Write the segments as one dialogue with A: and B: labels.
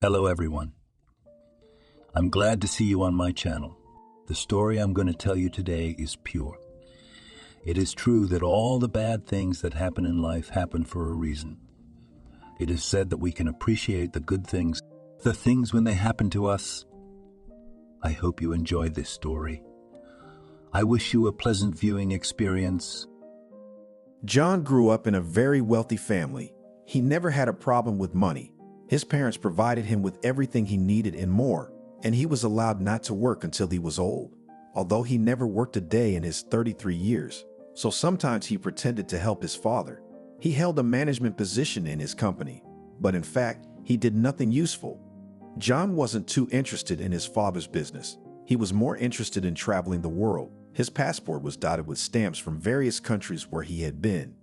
A: Hello, everyone. I'm glad to see you on my channel. The story I'm going to tell you today is pure. It is true that all the bad things that happen in life happen for a reason. It is said that we can appreciate the good things, the things when they happen to us. I hope you enjoyed this story. I wish you a pleasant viewing experience.
B: John grew up in a very wealthy family. He never had a problem with money. His parents provided him with everything he needed and more, and he was allowed not to work until he was old, although he never worked a day in his 33 years. So sometimes he pretended to help his father. He held a management position in his company, but in fact, he did nothing useful. John wasn't too interested in his father's business. He was more interested in traveling the world. His passport was dotted with stamps from various countries where he had been.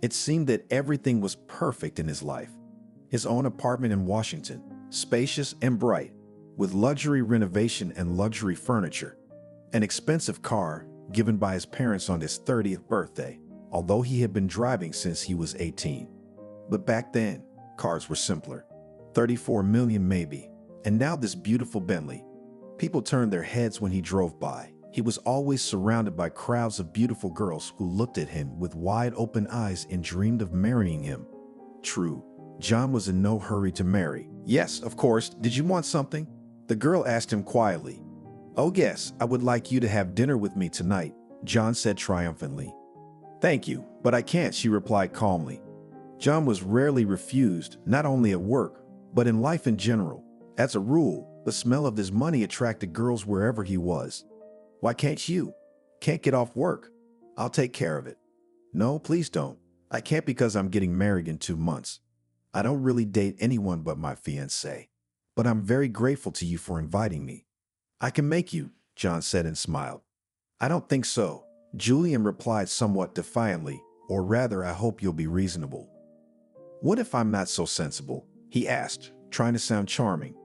B: It seemed that everything was perfect in his life. His own apartment in Washington, spacious and bright, with luxury renovation and luxury furniture. An expensive car given by his parents on his 30th birthday, although he had been driving since he was 18. But back then, cars were simpler. 34 million maybe. And now this beautiful Bentley. People turned their heads when he drove by. He was always surrounded by crowds of beautiful girls who looked at him with wide open eyes and dreamed of marrying him. True, John was in no hurry to marry. Yes, of course. Did you want something? The girl asked him quietly. Oh yes, I would like you to have dinner with me tonight, John said triumphantly. Thank you, but I can't, she replied calmly. John was rarely refused, not only at work, but in life in general. As a rule, the smell of his money attracted girls wherever he was. Why can't you? Can't get off work. I'll take care of it. No, please don't. I can't because I'm getting married in 2 months. I don't really date anyone but my fiancé. But I'm very grateful to you for inviting me. I can make you, John said and smiled. I don't think so, Julian replied somewhat defiantly, or rather I hope you'll be reasonable. What if I'm not so sensible? He asked, trying to sound charming.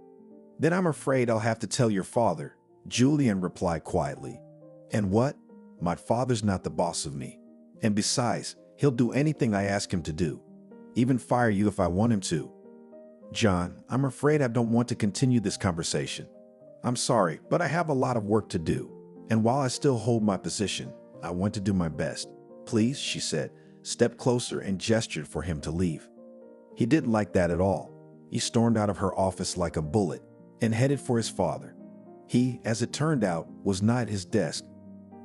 B: Then I'm afraid I'll have to tell your father, Julian replied quietly. And what? My father's not the boss of me. And besides, he'll do anything I ask him to do. Even fire you if I want him to. John, I'm afraid I don't want to continue this conversation. I'm sorry, but I have a lot of work to do. And while I still hold my position, I want to do my best. Please, she said, stepped closer and gestured for him to leave. He didn't like that at all. He stormed out of her office like a bullet and headed for his father. He, as it turned out, was not at his desk.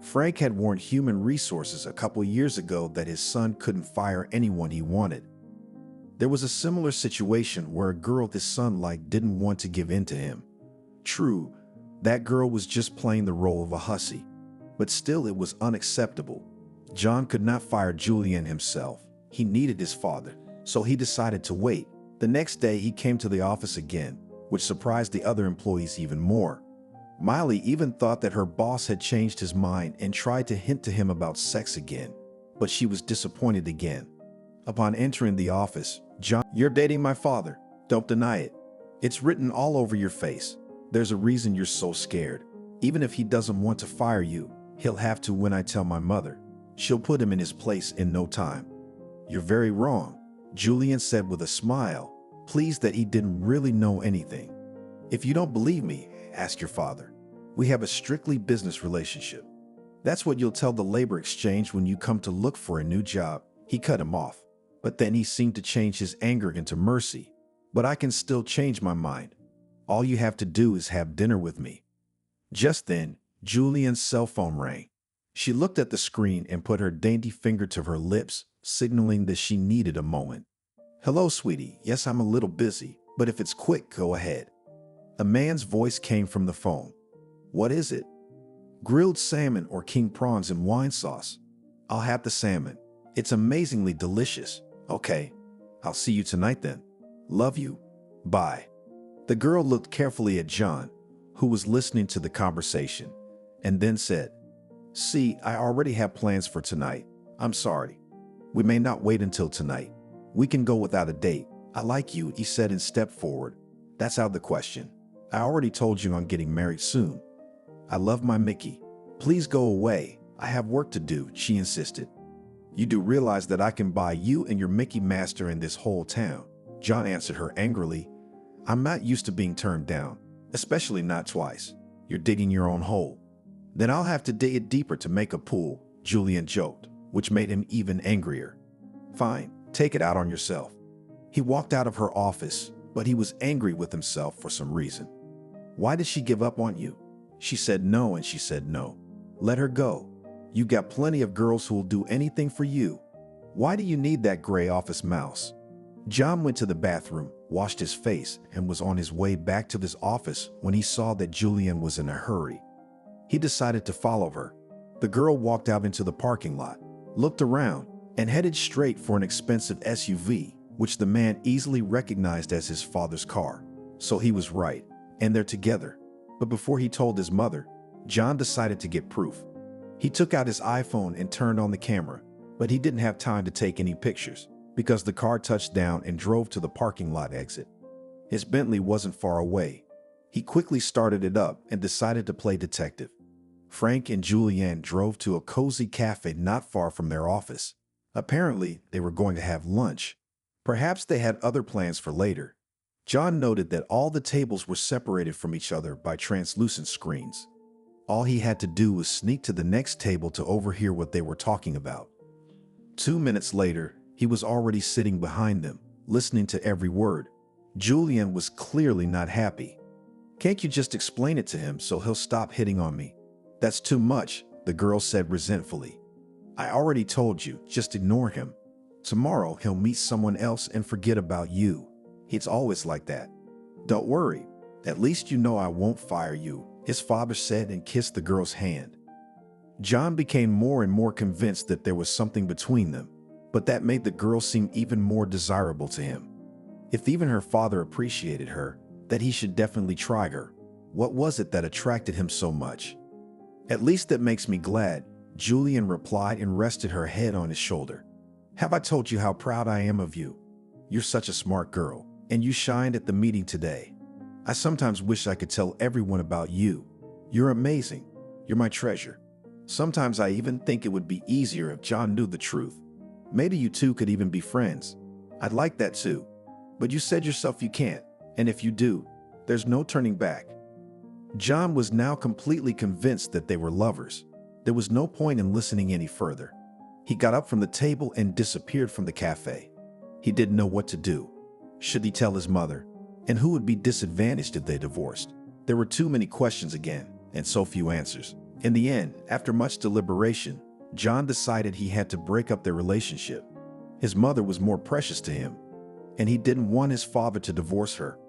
B: Frank had warned Human Resources a couple years ago that his son couldn't fire anyone he wanted. There was a similar situation where a girl his son liked didn't want to give in to him. True, that girl was just playing the role of a hussy, but still it was unacceptable. John could not fire Julian himself. He needed his father, so he decided to wait. The next day he came to the office again, which surprised the other employees even more. Miley even thought that her boss had changed his mind and tried to hint to him about sex again, but she was disappointed again. Upon entering the office, John, you're dating my father. Don't deny it. It's written all over your face. There's a reason you're so scared. Even if he doesn't want to fire you, he'll have to when I tell my mother. She'll put him in his place in no time. You're very wrong, Julian said with a smile, pleased that he didn't really know anything. If you don't believe me, ask your father. We have a strictly business relationship. That's what you'll tell the labor exchange when you come to look for a new job. He cut him off, but then he seemed to change his anger into mercy. But I can still change my mind. All you have to do is have dinner with me. Just then, Julian's cell phone rang. She looked at the screen and put her dainty finger to her lips, signaling that she needed a moment. Hello, sweetie. Yes, I'm a little busy, but if it's quick, go ahead. A man's voice came from the phone. What is it? Grilled salmon or king prawns in wine sauce. I'll have the salmon. It's amazingly delicious. Okay, I'll see you tonight then. Love you. Bye. The girl looked carefully at John, who was listening to the conversation, and then said, See, I already have plans for tonight. I'm sorry. We may not wait until tonight. We can go without a date. I like you, he said and stepped forward. That's out of the question. I already told you I'm getting married soon. I love my Mickey. Please go away. I have work to do, she insisted. You do realize that I can buy you and your Mickey master in this whole town, John answered her angrily. I'm not used to being turned down, especially not twice. You're digging your own hole. Then I'll have to dig it deeper to make a pool, Julian joked, which made him even angrier. Fine, take it out on yourself. He walked out of her office, but he was angry with himself for some reason. Why did she give up on you? She said no and she said no. Let her go. You got plenty of girls who will do anything for you. Why do you need that gray office mouse? John went to the bathroom, washed his face, and was on his way back to his office when he saw that Julian was in a hurry. He decided to follow her. The girl walked out into the parking lot, looked around, and headed straight for an expensive SUV, which the man easily recognized as his father's car. So he was right, and they're together. But before he told his mother, John decided to get proof. He took out his iPhone and turned on the camera, but he didn't have time to take any pictures because the car touched down and drove to the parking lot exit. His Bentley wasn't far away. He quickly started it up and decided to play detective. Frank and Julianne drove to a cozy cafe not far from their office. Apparently, they were going to have lunch. Perhaps they had other plans for later. John noted that all the tables were separated from each other by translucent screens. All he had to do was sneak to the next table to overhear what they were talking about. 2 minutes later, he was already sitting behind them, listening to every word. Julian was clearly not happy. Can't you just explain it to him so he'll stop hitting on me? That's too much, the girl said resentfully. I already told you, just ignore him. Tomorrow he'll meet someone else and forget about you. It's always like that. Don't worry, at least you know I won't fire you, his father said and kissed the girl's hand. John became more and more convinced that there was something between them, but that made the girl seem even more desirable to him. If even her father appreciated her, that he should definitely try her. What was it that attracted him so much? At least that makes me glad, Julian replied and rested her head on his shoulder. Have I told you how proud I am of you? You're such a smart girl, and you shined at the meeting today. I sometimes wish I could tell everyone about you. You're amazing. You're my treasure. Sometimes I even think it would be easier if John knew the truth. Maybe you two could even be friends. I'd like that too. But you said yourself you can't, and if you do, there's no turning back. John was now completely convinced that they were lovers. There was no point in listening any further. He got up from the table and disappeared from the cafe. He didn't know what to do. Should he tell his mother? And who would be disadvantaged if they divorced? There were too many questions again, and so few answers. In the end, after much deliberation, John decided he had to break up their relationship. His mother was more precious to him, and he didn't want his father to divorce her.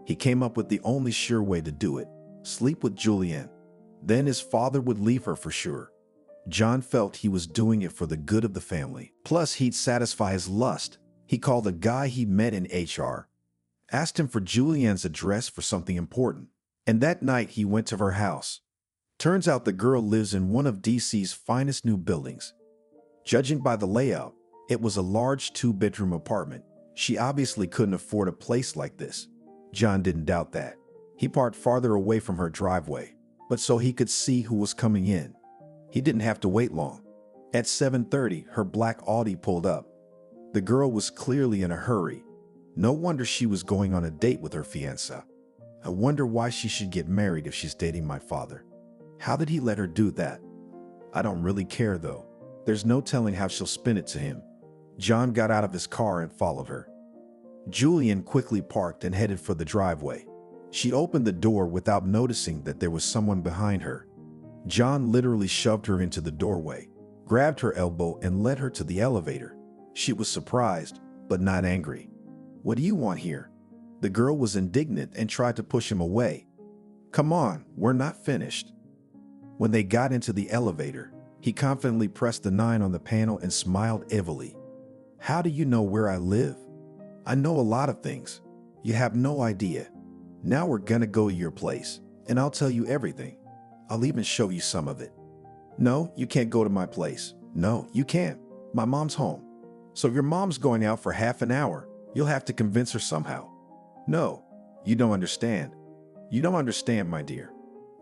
B: He came up with the only sure way to do it: sleep with Julianne. Then his father would leave her for sure. John felt he was doing it for the good of the family. Plus, he'd satisfy his lust. He called a guy he met in HR, asked him for Julianne's address for something important, and that night he went to her house. Turns out the girl lives in one of DC's finest new buildings. Judging by the layout, it was a large 2-bedroom apartment. She obviously couldn't afford a place like this. John didn't doubt that. He parked farther away from her driveway, but so he could see who was coming in. He didn't have to wait long. At 7:30, her black Audi pulled up. The girl was clearly in a hurry. No wonder she was going on a date with her fiancé. I wonder why she should get married if she's dating my father. How did he let her do that? I don't really care though. There's no telling how she'll spin it to him. John got out of his car and followed her. Julian quickly parked and headed for the driveway. She opened the door without noticing that there was someone behind her. John literally shoved her into the doorway, grabbed her elbow and led her to the elevator. She was surprised, but not angry. What do you want here? The girl was indignant and tried to push him away. Come on, we're not finished. When they got into the elevator, he confidently pressed the 9 on the panel and smiled evilly. How do you know where I live? I know a lot of things. You have no idea. Now we're gonna go to your place, and I'll tell you everything. I'll even show you some of it. No, you can't go to my place. No, you can't. My mom's home. So if your mom's going out for half an hour, you'll have to convince her somehow. No, you don't understand. You don't understand, my dear.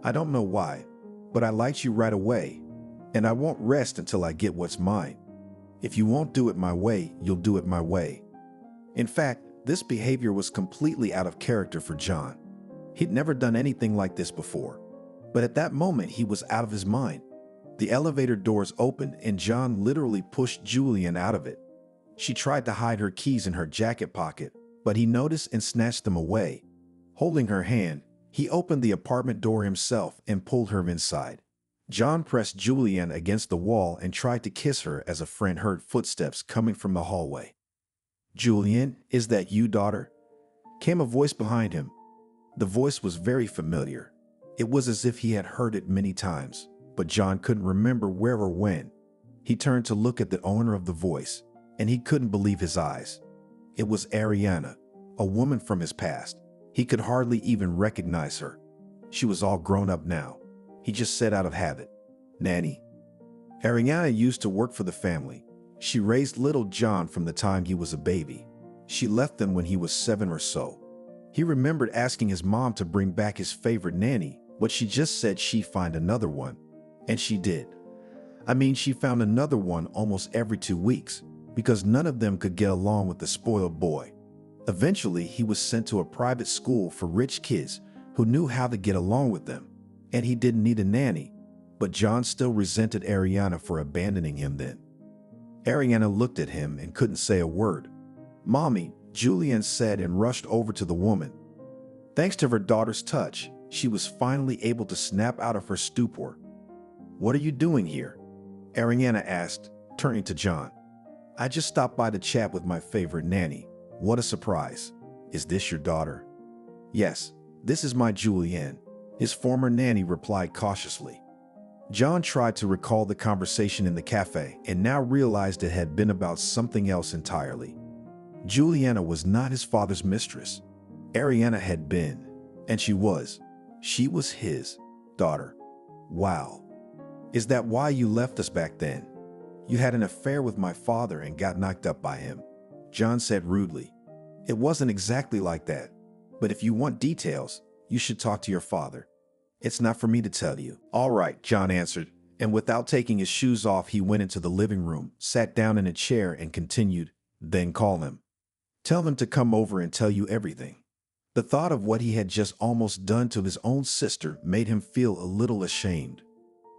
B: I don't know why, but I liked you right away, and I won't rest until I get what's mine. If you won't do it my way, you'll do it my way. In fact, This behavior was completely out of character for John. He'd never done anything like this before. But at that moment, he was out of his mind. The elevator doors opened and John literally pushed Julian out of it. She tried to hide her keys in her jacket pocket, but he noticed and snatched them away. Holding her hand, he opened the apartment door himself and pulled her inside. John pressed Julianne against the wall and tried to kiss her as a friend heard footsteps coming from the hallway. "Julianne, is that you, daughter?" came a voice behind him. The voice was very familiar. It was as if he had heard it many times, but John couldn't remember where or when. He turned to look at the owner of the voice, and he couldn't believe his eyes. It was Ariana, a woman from his past. He could hardly even recognize her. She was all grown up now. He just said out of habit, "Nanny." Ariana used to work for the family. She raised little John from the time he was a baby. She left them when he was 7 or so. He remembered asking his mom to bring back his favorite nanny, but she just said she'd find another one. And she did. She found another one almost every 2 weeks, because none of them could get along with the spoiled boy. Eventually, he was sent to a private school for rich kids who knew how to get along with them, and he didn't need a nanny, but John still resented Ariana for abandoning him then. Ariana looked at him and couldn't say a word. "Mommy," Julian said and rushed over to the woman. Thanks to her daughter's touch, she was finally able to snap out of her stupor. "What are you doing here?" Ariana asked, turning to John. "I just stopped by to chat with my favorite nanny." "What a surprise. Is this your daughter?" "Yes, this is my Julianne," his former nanny replied cautiously. John tried to recall the conversation in the cafe and now realized it had been about something else entirely. Juliana was not his father's mistress. Ariana had been, and she was his daughter. "Wow. Is that why you left us back then? You had an affair with my father and got knocked up by him," John said rudely. "It wasn't exactly like that, but if you want details, you should talk to your father. It's not for me to tell you." "All right," John answered, and without taking his shoes off, he went into the living room, sat down in a chair and continued, "Then call him. Tell them to come over and tell you everything." The thought of what he had just almost done to his own sister made him feel a little ashamed.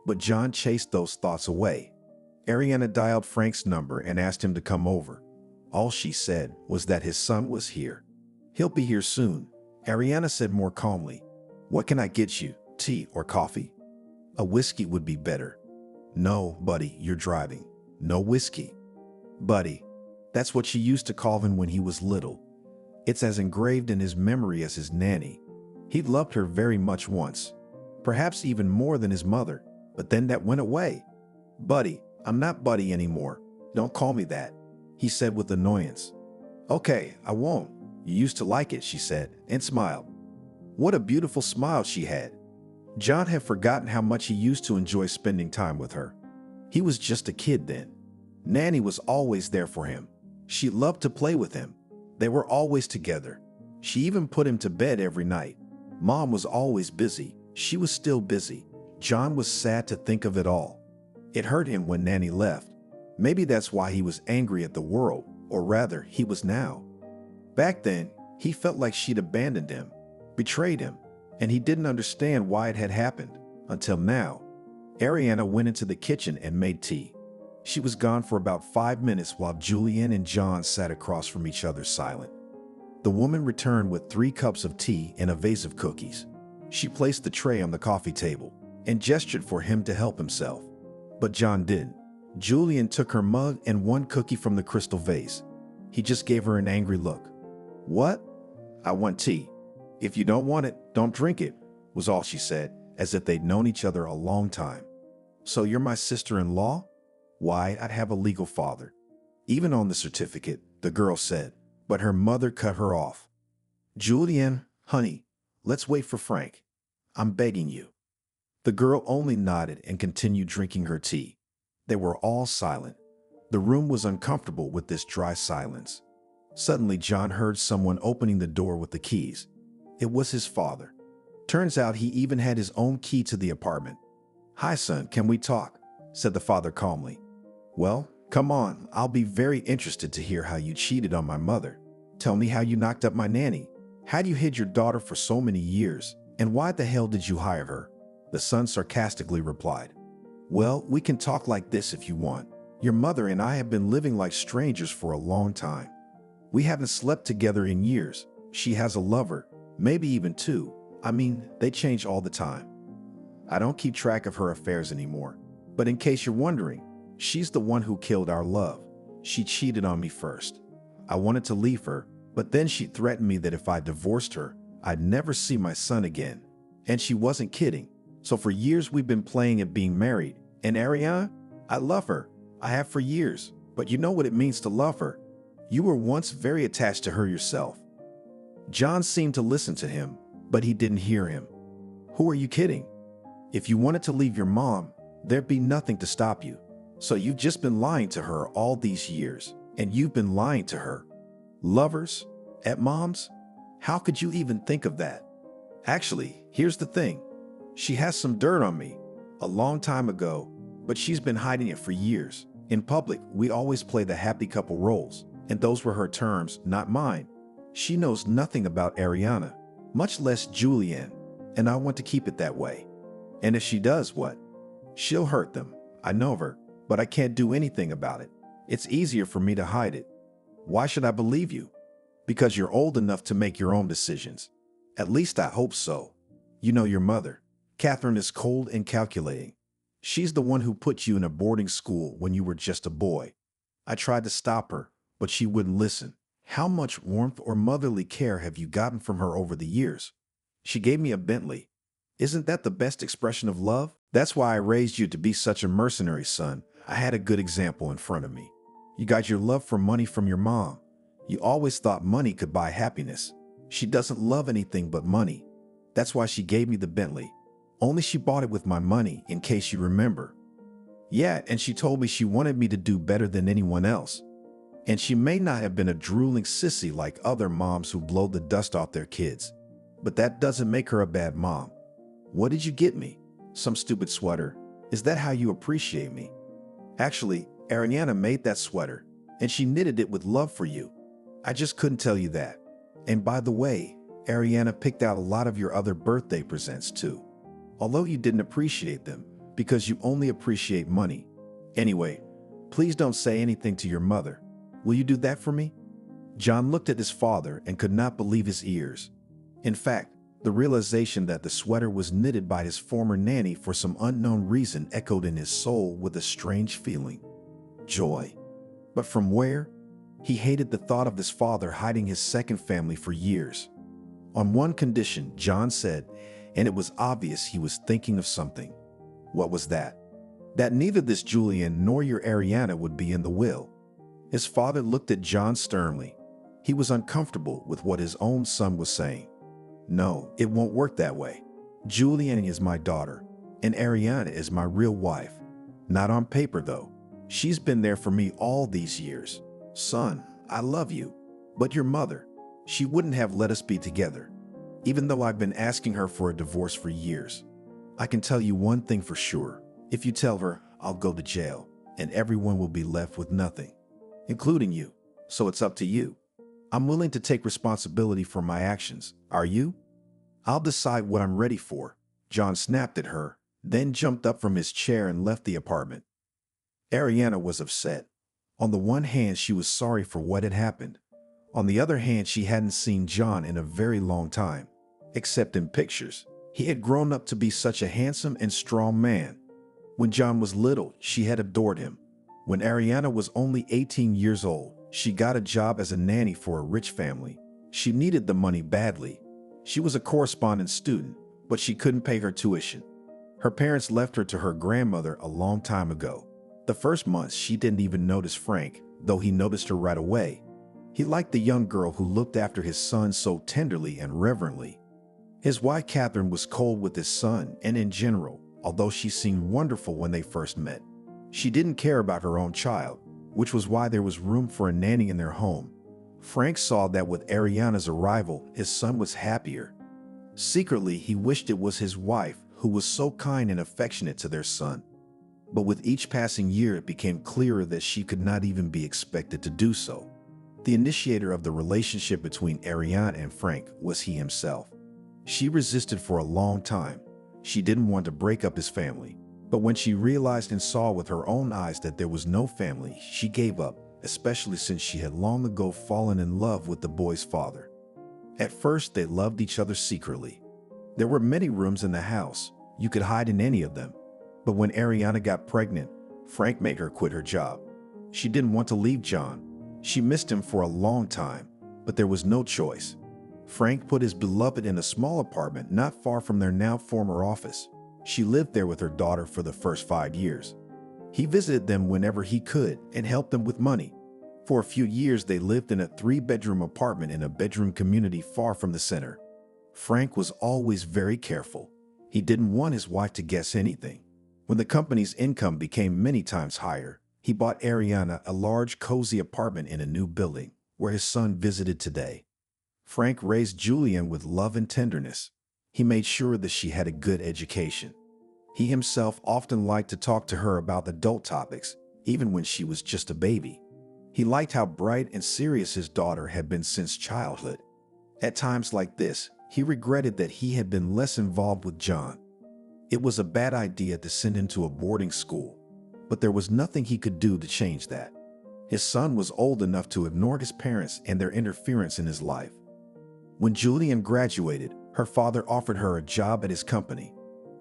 B: But John chased those thoughts away. Ariana dialed Frank's number and asked him to come over. All she said was that his son was here. "He'll be here soon," Ariana said more calmly. "What can I get you? Tea or coffee?" "A whiskey would be better." "No, buddy, you're driving. No whiskey." "Buddy." That's what she used to call him when he was little. It's as engraved in his memory as his nanny. He'd loved her very much once, perhaps even more than his mother, but then that went away. "Buddy, I'm not Buddy anymore. Don't call me that," he said with annoyance. "Okay, I won't. You used to like it," she said, and smiled. What a beautiful smile she had. John had forgotten how much he used to enjoy spending time with her. He was just a kid then. Nanny was always there for him. She loved to play with him. They were always together. She even put him to bed every night. Mom was always busy. She was still busy. John was sad to think of it all. It hurt him when Nanny left. Maybe that's why he was angry at the world, or rather, he was now. Back then, he felt like she'd abandoned him, betrayed him, and he didn't understand why it had happened, until now. Ariana went into the kitchen and made tea. She was gone for about 5 minutes while Julian and John sat across from each other silent. The woman returned with 3 cups of tea and a vase of cookies. She placed the tray on the coffee table and gestured for him to help himself. But John didn't. Julian took her mug and 1 cookie from the crystal vase. He just gave her an angry look. "What?" "I want tea." "If you don't want it, don't drink it," was all she said, as if they'd known each other a long time. "So you're my sister-in-law?" "Why, I'd have a legal father." "Even on the certificate," the girl said, but her mother cut her off. "Julian, honey, let's wait for Frank. I'm begging you." The girl only nodded and continued drinking her tea. They were all silent. The room was uncomfortable with this dry silence. Suddenly, John heard someone opening the door with the keys. It was his father. Turns out he even had his own key to the apartment. "Hi, son, can we talk?" said the father calmly. "Well, come on. I'll be very interested to hear how you cheated on my mother. Tell me how you knocked up my nanny. How you hid your daughter for so many years, and why the hell did you hire her? The son sarcastically replied. Well, we can talk like this if you want. Your mother and I have been living like strangers for a long time. We haven't slept together in years. She has a lover, maybe even two. I mean, they change all the time. I don't keep track of her affairs anymore. But in case you're wondering, she's the one who killed our love. She cheated on me first. I wanted to leave her, but then she threatened me that if I divorced her, I'd never see my son again. And she wasn't kidding. So for years we've been playing at being married. And Ariana, I love her. I have for years. But you know what it means to love her. You were once very attached to her yourself. John seemed to listen to him, but he didn't hear him. Who are you kidding? If you wanted to leave your mom, there'd be nothing to stop you. So you've just been lying to her all these years, and you've been lying to her. Lovers? At mom's? How could you even think of that? Actually, here's the thing. She has some dirt on me, a long time ago, but she's been hiding it for years. In public, we always play the happy couple roles, and those were her terms, not mine. She knows nothing about Ariana, much less Julianne, and I want to keep it that way. And if she does, what? She'll hurt them. I know her, but I can't do anything about it. It's easier for me to hide it. Why should I believe you? Because you're old enough to make your own decisions. At least I hope so. You know your mother. Catherine is cold and calculating. She's the one who put you in a boarding school when you were just a boy. I tried to stop her, but she wouldn't listen. How much warmth or motherly care have you gotten from her over the years? She gave me a Bentley. Isn't that the best expression of love? That's why I raised you to be such a mercenary, son. I had a good example in front of me. You got your love for money from your mom. You always thought money could buy happiness. She doesn't love anything but money. That's why she gave me the Bentley. Only she bought it with my money, in case you remember. Yeah, and she told me she wanted me to do better than anyone else. And she may not have been a drooling sissy like other moms who blow the dust off their kids. But that doesn't make her a bad mom. What did you get me? Some stupid sweater. Is that how you appreciate me? Actually, Ariana made that sweater, and she knitted it with love for you. I just couldn't tell you that. And by the way, Ariana picked out a lot of your other birthday presents too. Although you didn't appreciate them, because you only appreciate money. Anyway, please don't say anything to your mother. Will you do that for me? John looked at his father and could not believe his ears. In fact, the realization that the sweater was knitted by his former nanny for some unknown reason echoed in his soul with a strange feeling. Joy. But from where? He hated the thought of his father hiding his second family for years. On one condition, John said, and it was obvious he was thinking of something. What was that? That neither this Julian nor your Ariana would be in the will. His father looked at John sternly. He was uncomfortable with what his own son was saying. No, it won't work that way. Julianne is my daughter, and Ariana is my real wife. Not on paper, though. She's been there for me all these years. Son, I love you. But your mother, she wouldn't have let us be together, even though I've been asking her for a divorce for years. I can tell you one thing for sure. If you tell her, I'll go to jail, and everyone will be left with nothing, including you. So it's up to you. I'm willing to take responsibility for my actions. Are you? I'll decide what I'm ready for. John snapped at her, then jumped up from his chair and left the apartment. Ariana was upset. On the one hand, she was sorry for what had happened. On the other hand, she hadn't seen John in a very long time, except in pictures. He had grown up to be such a handsome and strong man. When John was little, she had adored him. When Ariana was only 18 years old, she got a job as a nanny for a rich family. She needed the money badly. She was a correspondence student, but she couldn't pay her tuition. Her parents left her to her grandmother a long time ago. The first months, she didn't even notice Frank, though he noticed her right away. He liked the young girl who looked after his son so tenderly and reverently. His wife Catherine was cold with his son and in general, although she seemed wonderful when they first met. She didn't care about her own child, which was why there was room for a nanny in their home. Frank saw that with Ariana's arrival, his son was happier. Secretly, he wished it was his wife who was so kind and affectionate to their son. But with each passing year, it became clearer that she could not even be expected to do so. The initiator of the relationship between Ariana and Frank was he himself. She resisted for a long time. She didn't want to break up his family. But when she realized and saw with her own eyes that there was no family, she gave up, especially since she had long ago fallen in love with the boy's father. At first, they loved each other secretly. There were many rooms in the house. You could hide in any of them. But when Ariana got pregnant, Frank made her quit her job. She didn't want to leave John. She missed him for a long time, but there was no choice. Frank put his beloved in a small apartment not far from their now former office. She lived there with her daughter for the first 5 years. He visited them whenever he could and helped them with money. For a few years, they lived in a 3-bedroom apartment in a bedroom community far from the center. Frank was always very careful. He didn't want his wife to guess anything. When the company's income became many times higher, he bought Ariana a large, cozy apartment in a new building where his son visited today. Frank raised Julian with love and tenderness. He made sure that she had a good education. He himself often liked to talk to her about adult topics, even when she was just a baby. He liked how bright and serious his daughter had been since childhood. At times like this, he regretted that he had been less involved with John. It was a bad idea to send him to a boarding school, but there was nothing he could do to change that. His son was old enough to ignore his parents and their interference in his life. When Julian graduated, her father offered her a job at his company.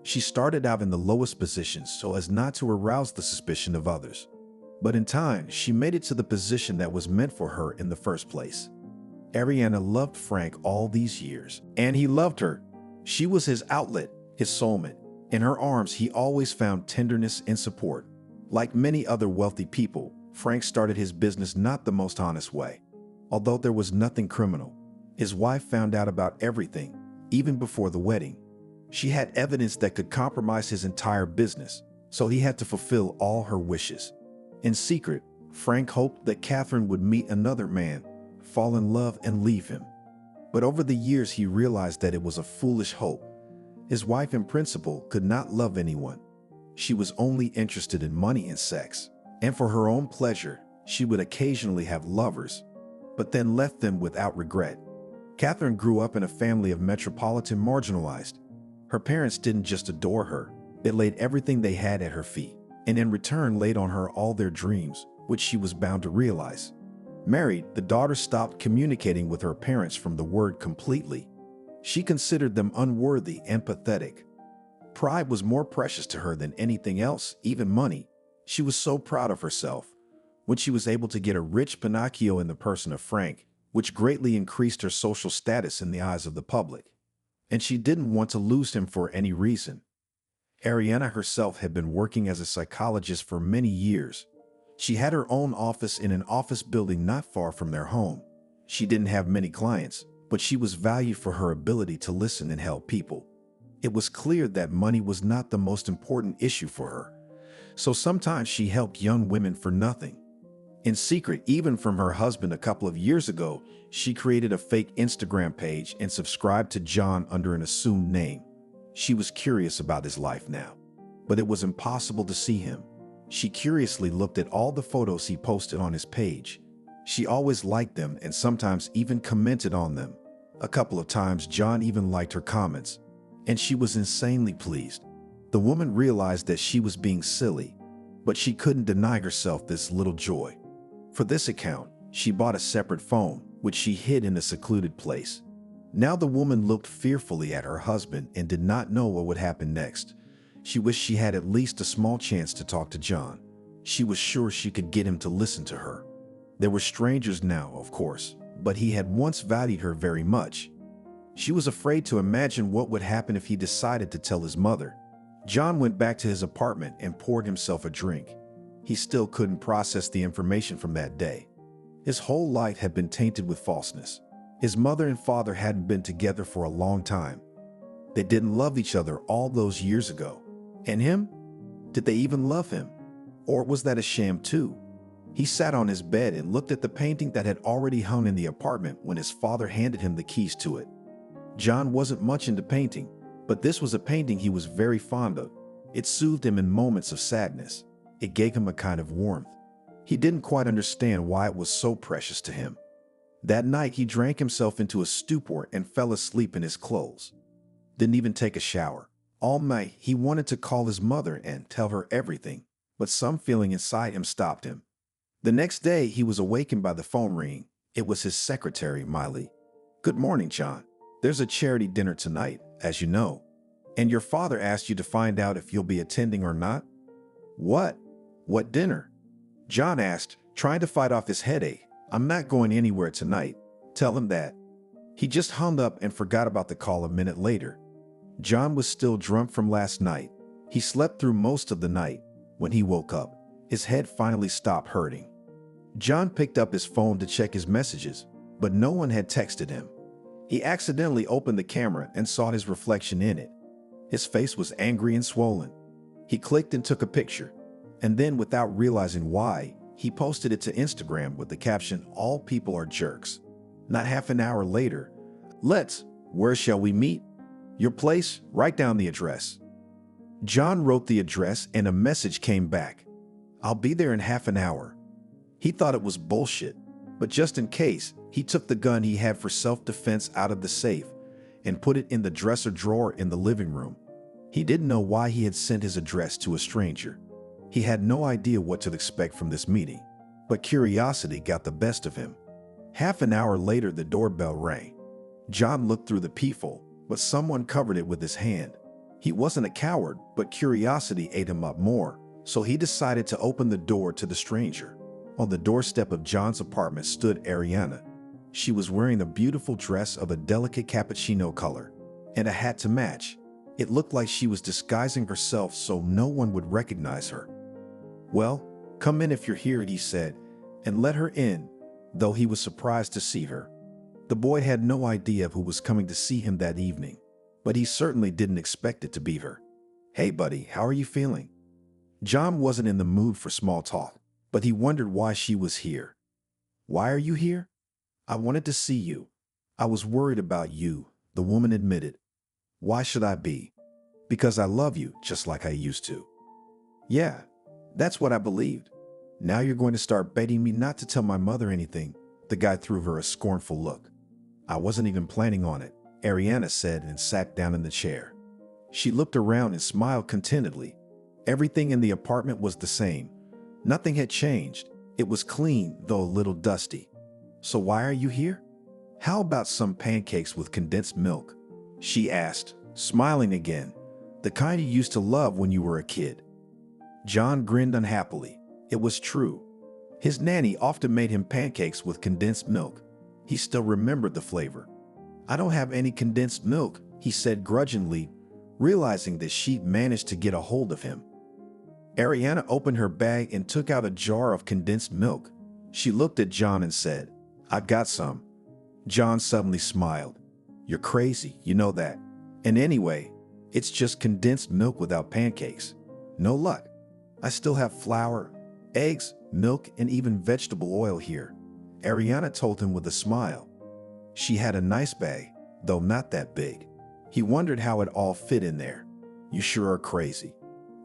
B: She started out in the lowest position so as not to arouse the suspicion of others. But in time, she made it to the position that was meant for her in the first place. Ariana loved Frank all these years, and he loved her. She was his outlet, his soulmate. In her arms, he always found tenderness and support. Like many other wealthy people, Frank started his business not the most honest way. Although there was nothing criminal, his wife found out about everything, even before the wedding. She had evidence that could compromise his entire business, so he had to fulfill all her wishes. In secret, Frank hoped that Catherine would meet another man, fall in love, and leave him. But over the years, he realized that it was a foolish hope. His wife, in principle, could not love anyone. She was only interested in money and sex, and for her own pleasure, she would occasionally have lovers, but then left them without regret. Catherine grew up in a family of metropolitan marginalized. Her parents didn't just adore her, they laid everything they had at her feet, and in return laid on her all their dreams, which she was bound to realize. Married, the daughter stopped communicating with her parents from the word completely. She considered them unworthy and pathetic. Pride was more precious to her than anything else, even money. She was so proud of herself when she was able to get a rich Pinocchio in the person of Frank, which greatly increased her social status in the eyes of the public. And she didn't want to lose him for any reason. Ariana herself had been working as a psychologist for many years. She had her own office in an office building not far from their home. She didn't have many clients, but she was valued for her ability to listen and help people. It was clear that money was not the most important issue for her, so sometimes she helped young women for nothing. In secret, even from her husband a couple of years ago, she created a fake Instagram page and subscribed to John under an assumed name. She was curious about his life now, but it was impossible to see him. She curiously looked at all the photos he posted on his page. She always liked them and sometimes even commented on them. A couple of times, John even liked her comments, and she was insanely pleased. The woman realized that she was being silly, but she couldn't deny herself this little joy. For this account, she bought a separate phone, which she hid in a secluded place. Now the woman looked fearfully at her husband and did not know what would happen next. She wished she had at least a small chance to talk to John. She was sure she could get him to listen to her. They were strangers now, of course, but he had once valued her very much. She was afraid to imagine what would happen if he decided to tell his mother. John went back to his apartment and poured himself a drink. He still couldn't process the information from that day. His whole life had been tainted with falseness. His mother and father hadn't been together for a long time. They didn't love each other all those years ago. And him? Did they even love him? Or was that a sham too? He sat on his bed and looked at the painting that had already hung in the apartment when his father handed him the keys to it. John wasn't much into painting, but this was a painting he was very fond of. It soothed him in moments of sadness. It gave him a kind of warmth. He didn't quite understand why it was so precious to him. That night, he drank himself into a stupor and fell asleep in his clothes. Didn't even take a shower. All night, he wanted to call his mother and tell her everything, but some feeling inside him stopped him. The next day, he was awakened by the phone ringing. It was his secretary, Miley. "Good morning, John. There's a charity dinner tonight, as you know. And your father asked you to find out if you'll be attending or not." "What? What dinner?" John asked, trying to fight off his headache. "I'm not going anywhere tonight. Tell him that." He just hung up and forgot about the call a minute later. John was still drunk from last night. He slept through most of the night. When he woke up, his head finally stopped hurting. John picked up his phone to check his messages, but no one had texted him. He accidentally opened the camera and saw his reflection in it. His face was angry and swollen. He clicked and took a picture, and then, without realizing why, he posted it to Instagram with the caption, "All people are jerks." Not half an hour later, "Where shall we meet?" "Your place, write down the address." John wrote the address and a message came back. "I'll be there in half an hour." He thought it was bullshit, but just in case, he took the gun he had for self-defense out of the safe and put it in the dresser drawer in the living room. He didn't know why he had sent his address to a stranger. He had no idea what to expect from this meeting, but curiosity got the best of him. Half an hour later, the doorbell rang. John looked through the peephole, but someone covered it with his hand. He wasn't a coward, but curiosity ate him up more, so he decided to open the door to the stranger. On the doorstep of John's apartment stood Ariana. She was wearing a beautiful dress of a delicate cappuccino color and a hat to match. It looked like she was disguising herself so no one would recognize her. "Well, come in if you're here," he said, and let her in, though he was surprised to see her. The boy had no idea who was coming to see him that evening, but he certainly didn't expect it to be her. "Hey, buddy, how are you feeling?" John wasn't in the mood for small talk, but he wondered why she was here. "Why are you here?" "I wanted to see you. I was worried about you," the woman admitted. "Why should I be?" "Because I love you just like I used to." "Yeah, that's what I believed. Now you're going to start begging me not to tell my mother anything." The guy threw her a scornful look. "I wasn't even planning on it," Ariana said and sat down in the chair. She looked around and smiled contentedly. Everything in the apartment was the same. Nothing had changed. It was clean, though a little dusty. "So why are you here?" "How about some pancakes with condensed milk?" she asked, smiling again. "The kind you used to love when you were a kid." John grinned unhappily. It was true. His nanny often made him pancakes with condensed milk. He still remembered the flavor. "I don't have any condensed milk," he said grudgingly, realizing that she'd managed to get a hold of him. Ariana opened her bag and took out a jar of condensed milk. She looked at John and said, "I've got some." John suddenly smiled. "You're crazy, you know that. And anyway, it's just condensed milk without pancakes. No luck. I still have flour, eggs, milk, and even vegetable oil here," Ariana told him with a smile. She had a nice bag, though not that big. He wondered how it all fit in there. "You sure are crazy.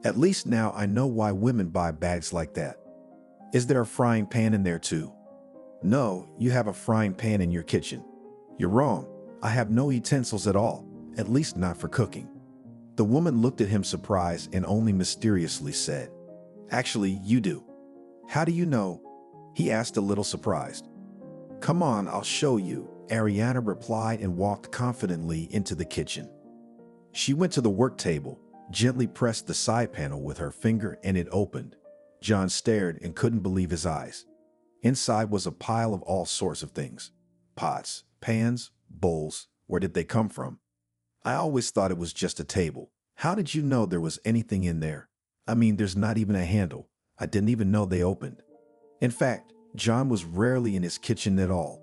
B: At least now I know why women buy bags like that." "Is there a frying pan in there too?" "No, you have a frying pan in your kitchen." "You're wrong. I have no utensils at all, at least not for cooking." The woman looked at him surprised and only mysteriously said, "Actually, you do." "How do you know?" he asked, a little surprised. "Come on, I'll show you," Ariana replied and walked confidently into the kitchen. She went to the work table, gently pressed the side panel with her finger, and it opened. John stared and couldn't believe his eyes. Inside was a pile of all sorts of things. Pots, pans, bowls. Where did they come from? "I always thought it was just a table." "How did you know there was anything in there? I mean, there's not even a handle. I didn't even know they opened." In fact, John was rarely in his kitchen at all.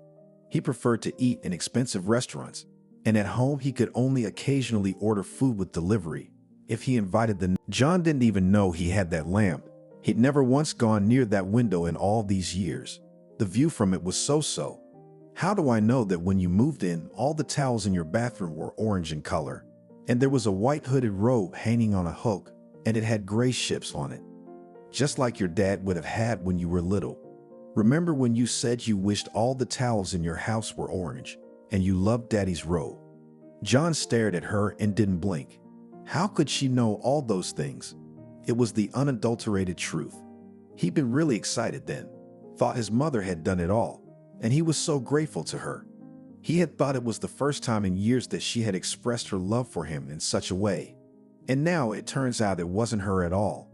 B: He preferred to eat in expensive restaurants, and at home he could only occasionally order food with delivery. If he invited the... John didn't even know he had that lamp. He'd never once gone near that window in all these years. The view from it was so-so. "How do I know that when you moved in, all the towels in your bathroom were orange in color, and there was a white hooded robe hanging on a hook, and it had gray ships on it, just like your dad would have had when you were little?" Remember when you said you wished all the towels in your house were orange and you loved Daddy's robe? John stared at her and didn't blink. How could she know all those things? It was the unadulterated truth. He'd been really excited then, thought his mother had done it all, and he was so grateful to her. He had thought it was the first time in years that she had expressed her love for him in such a way. And now it turns out it wasn't her at all.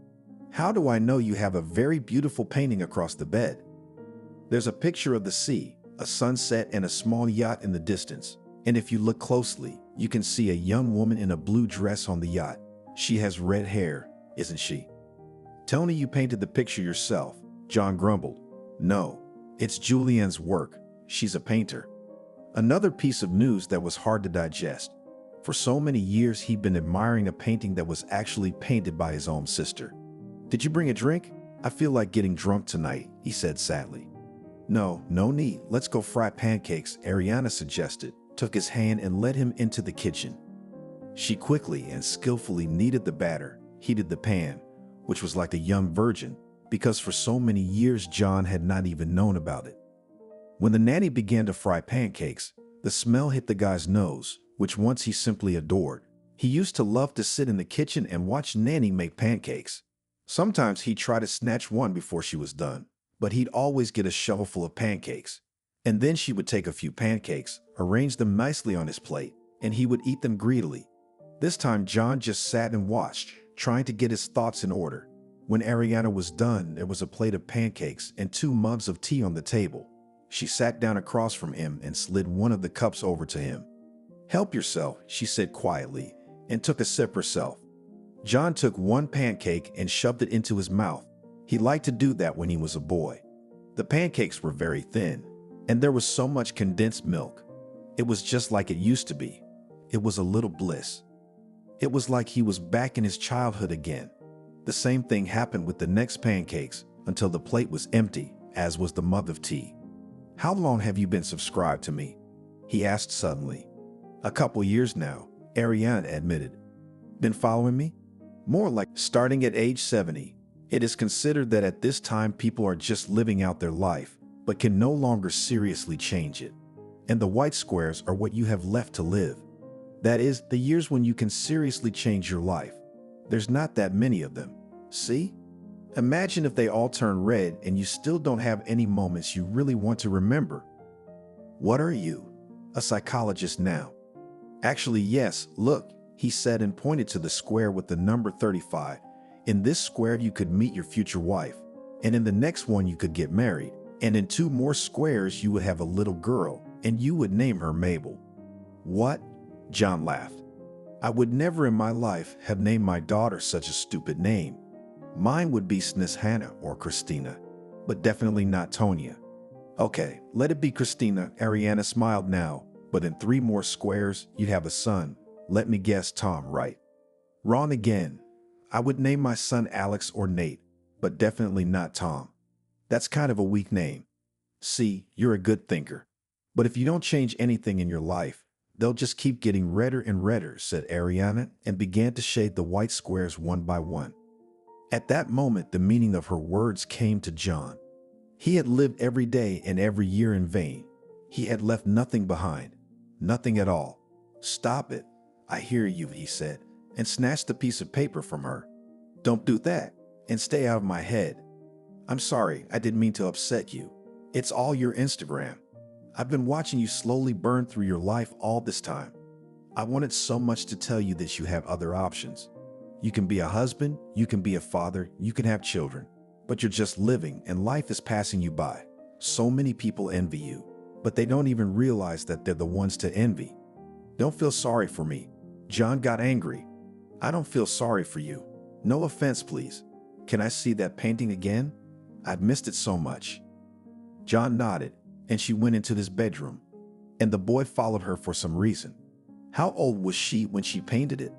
B: How do I know you have a very beautiful painting across the bed? There's a picture of the sea, a sunset, and a small yacht in the distance. And if you look closely, you can see a young woman in a blue dress on the yacht. She has red hair, isn't she? Tony, you painted the picture yourself, John grumbled. No, it's Julianne's work. She's a painter. Another piece of news that was hard to digest. For so many years, he'd been admiring a painting that was actually painted by his own sister. Did you bring a drink? I feel like getting drunk tonight, he said sadly. No need. Let's go fry pancakes, Ariana suggested, took his hand and led him into the kitchen. She quickly and skillfully kneaded the batter, heated the pan, which was like a young virgin, because for so many years John had not even known about it. When the nanny began to fry pancakes, the smell hit the guy's nose, which once he simply adored. He used to love to sit in the kitchen and watch Nanny make pancakes. Sometimes he'd try to snatch one before she was done, but he'd always get a shovelful of pancakes. And then she would take a few pancakes, arrange them nicely on his plate, and he would eat them greedily. This time John just sat and watched, trying to get his thoughts in order. When Ariana was done, there was a plate of pancakes and 2 mugs of tea on the table. She sat down across from him and slid one of the cups over to him. Help yourself, she said quietly, and took a sip herself. John took one pancake and shoved it into his mouth. He liked to do that when he was a boy. The pancakes were very thin, and there was so much condensed milk. It was just like it used to be. It was a little bliss. It was like he was back in his childhood again. The same thing happened with the next pancakes until the plate was empty, as was the mug of tea. How long have you been subscribed to me? He asked suddenly. A couple years now, Ariana admitted. Been following me? More like starting at age 70. It is considered that at this time people are just living out their life, but can no longer seriously change it. And the white squares are what you have left to live. That is, the years when you can seriously change your life. There's not that many of them. See? Imagine if they all turn red and you still don't have any moments you really want to remember. What are you? A psychologist now? Actually, yes, look, he said and pointed to the square with the number 35. In this square you could meet your future wife, and in the next one you could get married, and in 2 more squares you would have a little girl, and you would name her Mabel. What? John laughed. I would never in my life have named my daughter such a stupid name. Mine would be Snishana or Christina, but definitely not Tonya. Okay, let it be Christina, Ariana smiled now, but in 3 more squares you'd have a son. Let me guess, Tom, right? Wrong again. I would name my son Alex or Nate, but definitely not Tom. That's kind of a weak name. See, you're a good thinker. But if you don't change anything in your life, they'll just keep getting redder and redder, said Ariana, and began to shade the white squares one by one. At that moment, the meaning of her words came to John. He had lived every day and every year in vain. He had left nothing behind. Nothing at all. Stop it. I hear you, he said, and snatched a piece of paper from her. Don't do that, and stay out of my head. I'm sorry, I didn't mean to upset you. It's all your Instagram. I've been watching you slowly burn through your life all this time. I wanted so much to tell you that you have other options. You can be a husband, you can be a father, you can have children, but you're just living and life is passing you by. So many people envy you, but they don't even realize that they're the ones to envy. Don't feel sorry for me. John got angry. I don't feel sorry for you. No offense, please. Can I see that painting again? I've missed it so much. John nodded, and she went into his bedroom, and the boy followed her for some reason. How old was she when she painted it?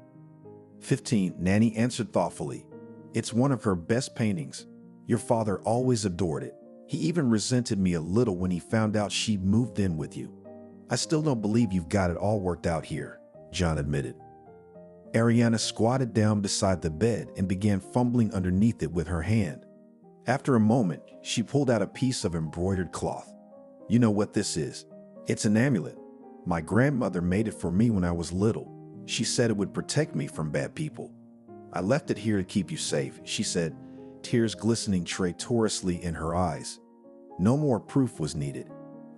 B: 15, Nanny answered thoughtfully. It's one of her best paintings. Your father always adored it. He even resented me a little when he found out she'd moved in with you. I still don't believe you've got it all worked out here, John admitted. Ariana squatted down beside the bed and began fumbling underneath it with her hand. After a moment, she pulled out a piece of embroidered cloth. You know what this is? It's an amulet. My grandmother made it for me when I was little. She said it would protect me from bad people. I left it here to keep you safe, she said, tears glistening traitorously in her eyes. No more proof was needed.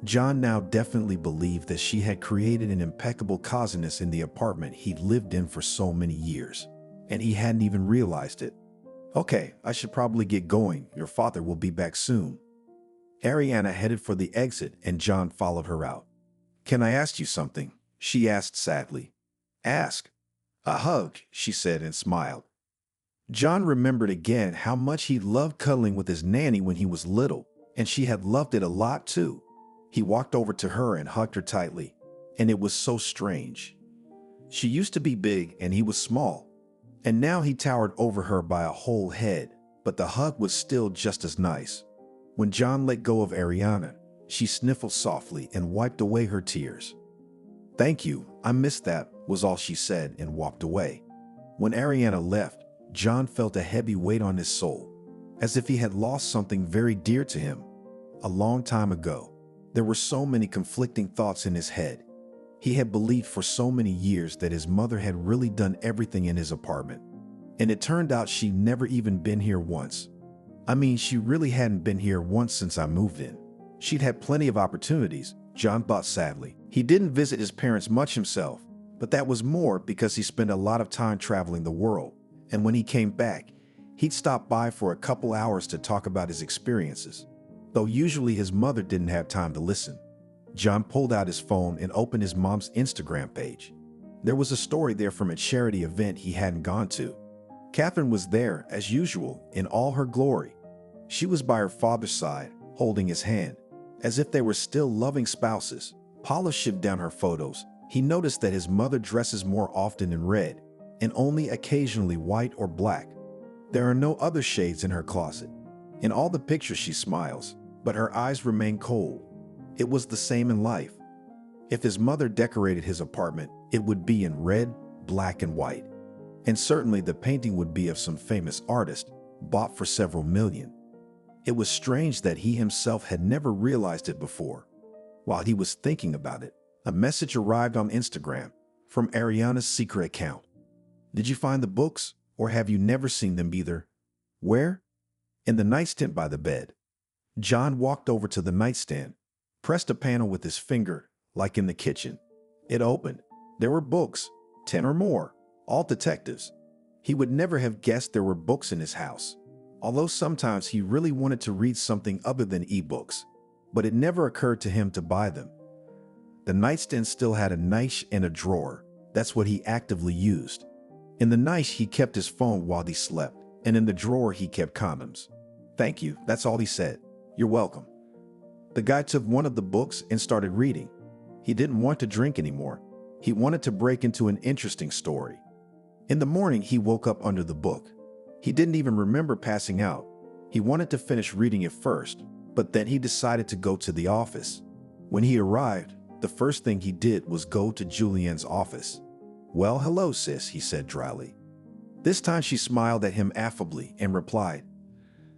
B: John now definitely believed that she had created an impeccable coziness in the apartment he'd lived in for so many years, and he hadn't even realized it. Okay, I should probably get going. Your father will be back soon. Ariana headed for the exit and John followed her out. Can I ask you something? She asked sadly. Ask. A hug, she said and smiled. John remembered again how much he loved cuddling with his nanny when he was little, and she had loved it a lot too. He walked over to her and hugged her tightly, and it was so strange. She used to be big and he was small, and now he towered over her by a whole head, but the hug was still just as nice. When John let go of Ariana, she sniffled softly and wiped away her tears. Thank you, I missed that, was all she said and walked away. When Ariana left, John felt a heavy weight on his soul, as if he had lost something very dear to him. A long time ago, there were so many conflicting thoughts in his head. He had believed for so many years that his mother had really done everything in his apartment, and it turned out she'd never even been here once. I mean, she really hadn't been here once since I moved in. She'd had plenty of opportunities, John thought sadly. He didn't visit his parents much himself, but that was more because he spent a lot of time traveling the world, and when he came back, he'd stop by for a couple hours to talk about his experiences, though usually his mother didn't have time to listen. John pulled out his phone and opened his mom's Instagram page. There was a story there from a charity event he hadn't gone to. Catherine was there, as usual, in all her glory. She was by her father's side, holding his hand, as if they were still loving spouses. Paula shifted down her photos. He noticed that his mother dresses more often in red, and only occasionally white or black. There are no other shades in her closet. In all the pictures she smiles, but her eyes remain cold. It was the same in life. If his mother decorated his apartment, it would be in red, black, and white. And certainly the painting would be of some famous artist, bought for several million. It was strange that he himself had never realized it before. While he was thinking about it, a message arrived on Instagram from Ariana's secret account. Did you find the books, or have you never seen them either? Where? In the nightstand by the bed. John walked over to the nightstand, pressed a panel with his finger, like in the kitchen. It opened. There were books, 10 or more, all detectives. He would never have guessed there were books in his house, although sometimes he really wanted to read something other than ebooks, but it never occurred to him to buy them. The nightstand still had a niche and a drawer. That's what he actively used. In the niche, he kept his phone while he slept, and in the drawer, he kept condoms. Thank you, that's all he said. You're welcome. The guy took one of the books and started reading. He didn't want to drink anymore. He wanted to break into an interesting story. In the morning, he woke up under the book. He didn't even remember passing out. He wanted to finish reading it first, but then he decided to go to the office. When he arrived, the first thing he did was go to Julianne's office. Well, hello, sis, he said dryly. This time she smiled at him affably and replied,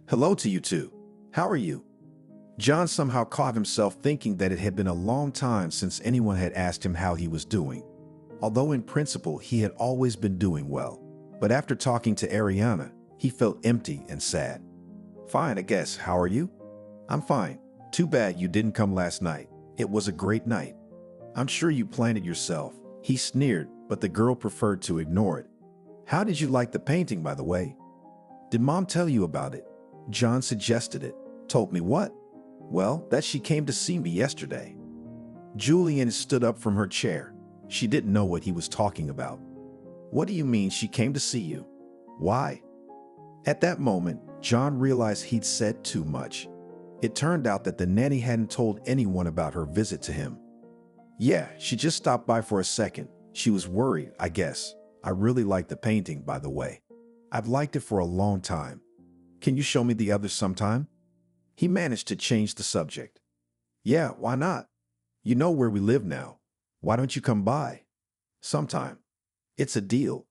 B: Hello to you too. How are you? John somehow caught himself thinking that it had been a long time since anyone had asked him how he was doing. Although in principle he had always been doing well. But after talking to Ariana, he felt empty and sad. Fine, I guess. How are you? I'm fine. Too bad you didn't come last night. It was a great night. I'm sure you planned it yourself. He sneered, but the girl preferred to ignore it. How did you like the painting, by the way? Did Mom tell you about it? John suggested it. Told me what? Well, that she came to see me yesterday. Julianne stood up from her chair. She didn't know what he was talking about. What do you mean she came to see you? Why? At that moment, John realized he'd said too much. It turned out that the nanny hadn't told anyone about her visit to him. Yeah, she just stopped by for a second. She was worried, I guess. I really like the painting, by the way. I've liked it for a long time. Can you show me the others sometime? He managed to change the subject. Yeah, why not? You know where we live now. Why don't you come by? Sometime. It's a deal.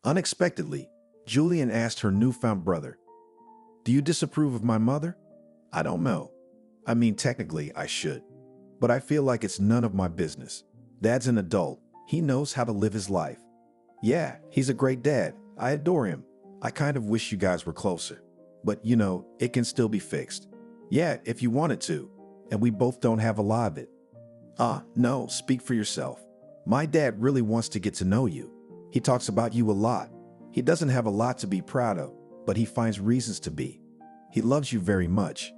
B: Unexpectedly, Julian asked her newfound brother, Do you disapprove of my mother? I don't know. I mean, technically, I should. But I feel like it's none of my business. Dad's an adult. He knows how to live his life. Yeah, he's a great dad. I adore him. I kind of wish you guys were closer. But, it can still be fixed. Yeah, if you wanted to. And we both don't have a lot of it. No, speak for yourself. My dad really wants to get to know you. He talks about you a lot. He doesn't have a lot to be proud of, but he finds reasons to be. He loves you very much.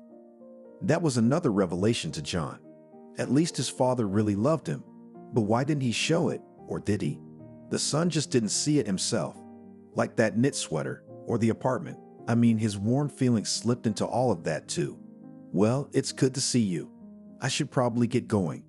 B: That was another revelation to John. At least his father really loved him. But why didn't he show it, or did he? The son just didn't see it himself. Like that knit sweater, or the apartment. I mean, his warm feelings slipped into all of that too. Well, it's good to see you. I should probably get going.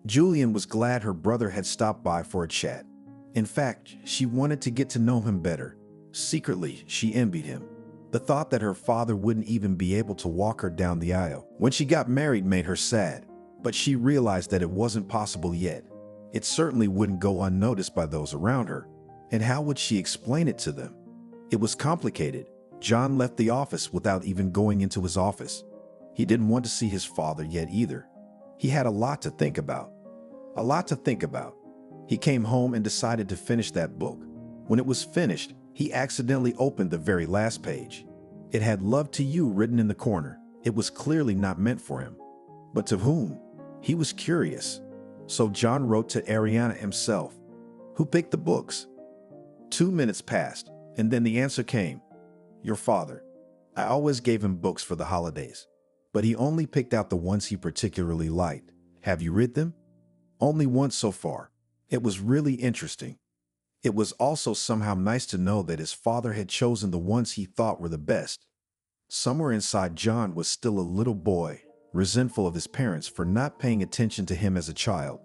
B: Julian was glad her brother had stopped by for a chat. In fact, she wanted to get to know him better. Secretly, she envied him. The thought that her father wouldn't even be able to walk her down the aisle when she got married made her sad, but she realized that it wasn't possible yet. It certainly wouldn't go unnoticed by those around her. And how would she explain it to them? It was complicated. John left the office without even going into his office. He didn't want to see his father yet either. He had a lot to think about. A lot to think about. He came home and decided to finish that book. When it was finished, he accidentally opened the very last page. It had "Love to You" written in the corner. It was clearly not meant for him. But to whom? He was curious. So John wrote to Ariana himself. Who picked the books? 2 minutes passed, and then the answer came. Your father. I always gave him books for the holidays, but he only picked out the ones he particularly liked. Have you read them? Only once so far. It was really interesting. It was also somehow nice to know that his father had chosen the ones he thought were the best. Somewhere inside John was still a little boy, resentful of his parents for not paying attention to him as a child.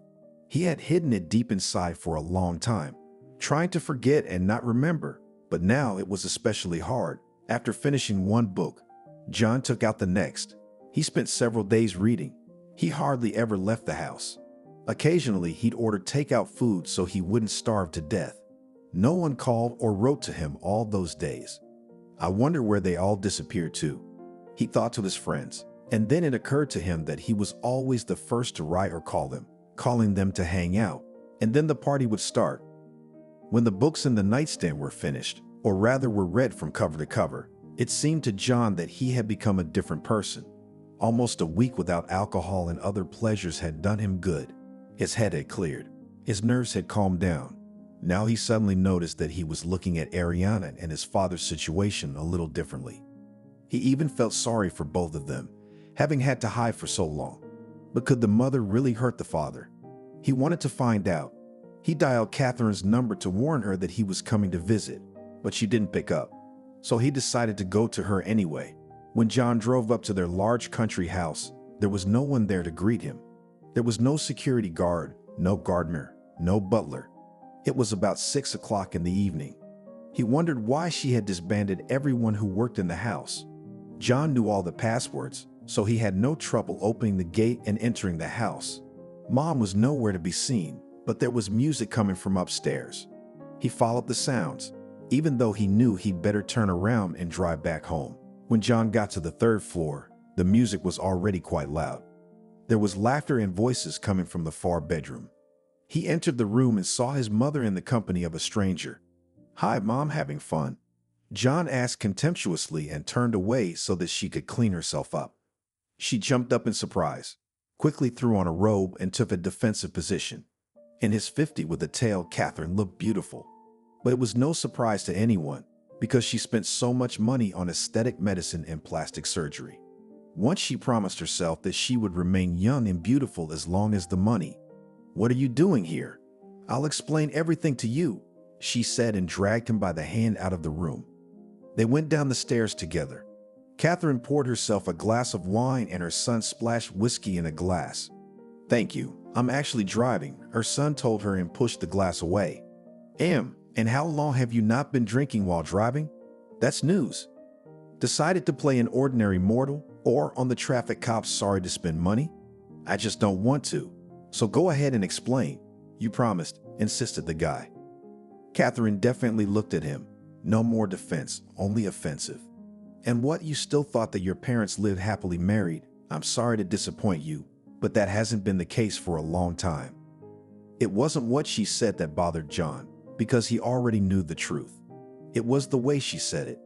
B: He had hidden it deep inside for a long time, trying to forget and not remember, but now it was especially hard. After finishing one book, John took out the next. He spent several days reading. He hardly ever left the house. Occasionally, he'd order takeout food so he wouldn't starve to death. No one called or wrote to him all those days. I wonder where they all disappeared to. He thought to his friends, and then it occurred to him that he was always the first to write or call them, calling them to hang out, and then the party would start. When the books in the nightstand were finished, or rather were read from cover to cover, it seemed to John that he had become a different person. Almost a week without alcohol and other pleasures had done him good. His head had cleared. His nerves had calmed down. Now he suddenly noticed that he was looking at Ariana and his father's situation a little differently. He even felt sorry for both of them, having had to hide for so long. But could the mother really hurt the father? He wanted to find out. He dialed Catherine's number to warn her that he was coming to visit, but she didn't pick up. So he decided to go to her anyway. When John drove up to their large country house, there was no one there to greet him. There was no security guard, no gardener, no butler. It was about 6 o'clock in the evening. He wondered why she had disbanded everyone who worked in the house. John knew all the passwords, so he had no trouble opening the gate and entering the house. Mom was nowhere to be seen, but there was music coming from upstairs. He followed the sounds, even though he knew he'd better turn around and drive back home. When John got to the 3rd floor, the music was already quite loud. There was laughter and voices coming from the far bedroom. He entered the room and saw his mother in the company of a stranger. "Hi, Mom, having fun?" John asked contemptuously and turned away so that she could clean herself up. She jumped up in surprise, quickly threw on a robe and took a defensive position. In his 50 with a tail, Catherine looked beautiful. But it was no surprise to anyone because she spent so much money on aesthetic medicine and plastic surgery. Once she promised herself that she would remain young and beautiful as long as the money. "What are you doing here? I'll explain everything to you," she said and dragged him by the hand out of the room. They went down the stairs together. Catherine poured herself a glass of wine and her son splashed whiskey in a glass. "Thank you. I'm actually driving," her son told her and pushed the glass away. And how long have you not been drinking while driving? That's news." Decided to play an ordinary mortal or on the traffic cops sorry to spend money? "I just don't want to. So go ahead and explain." "You promised," insisted the guy. Catherine definitely looked at him. No more defense, only offensive. And what, you still thought that your parents lived happily married? I'm sorry to disappoint you, but that hasn't been the case for a long time. It wasn't what she said that bothered John, because he already knew the truth. It was the way she said it,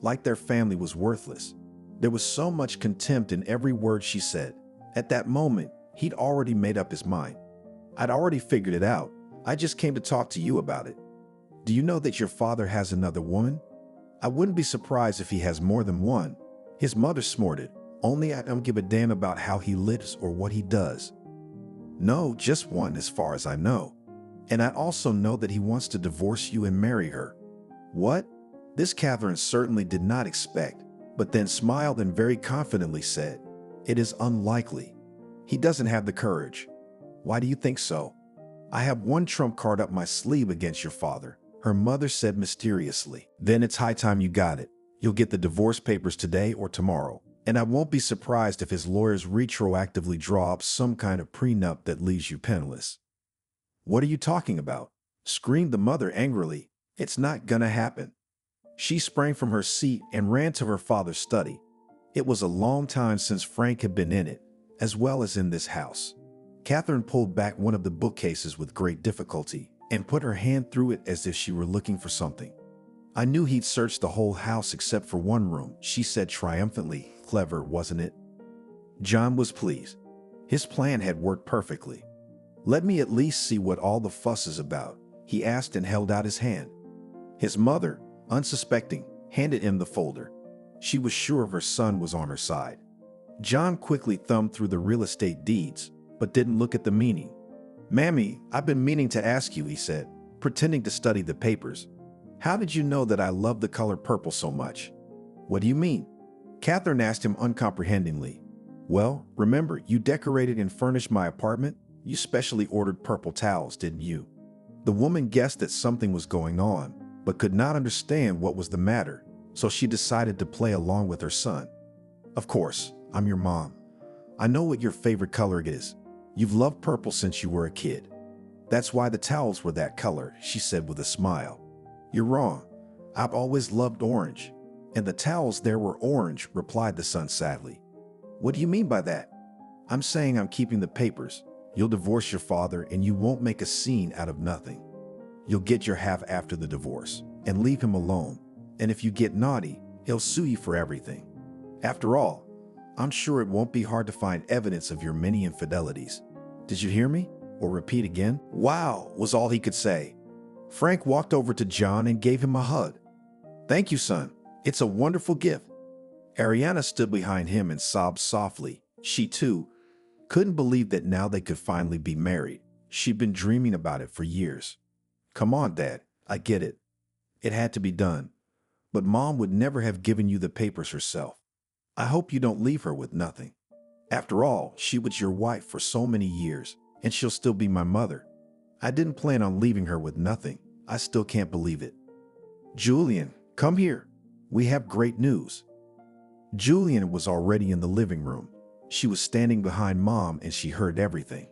B: like their family was worthless. There was so much contempt in every word she said. At that moment, he'd already made up his mind. I'd already figured it out. I just came to talk to you about it. Do you know that your father has another woman? I wouldn't be surprised if he has more than one. His mother snorted. Only I don't give a damn about how he lives or what he does. No, just one as far as I know. And I also know that he wants to divorce you and marry her. What? This Catherine certainly did not expect, but then smiled and very confidently said, "It is unlikely. He doesn't have the courage." Why do you think so? I have one trump card up my sleeve against your father, her mother said mysteriously. Then it's high time you got it. You'll get the divorce papers today or tomorrow, and I won't be surprised if his lawyers retroactively draw up some kind of prenup that leaves you penniless. What are you talking about? Screamed the mother angrily. It's not gonna happen. She sprang from her seat and ran to her father's study. It was a long time since Frank had been in it, as well as in this house. Catherine pulled back one of the bookcases with great difficulty and put her hand through it as if she were looking for something. I knew he'd searched the whole house except for one room, she said triumphantly. Clever, wasn't it? John was pleased. His plan had worked perfectly. Let me at least see what all the fuss is about, he asked and held out his hand. His mother, unsuspecting, handed him the folder. She was sure her son was on her side. John quickly thumbed through the real estate deeds, but didn't look at the meaning. "Mammy, I've been meaning to ask you," he said, pretending to study the papers. "How did you know that I love the color purple so much?" "What do you mean?" Catherine asked him uncomprehendingly. "Well, remember, you decorated and furnished my apartment? You specially ordered purple towels, didn't you?" The woman guessed that something was going on, but could not understand what was the matter, so she decided to play along with her son. "Of course, I'm your mom. I know what your favorite color is. You've loved purple since you were a kid. That's why the towels were that color," she said with a smile. "You're wrong. I've always loved orange. And the towels there were orange," replied the son sadly. "What do you mean by that?" "I'm saying I'm keeping the papers. You'll divorce your father and you won't make a scene out of nothing. You'll get your half after the divorce and leave him alone. And if you get naughty, he'll sue you for everything. After all, I'm sure it won't be hard to find evidence of your many infidelities. Did you hear me? Or repeat again?" "Wow," was all he could say. Frank walked over to John and gave him a hug. "Thank you, son. It's a wonderful gift." Ariana stood behind him and sobbed softly. She, too, couldn't believe that now they could finally be married. She'd been dreaming about it for years. "Come on, Dad. I get it. It had to be done. But Mom would never have given you the papers herself. I hope you don't leave her with nothing. After all, she was your wife for so many years, and she'll still be my mother. I didn't plan on leaving her with nothing. I still can't believe it. Julian, come here. We have great news." Julian was already in the living room. She was standing behind Mom and she heard everything.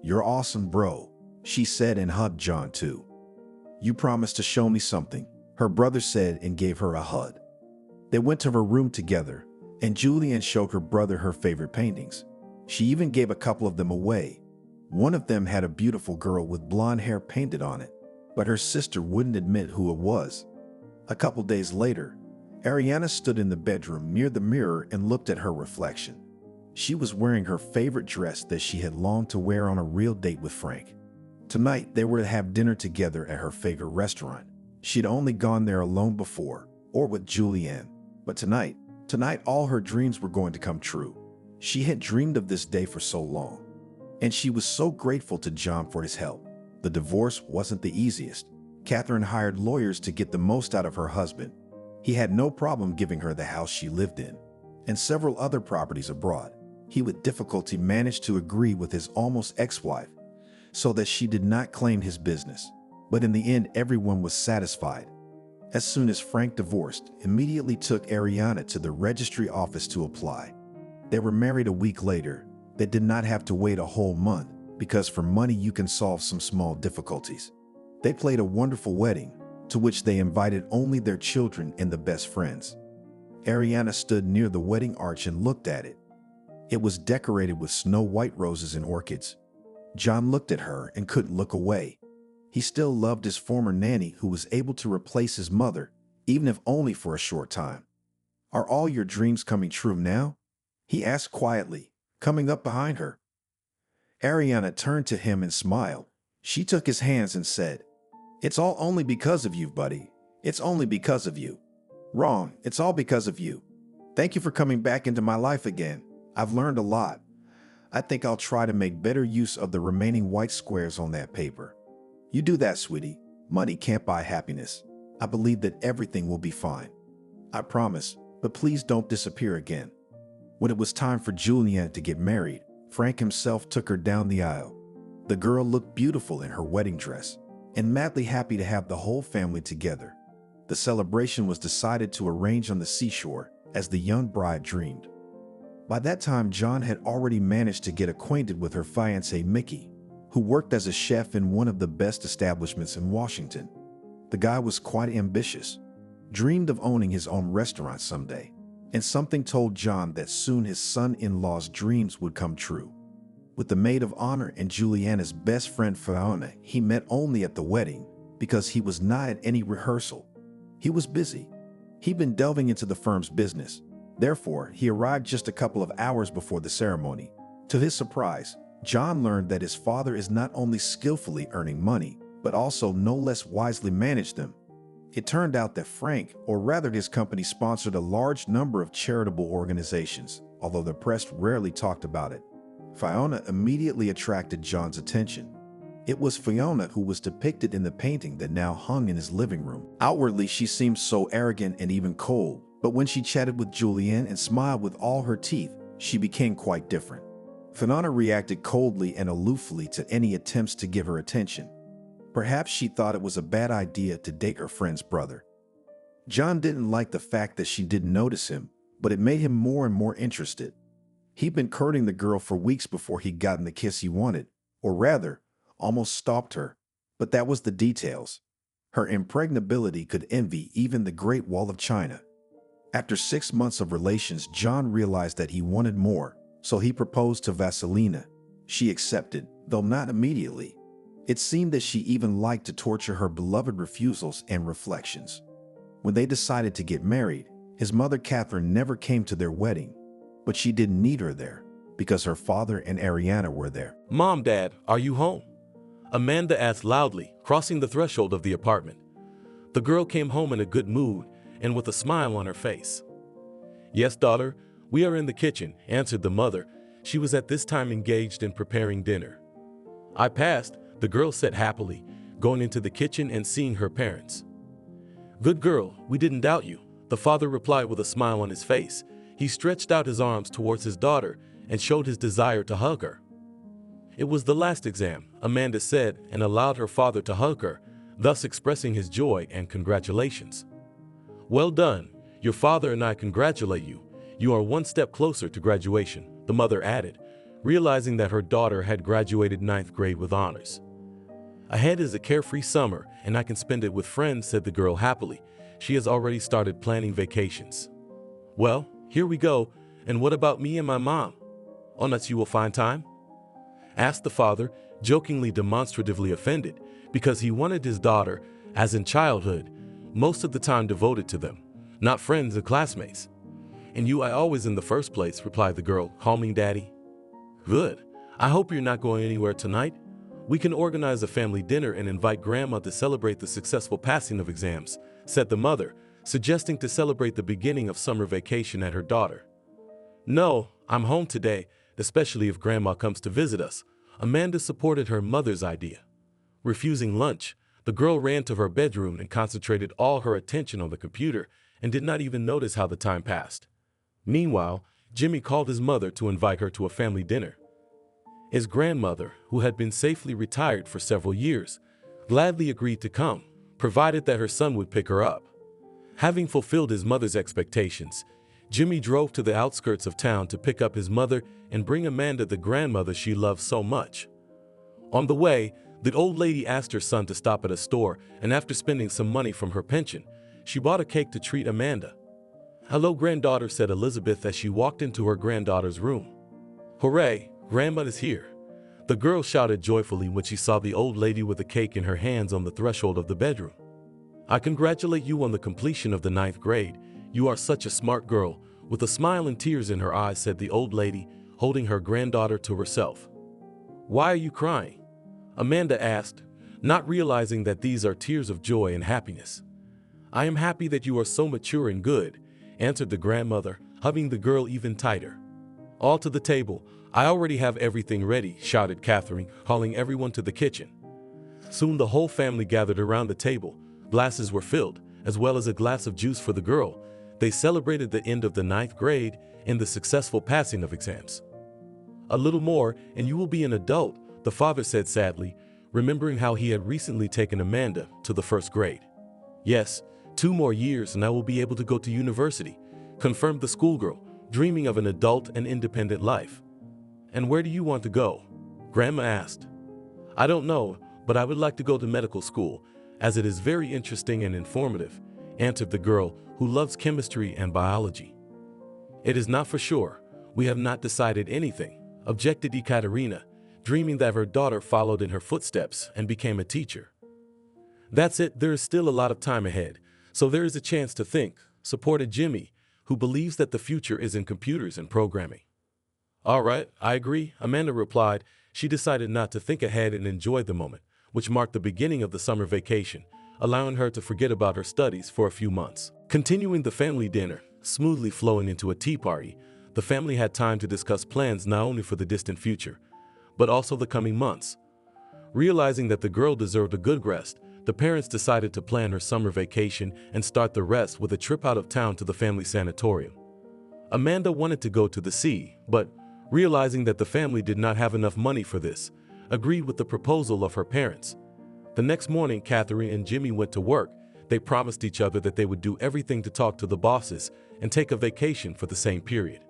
B: "You're awesome, bro," she said and hugged John too. "You promised to show me something," her brother said and gave her a hug. They went to her room together, and Julian showed her brother her favorite paintings. She even gave a couple of them away. One of them had a beautiful girl with blonde hair painted on it, but her sister wouldn't admit who it was. A couple days later, Ariana stood in the bedroom near the mirror and looked at her reflection. She was wearing her favorite dress that she had longed to wear on a real date with Frank. Tonight, they were to have dinner together at her favorite restaurant. She'd only gone there alone before, or with Julianne. But tonight all her dreams were going to come true. She had dreamed of this day for so long. And she was so grateful to John for his help. The divorce wasn't the easiest. Catherine hired lawyers to get the most out of her husband. He had no problem giving her the house she lived in, and several other properties abroad. He with difficulty managed to agree with his almost ex-wife so that she did not claim his business. But in the end, everyone was satisfied. As soon as Frank divorced, immediately took Ariana to the registry office to apply. They were married a week later. They did not have to wait a whole month, because for money you can solve some small difficulties. They played a wonderful wedding, to which they invited only their children and the best friends. Ariana stood near the wedding arch and looked at it. It was decorated with snow-white roses and orchids. John looked at her and couldn't look away. He still loved his former nanny who was able to replace his mother, even if only for a short time. "Are all your dreams coming true now?" he asked quietly, coming up behind her. Ariana turned to him and smiled. She took his hands and said, "It's all only because of you, buddy. It's only because of you." "Wrong. It's all because of you. Thank you for coming back into my life again. I've learned a lot. I think I'll try to make better use of the remaining white squares on that paper." "You do that, sweetie. Money can't buy happiness. I believe that everything will be fine. I promise, but please don't disappear again." When it was time for Julianne to get married, Frank himself took her down the aisle. The girl looked beautiful in her wedding dress and madly happy to have the whole family together. The celebration was decided to arrange on the seashore, as the young bride dreamed. By that time, John had already managed to get acquainted with her fiancé Mickey, who worked as a chef in one of the best establishments in Washington. The guy was quite ambitious, dreamed of owning his own restaurant someday, and something told John that soon his son-in-law's dreams would come true. With the maid of honor and Juliana's best friend Fiona, he met only at the wedding because he was not at any rehearsal. He was busy. He'd been delving into the firm's business. Therefore, he arrived just a couple of hours before the ceremony. To his surprise, John learned that his father is not only skillfully earning money, but also no less wisely managed them. It turned out that Frank, or rather his company, sponsored a large number of charitable organizations, although the press rarely talked about it. Fiona immediately attracted John's attention. It was Fiona who was depicted in the painting that now hung in his living room. Outwardly, she seemed so arrogant and even cold, but when she chatted with Julianne and smiled with all her teeth, she became quite different. Fiona reacted coldly and aloofly to any attempts to give her attention. Perhaps she thought it was a bad idea to date her friend's brother. John didn't like the fact that she didn't notice him, but it made him more and more interested. He'd been courting the girl for weeks before he'd gotten the kiss he wanted, or rather, almost stalked her. But that was the details. Her impregnability could envy even the Great Wall of China. After 6 months of relations, John realized that he wanted more, so he proposed to Vasilina. She accepted, though not immediately. It seemed that she even liked to torture her beloved refusals and reflections. When they decided to get married, his mother Catherine never came to their wedding, but she didn't need her there because her father and Ariana were there.
C: "Mom, Dad, are you home?" Amanda asked loudly, crossing the threshold of the apartment. The girl came home in a good mood and with a smile on her face. "Yes, daughter, we are in the kitchen," answered the mother. She was at this time engaged in preparing dinner. "I passed," the girl said happily, going into the kitchen and seeing her parents. "Good girl, we didn't doubt you," the father replied with a smile on his face. He stretched out his arms towards his daughter and showed his desire to hug her. "It was the last exam," Amanda said, and allowed her father to hug her, thus expressing his joy and congratulations. "Well done. Your father and I congratulate you. You are one step closer to graduation," the mother added, realizing that her daughter had graduated 9th grade with honors. "Ahead is a carefree summer, and I can spend it with friends," said the girl happily. She has already started planning vacations. "Well, here we go. And what about me and my mom? Unless you will find time?" asked the father, jokingly demonstratively offended, because he wanted his daughter, as in childhood, most of the time devoted to them, not friends and classmates. "And you I always in the first place," replied the girl, calming Daddy. "Good. I hope you're not going anywhere tonight. We can organize a family dinner and invite Grandma to celebrate the successful passing of exams," said the mother, suggesting to celebrate the beginning of summer vacation at her daughter. "No, I'm home today, especially if Grandma comes to visit us." Amanda supported her mother's idea. Refusing lunch, the girl ran to her bedroom and concentrated all her attention on the computer and did not even notice how the time passed. Meanwhile, Jimmy called his mother to invite her to a family dinner. His grandmother, who had been safely retired for several years, gladly agreed to come, provided that her son would pick her up. Having fulfilled his mother's expectations, Jimmy drove to the outskirts of town to pick up his mother and bring Amanda the grandmother she loved so much. On the way, the old lady asked her son to stop at a store, and after spending some money from her pension, she bought a cake to treat Amanda. "Hello, granddaughter," said Elizabeth as she walked into her granddaughter's room. "Hooray, Grandma is here." The girl shouted joyfully when she saw the old lady with a cake in her hands on the threshold of the bedroom. "I congratulate you on the completion of the 9th grade. You are such a smart girl," with a smile and tears in her eyes said the old lady, holding her granddaughter to herself. "Why are you crying?" Amanda asked, not realizing that these are tears of joy and happiness. "I am happy that you are so mature and good," answered the grandmother, hugging the girl even tighter. "All to the table. I already have everything ready," shouted Catherine, calling everyone to the kitchen. Soon the whole family gathered around the table. Glasses were filled, as well as a glass of juice for the girl. They celebrated the end of the 9th grade and the successful passing of exams. "A little more, and you will be an adult," the father said sadly, remembering how he had recently taken Amanda to the 1st grade. "Yes, 2 more years and I will be able to go to university," confirmed the schoolgirl, dreaming of an adult and independent life. "And where do you want to go?" Grandma asked. "I don't know, but I would like to go to medical school, as it is very interesting and informative," answered the girl, who loves chemistry and biology. "It is not for sure. We have not decided anything," objected Ekaterina, dreaming that her daughter followed in her footsteps and became a teacher. "That's it, there is still a lot of time ahead, so there is a chance to think," supported Jimmy, who believes that the future is in computers and programming. "All right, I agree," Amanda replied. She decided not to think ahead and enjoy the moment, which marked the beginning of the summer vacation, allowing her to forget about her studies for a few months. Continuing the family dinner, smoothly flowing into a tea party, the family had time to discuss plans not only for the distant future, but also the coming months. Realizing that the girl deserved a good rest, the parents decided to plan her summer vacation and start the rest with a trip out of town to the family sanatorium. Amanda wanted to go to the sea, but realizing that the family did not have enough money for this, agreed with the proposal of her parents. The next morning, Catherine and Jimmy went to work. They promised each other that they would do everything to talk to the bosses and take a vacation for the same period.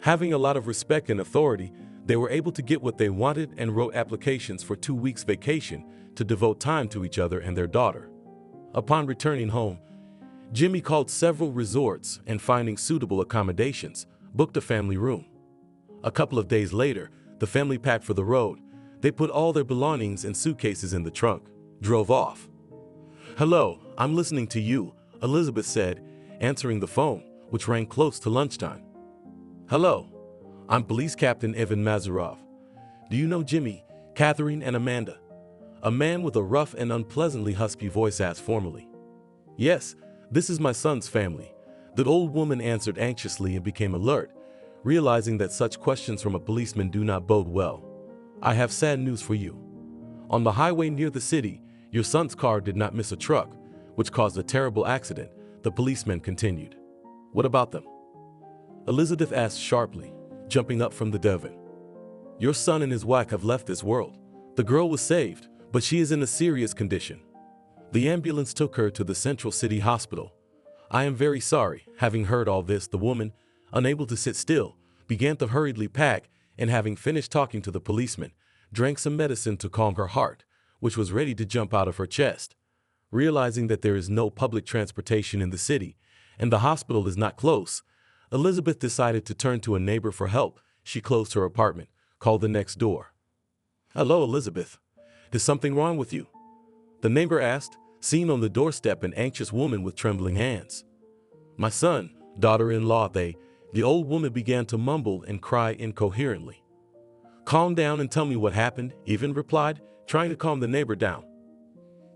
C: Having a lot of respect and authority, they were able to get what they wanted and wrote applications for 2 weeks vacation to devote time to each other and their daughter. Upon returning home, Jimmy called several resorts and, finding suitable accommodations, booked a family room. A couple of days later, the family packed for the road. They put all their belongings and suitcases in the trunk, drove off. "Hello, I'm listening to you," Elizabeth said, answering the phone, which rang close to lunchtime. "Hello, I'm Police Captain Evan Mazarov. Do you know Jimmy, Catherine, and Amanda?" A man with a rough and unpleasantly husky voice asked formally. "Yes, this is my son's family," the old woman answered anxiously and became alert, realizing that such questions from a policeman do not bode well. "I have sad news for you. On the highway near the city, your son's car did not miss a truck, which caused a terrible accident," the policeman continued. "What about them?" Elizabeth asked sharply, jumping up from the divan. "Your son and his wife have left this world. The girl was saved, but she is in a serious condition. The ambulance took her to the Central City Hospital. I am very sorry." Having heard all this, the woman, unable to sit still, began to hurriedly pack, and having finished talking to the policeman, drank some medicine to calm her heart, which was ready to jump out of her chest. Realizing that there is no public transportation in the city, and the hospital is not close, Elizabeth decided to turn to a neighbor for help. She closed her apartment, called the next door. "Hello, Elizabeth. Is something wrong with you?" the neighbor asked, seeing on the doorstep an anxious woman with trembling hands. "My son, daughter-in-law, the old woman began to mumble and cry incoherently. "Calm down and tell me what happened," Evan replied, trying to calm the neighbor down.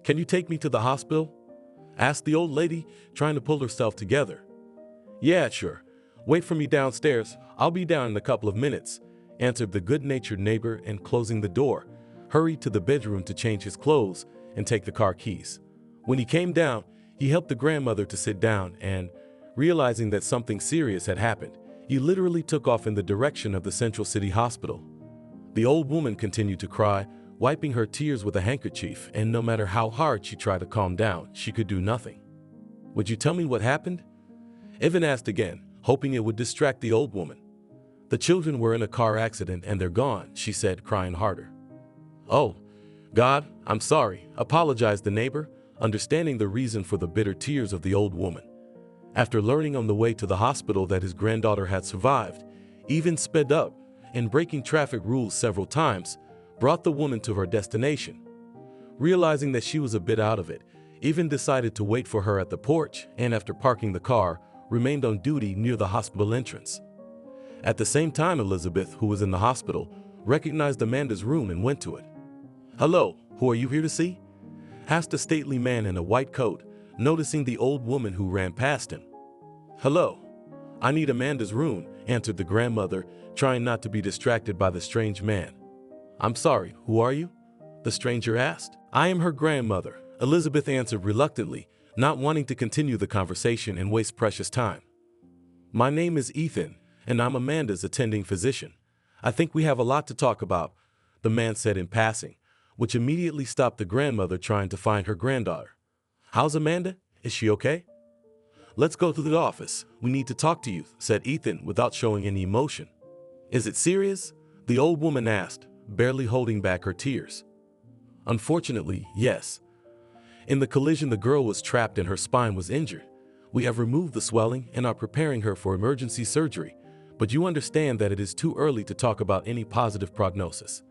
C: "Can you take me to the hospital?" asked the old lady, trying to pull herself together. "Yeah, sure. Wait for me downstairs. I'll be down in a couple of minutes," answered the good-natured neighbor, and closing the door, hurried to the bedroom to change his clothes and take the car keys. When he came down, he helped the grandmother to sit down and, realizing that something serious had happened, he literally took off in the direction of the Central City Hospital. The old woman continued to cry, wiping her tears with a handkerchief, and no matter how hard she tried to calm down, she could do nothing. "Would you tell me what happened?" Evan asked again, hoping it would distract the old woman. "The children were in a car accident and they're gone," she said, crying harder. "Oh, God, I'm sorry," apologized the neighbor, understanding the reason for the bitter tears of the old woman. After learning on the way to the hospital that his granddaughter had survived, Ethan sped up and, breaking traffic rules several times, brought the woman to her destination. Realizing that she was a bit out of it, Ethan decided to wait for her at the porch and, after parking the car, remained on duty near the hospital entrance. At the same time, Elizabeth, who was in the hospital, recognized Amanda's room and went to it. "Hello, who are you here to see?" asked a stately man in a white coat, noticing the old woman who ran past him. "Hello, I need Amanda's room," answered the grandmother, trying not to be distracted by the strange man. "I'm sorry, who are you?" the stranger asked. "I am her grandmother," Elizabeth answered reluctantly, not wanting to continue the conversation and waste precious time. "My name is Ethan, and I'm Amanda's attending physician. I think we have a lot to talk about," the man said in passing, which immediately stopped the grandmother trying to find her granddaughter. "How's Amanda? Is she okay?" "Let's go to the office. We need to talk to you," said Ethan without showing any emotion. "Is it serious?" the old woman asked, barely holding back her tears. "Unfortunately, yes. In the collision, the girl was trapped and her spine was injured. We have removed the swelling and are preparing her for emergency surgery, but you understand that it is too early to talk about any positive prognosis.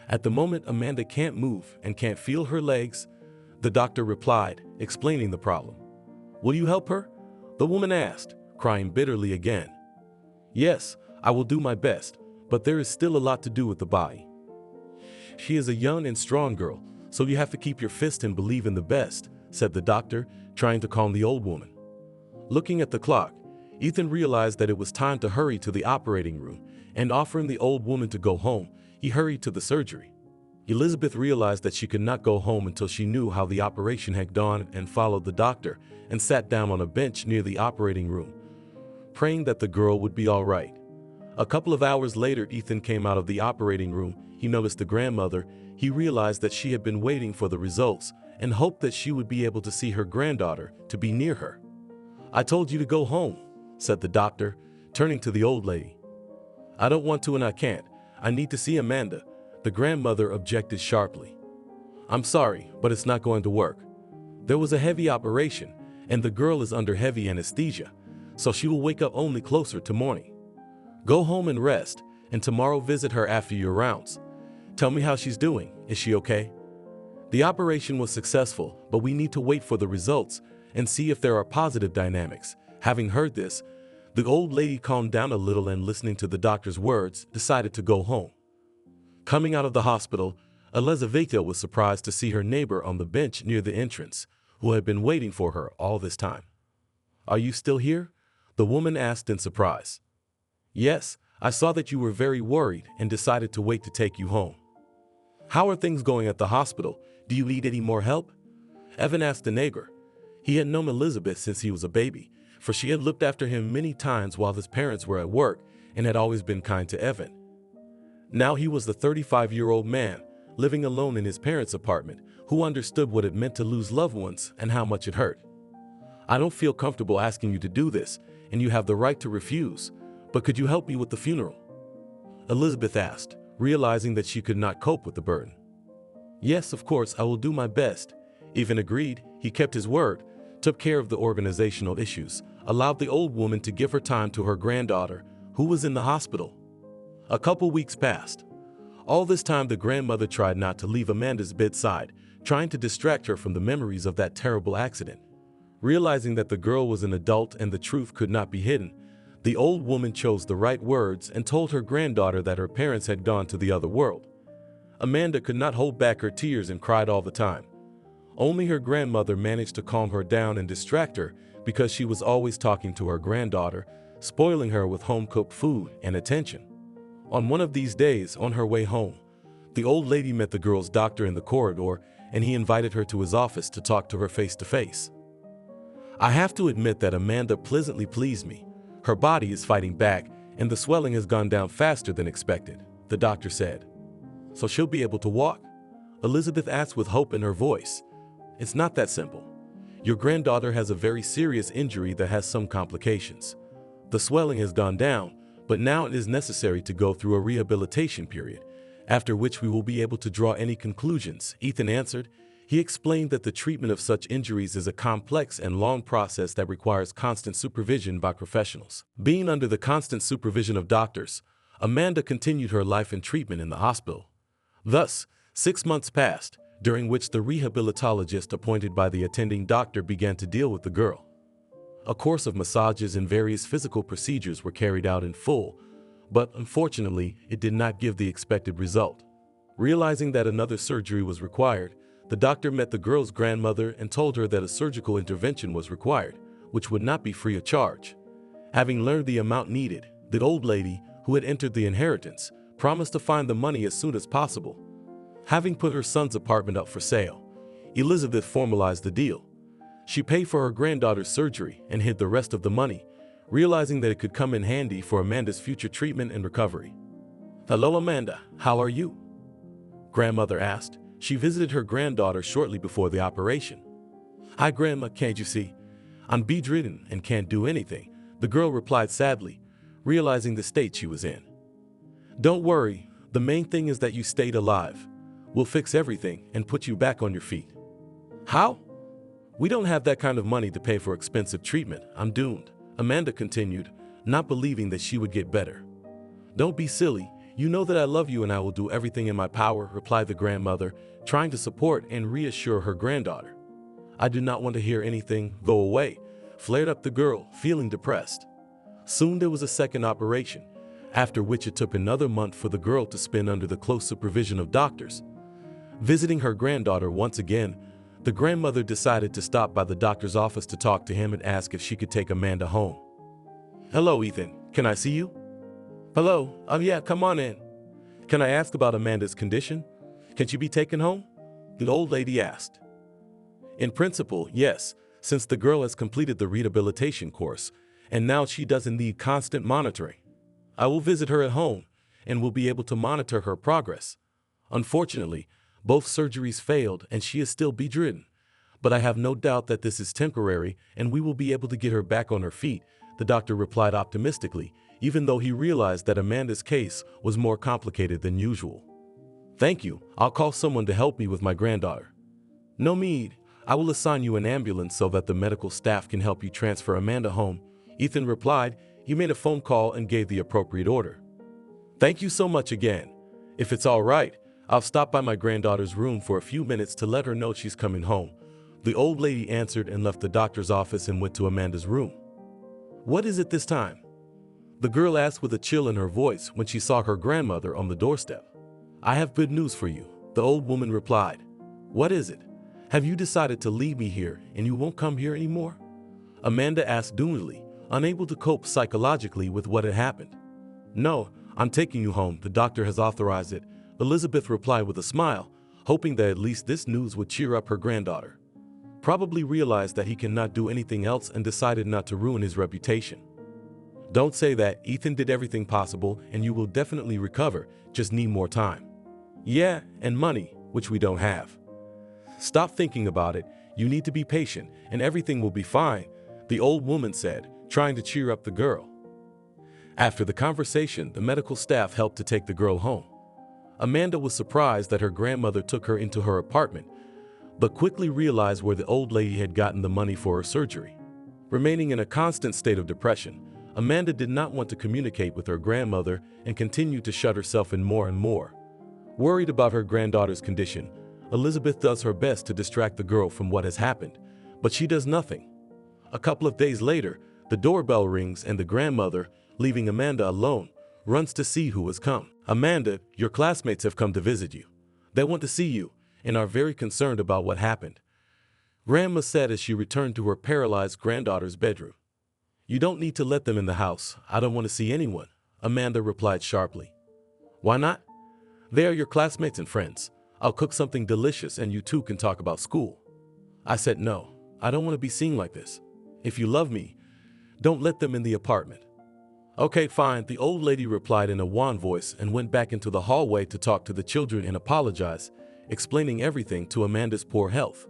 C: At the moment, Amanda can't move and can't feel her legs," the doctor replied, explaining the problem. "Will you help her?" the woman asked, crying bitterly again. "Yes, I will do my best, but there is still a lot to do with the body. She is a young and strong girl, so you have to keep your fist and believe in the best," said the doctor, trying to calm the old woman. Looking at the clock, Ethan realized that it was time to hurry to the operating room, and offering the old woman to go home, he hurried to the surgery. Elizabeth realized that she could not go home until she knew how the operation had gone and followed the doctor and sat down on a bench near the operating room, praying that the girl would be all right. A couple of hours later, Ethan came out of the operating room. He noticed the grandmother. He realized that she had been waiting for the results and hoped that she would be able to see her granddaughter, to be near her. "I told you to go home," said the doctor, turning to the old lady. "I don't want to and I can't. I need to see Amanda," the grandmother objected sharply. "I'm sorry, but it's not going to work. There was a heavy operation, and the girl is under heavy anesthesia, so she will wake up only closer to morning. Go home and rest, and tomorrow visit her after your rounds. Tell me how she's doing. Is she okay? The operation was successful, but we need to wait for the results and see if there are positive dynamics." Having heard this, the old lady calmed down a little and, listening to the doctor's words, decided to go home. Coming out of the hospital, Elizaveta was surprised to see her neighbor on the bench near the entrance, who had been waiting for her all this time. "Are you still here?" the woman asked in surprise. "Yes, I saw that you were very worried and decided to wait to take you home." "How are things going at the hospital? Do you need any more help?" Evan asked the neighbor. He had known Elizabeth since he was a baby, for she had looked after him many times while his parents were at work and had always been kind to Evan. Now he was the 35-year-old man, living alone in his parents' apartment, who understood what it meant to lose loved ones and how much it hurt. "I don't feel comfortable asking you to do this, and you have the right to refuse, but could you help me with the funeral?" Elizabeth asked, realizing that she could not cope with the burden. "Yes, of course, I will do my best." Ethan agreed. He kept his word, took care of the organizational issues, allowed the old woman to give her time to her granddaughter, who was in the hospital. A couple weeks passed. All this time, the grandmother tried not to leave Amanda's bedside, trying to distract her from the memories of that terrible accident. Realizing that the girl was an adult and the truth could not be hidden, the old woman chose the right words and told her granddaughter that her parents had gone to the other world. Amanda could not hold back her tears and cried all the time. Only her grandmother managed to calm her down and distract her, because she was always talking to her granddaughter, spoiling her with home-cooked food and attention. On one of these days, on her way home, the old lady met the girl's doctor in the corridor, and he invited her to his office to talk to her face to face. "I have to admit that Amanda pleasantly pleased me. Her body is fighting back, and the swelling has gone down faster than expected," the doctor said. "So she'll be able to walk?" Elizabeth asked with hope in her voice. "It's not that simple. Your granddaughter has a very serious injury that has some complications. The swelling has gone down, but now it is necessary to go through a rehabilitation period, after which we will be able to draw any conclusions," Ethan answered, He explained that the treatment of such injuries is a complex and long process that requires constant supervision by professionals. Being under the constant supervision of doctors, Amanda continued her life in treatment in the hospital. Thus, 6 months passed, during which the rehabilitologist appointed by the attending doctor began to deal with the girl. A course of massages and various physical procedures were carried out in full, but unfortunately, it did not give the expected result. Realizing that another surgery was required, the doctor met the girl's grandmother and told her that a surgical intervention was required, which would not be free of charge. Having learned the amount needed, the old lady, who had entered the inheritance, promised to find the money as soon as possible. Having put her son's apartment up for sale, Elizabeth formalized the deal. She paid for her granddaughter's surgery and hid the rest of the money, realizing that it could come in handy for Amanda's future treatment and recovery. "Hello, Amanda. How are you?" Grandmother asked. She visited her granddaughter shortly before the operation. "Hi, Grandma, can't you see? I'm bedridden and can't do anything," the girl replied sadly, realizing the state she was in. "Don't worry, the main thing is that you stayed alive. We'll fix everything and put you back on your feet." "How?" "We don't have that kind of money to pay for expensive treatment. I'm doomed," Amanda continued, not believing that she would get better. "Don't be silly. You know that I love you and I will do everything in my power," replied the grandmother, trying to support and reassure her granddaughter. "I do not want to hear anything. Go away," flared up the girl, feeling depressed. Soon there was a second operation, after which it took another month for the girl to spend under the close supervision of doctors. Visiting her granddaughter once again, the grandmother decided to stop by the doctor's office to talk to him and ask if she could take Amanda home. "Hello, Ethan. Can I see you?" "Hello. Yeah, come on in." "Can I ask about Amanda's condition? Can she be taken home?" the old lady asked. "In principle, yes, since the girl has completed the rehabilitation course, and now she doesn't need constant monitoring. I will visit her at home and will be able to monitor her progress. Unfortunately, both surgeries failed and she is still bedridden, but I have no doubt that this is temporary and we will be able to get her back on her feet," the doctor replied optimistically, even though he realized that Amanda's case was more complicated than usual. "Thank you. I'll call someone to help me with my granddaughter." "No need. I will assign you an ambulance so that the medical staff can help you transfer Amanda home," Ethan replied. He made a phone call and gave the appropriate order. "Thank you so much again. If it's all right, I'll stop by my granddaughter's room for a few minutes to let her know she's coming home," the old lady answered and left the doctor's office and went to Amanda's room. "What is it this time?" the girl asked with a chill in her voice when she saw her grandmother on the doorstep. "I have good news for you," the old woman replied. "What is it? Have you decided to leave me here and you won't come here anymore?" Amanda asked doubtfully, unable to cope psychologically with what had happened. "No, I'm taking you home. The doctor has authorized it," Elizabeth replied with a smile, hoping that at least this news would cheer up her granddaughter. Probably realized that he cannot do anything else and decided not to ruin his reputation. "Don't say that. Ethan did everything possible and you will definitely recover, just need more time." "Yeah, and money, which we don't have." "Stop thinking about it. You need to be patient and everything will be fine," the old woman said, trying to cheer up the girl. After the conversation, the medical staff helped to take the girl home. Amanda was surprised that her grandmother took her into her apartment, but quickly realized where the old lady had gotten the money for her surgery. Remaining in a constant state of depression, Amanda did not want to communicate with her grandmother and continued to shut herself in more and more. Worried about her granddaughter's condition, Elizabeth does her best to distract the girl from what has happened, but she does nothing. A couple of days later, the doorbell rings and the grandmother, leaving Amanda alone, runs to see who has come. "Amanda, your classmates have come to visit you. They want to see you and are very concerned about what happened," Grandma said as she returned to her paralyzed granddaughter's bedroom. "You don't need to let them in the house. I don't want to see anyone," Amanda replied sharply. "Why not? They are your classmates and friends. I'll cook something delicious and you two can talk about school." I said no. I don't want to be seen like this. If you love me, don't let them in the apartment. "Okay, fine," the old lady replied in a wan voice and went back into the hallway to talk to the children and apologize, explaining everything to Amanda's poor health.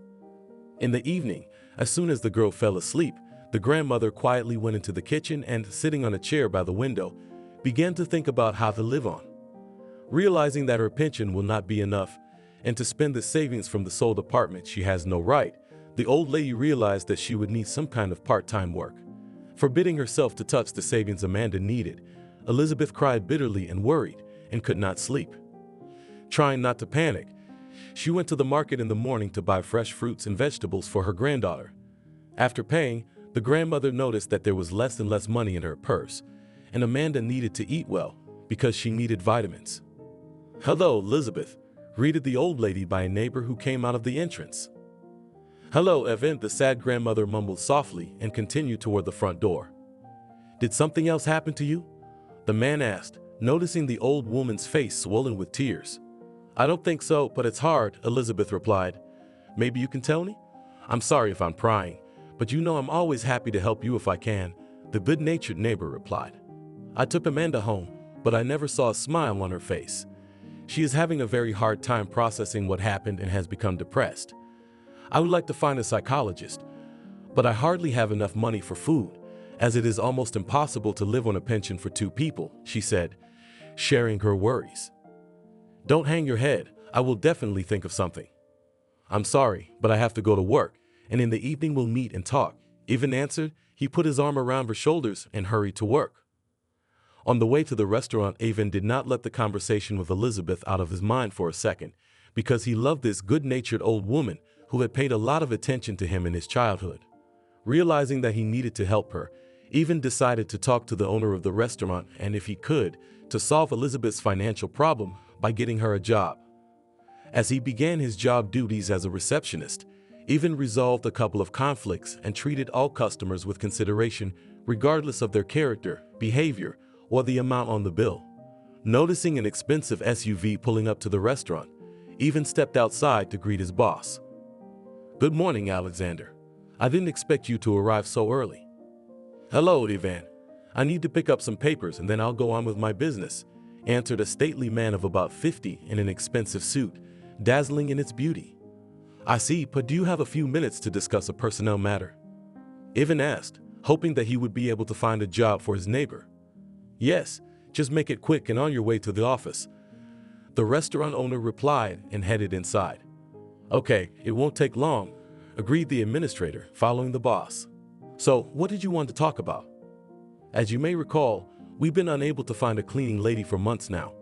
C: In the evening, as soon as the girl fell asleep, the grandmother quietly went into the kitchen and, sitting on a chair by the window, began to think about how to live on. Realizing that her pension will not be enough and to spend the savings from the sold apartment she has no right, the old lady realized that she would need some kind of part-time work. Forbidding herself to touch the savings Amanda needed, Elizabeth cried bitterly and worried and could not sleep. Trying not to panic, she went to the market in the morning to buy fresh fruits and vegetables for her granddaughter. After paying, the grandmother noticed that there was less and less money in her purse, and Amanda needed to eat well because she needed vitamins. "Hello, Elizabeth," greeted the old lady by a neighbor who came out of the entrance. "Hello, Evan," the sad grandmother mumbled softly and continued toward the front door. "Did something else happen to you?" the man asked, noticing the old woman's face swollen with tears. "I don't think so, but it's hard," Elizabeth replied. "Maybe you can tell me? I'm sorry if I'm prying, but you know I'm always happy to help you if I can," the good-natured neighbor replied. "I took Amanda home, but I never saw a smile on her face. She is having a very hard time processing what happened and has become depressed. I would like to find a psychologist, but I hardly have enough money for food, as it is almost impossible to live on a pension for 2 people, she said, sharing her worries. "Don't hang your head. I will definitely think of something." "I'm sorry, but I have to go to work, and in the evening we'll meet and talk," Ivan answered. He put his arm around her shoulders and hurried to work. On the way to the restaurant, Ivan did not let the conversation with Elizabeth out of his mind for a second, because he loved this good-natured old woman who had paid a lot of attention to him in his childhood. Realizing that he needed to help her, Ivan decided to talk to the owner of the restaurant and, if he could, to solve Elizabeth's financial problem by getting her a job. As he began his job duties as a receptionist, Ivan resolved a couple of conflicts and treated all customers with consideration, regardless of their character, behavior, or the amount on the bill. Noticing an expensive SUV pulling up to the restaurant, Ivan stepped outside to greet his boss. "Good morning, Alexander. I didn't expect you to arrive so early." "Hello, Ivan. I need to pick up some papers and then I'll go on with my business," answered a stately man of about 50 in an expensive suit, dazzling in its beauty. "I see, but do you have a few minutes to discuss a personnel matter?" Ivan asked, hoping that he would be able to find a job for his neighbor. "Yes, just make it quick and on your way to the office," the restaurant owner replied and headed inside. "Okay, it won't take long," agreed the administrator, following the boss. "So, what did you want to talk about?" "As you may recall, we've been unable to find a cleaning lady for months now.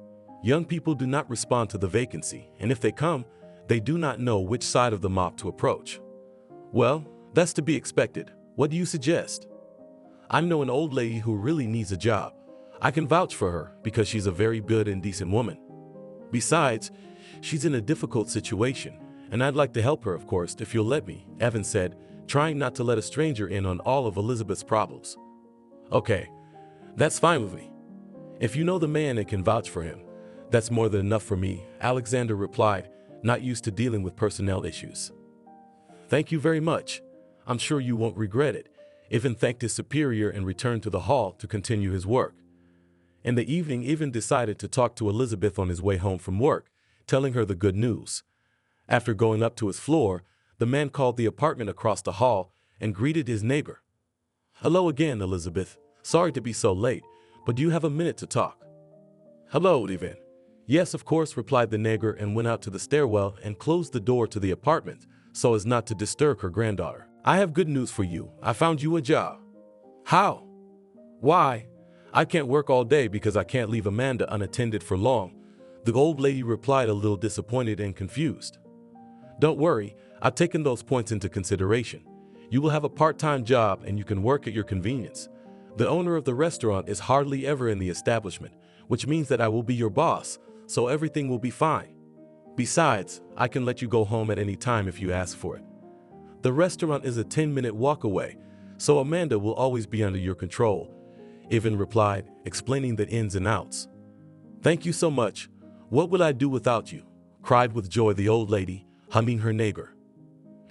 C: Young people do not respond to the vacancy, and if they come, they do not know which side of the mop to approach." "Well, that's to be expected. What do you suggest?" "I know an old lady who really needs a job. I can vouch for her because she's a very good and decent woman. Besides, she's in a difficult situation, and I'd like to help her, of course, if you'll let me," Evan said, trying not to let a stranger in on all of Elizabeth's problems. "Okay, that's fine with me. If you know the man and can vouch for him, that's more than enough for me," Alexander replied, not used to dealing with personnel issues. "Thank you very much. I'm sure you won't regret it." Ivan thanked his superior and returned to the hall to continue his work. In the evening, Ivan decided to talk to Elizabeth on his way home from work, telling her the good news. After going up to his floor, the man called the apartment across the hall and greeted his neighbor. "Hello again, Elizabeth. Sorry to be so late, but do you have a minute to talk?" "Hello, Ivan." "Yes, of course," replied the neighbor and went out to the stairwell and closed the door to the apartment so as not to disturb her granddaughter. "I have good news for you. I found you a job." "How?" "Why, I can't work all day because I can't leave Amanda unattended for long," the old lady replied, a little disappointed and confused. "Don't worry, I've taken those points into consideration. You will have a part-time job and you can work at your convenience. The owner of the restaurant is hardly ever in the establishment, which means that I will be your boss, so everything will be fine. Besides, I can let you go home at any time if you ask for it. The restaurant is a 10-minute walk away, so Amanda will always be under your control," Ivan replied, explaining the ins and outs. "Thank you so much. What would I do without you?" cried with joy the old lady, hugging her neighbor.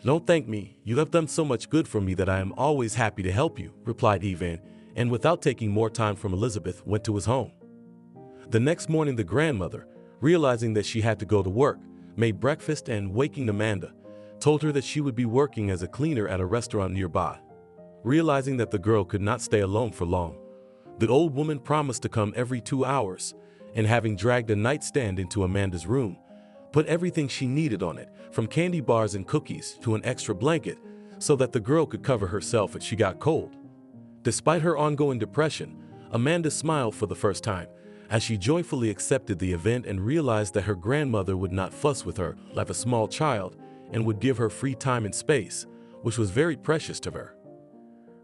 C: "Don't thank me. You have done so much good for me that I am always happy to help you," replied Ivan, and without taking more time from Elizabeth, went to his home. The next morning, the grandmother, realizing that she had to go to work, made breakfast and, waking Amanda, told her that she would be working as a cleaner at a restaurant nearby. Realizing that the girl could not stay alone for long, the old woman promised to come every 2 hours, and having dragged a nightstand into Amanda's room, put everything she needed on it, from candy bars and cookies to an extra blanket, so that the girl could cover herself if she got cold. Despite her ongoing depression, Amanda smiled for the first time as she joyfully accepted the event and realized that her grandmother would not fuss with her like a small child and would give her free time and space, which was very precious to her.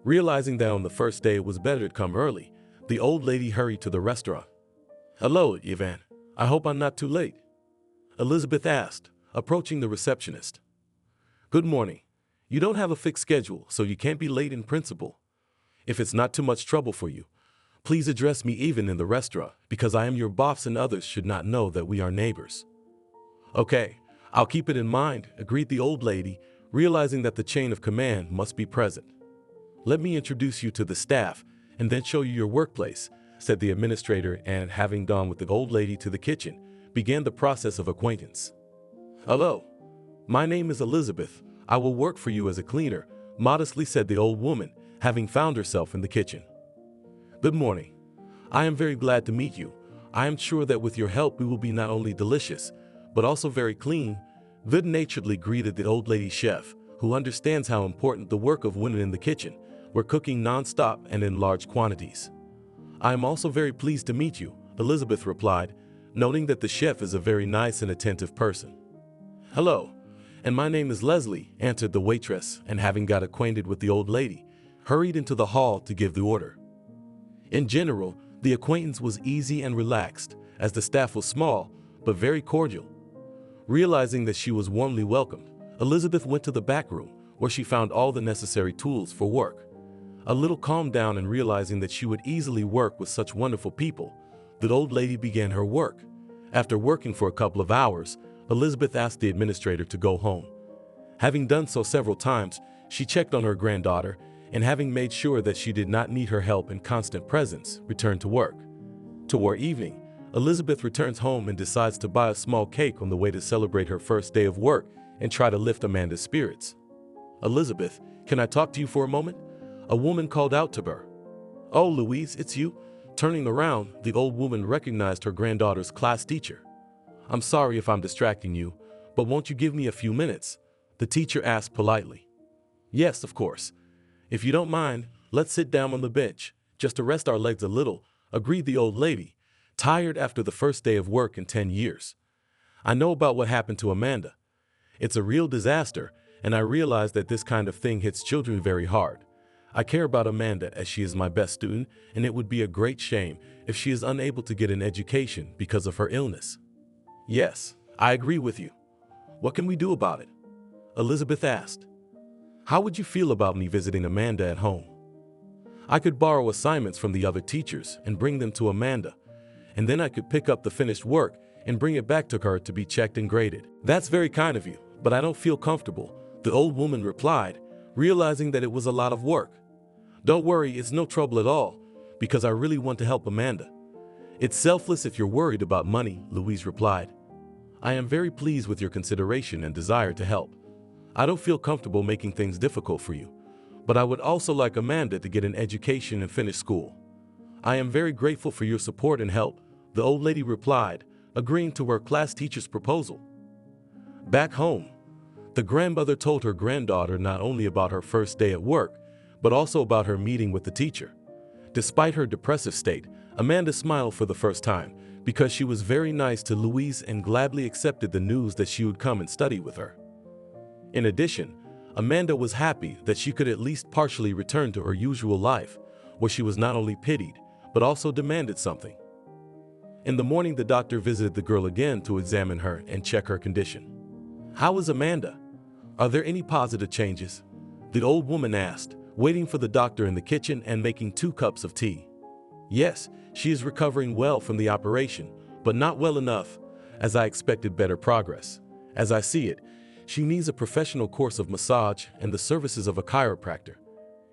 C: Realizing that on the first day it was better to come early, the old lady hurried to the restaurant. "Hello, Ivan. I hope I'm not too late," Elizabeth asked, approaching the receptionist. "Good morning. You don't have a fixed schedule, so you can't be late in principle. If it's not too much trouble for you, please address me even in the restaurant, because I am your boss and others should not know that we are neighbors." "Okay, I'll keep it in mind," agreed the old lady, realizing that the chain of command must be present. "Let me introduce you to the staff and then show you your workplace," said the administrator, and having gone with the old lady to the kitchen, began the process of acquaintance. "Hello, my name is Elizabeth. I will work for you as a cleaner," modestly said the old woman, having found herself in the kitchen. "Good morning. I am very glad to meet you. I am sure that with your help we will be not only delicious, but also very clean," good-naturedly greeted the old lady chef, who understands how important the work of women in the kitchen, were cooking non-stop and in large quantities. "I am also very pleased to meet you," Elizabeth replied, noting that the chef is a very nice and attentive person. "Hello, and my name is Leslie," answered the waitress, and having got acquainted with the old lady, hurried into the hall to give the order. In general, the acquaintance was easy and relaxed, as the staff was small, but very cordial. Realizing that she was warmly welcomed, Elizabeth went to the back room, where she found all the necessary tools for work. A little calmed down and realizing that she would easily work with such wonderful people, the old lady began her work. After working for a couple of hours, Elizabeth asked the administrator to go home. Having done so several times, she checked on her granddaughter, and having made sure that she did not need her help and constant presence, returned to work. Toward evening, Elizabeth returns home and decides to buy a small cake on the way to celebrate her first day of work and try to lift Amanda's spirits. "Elizabeth, can I talk to you for a moment?" a woman called out to her. "Oh, Louise, it's you." Turning around, the old woman recognized her granddaughter's class teacher. "I'm sorry if I'm distracting you, but won't you give me a few minutes?" the teacher asked politely. "Yes, of course. If you don't mind, let's sit down on the bench, just to rest our legs a little," agreed the old lady, tired after the first day of work in 10 years. "I know about what happened to Amanda. It's a real disaster, and I realize that this kind of thing hits children very hard. I care about Amanda as she is my best student, and it would be a great shame if she is unable to get an education because of her illness." "Yes, I agree with you. What can we do about it?" Elizabeth asked. "How would you feel about me visiting Amanda at home? I could borrow assignments from the other teachers and bring them to Amanda, and then I could pick up the finished work and bring it back to her to be checked and graded." "That's very kind of you, but I don't feel comfortable," the old woman replied, realizing that it was a lot of work. "Don't worry, it's no trouble at all, because I really want to help Amanda." "It's selfless if you're worried about money," Louise replied. "I am very pleased with your consideration and desire to help. I don't feel comfortable making things difficult for you, but I would also like Amanda to get an education and finish school. I am very grateful for your support and help," the old lady replied, agreeing to her class teacher's proposal. Back home, the grandmother told her granddaughter not only about her first day at work, but also about her meeting with the teacher. Despite her depressive state, Amanda smiled for the first time because she was very nice to Louise and gladly accepted the news that she would come and study with her. In addition, Amanda was happy that she could at least partially return to her usual life, where she was not only pitied, but also demanded something. In the morning, the doctor visited the girl again to examine her and check her condition. "How is Amanda? Are there any positive changes?" the old woman asked, waiting for the doctor in the kitchen and making 2 cups of tea. "Yes, she is recovering well from the operation, but not well enough, as I expected better progress. As I see it, she needs a professional course of massage and the services of a chiropractor.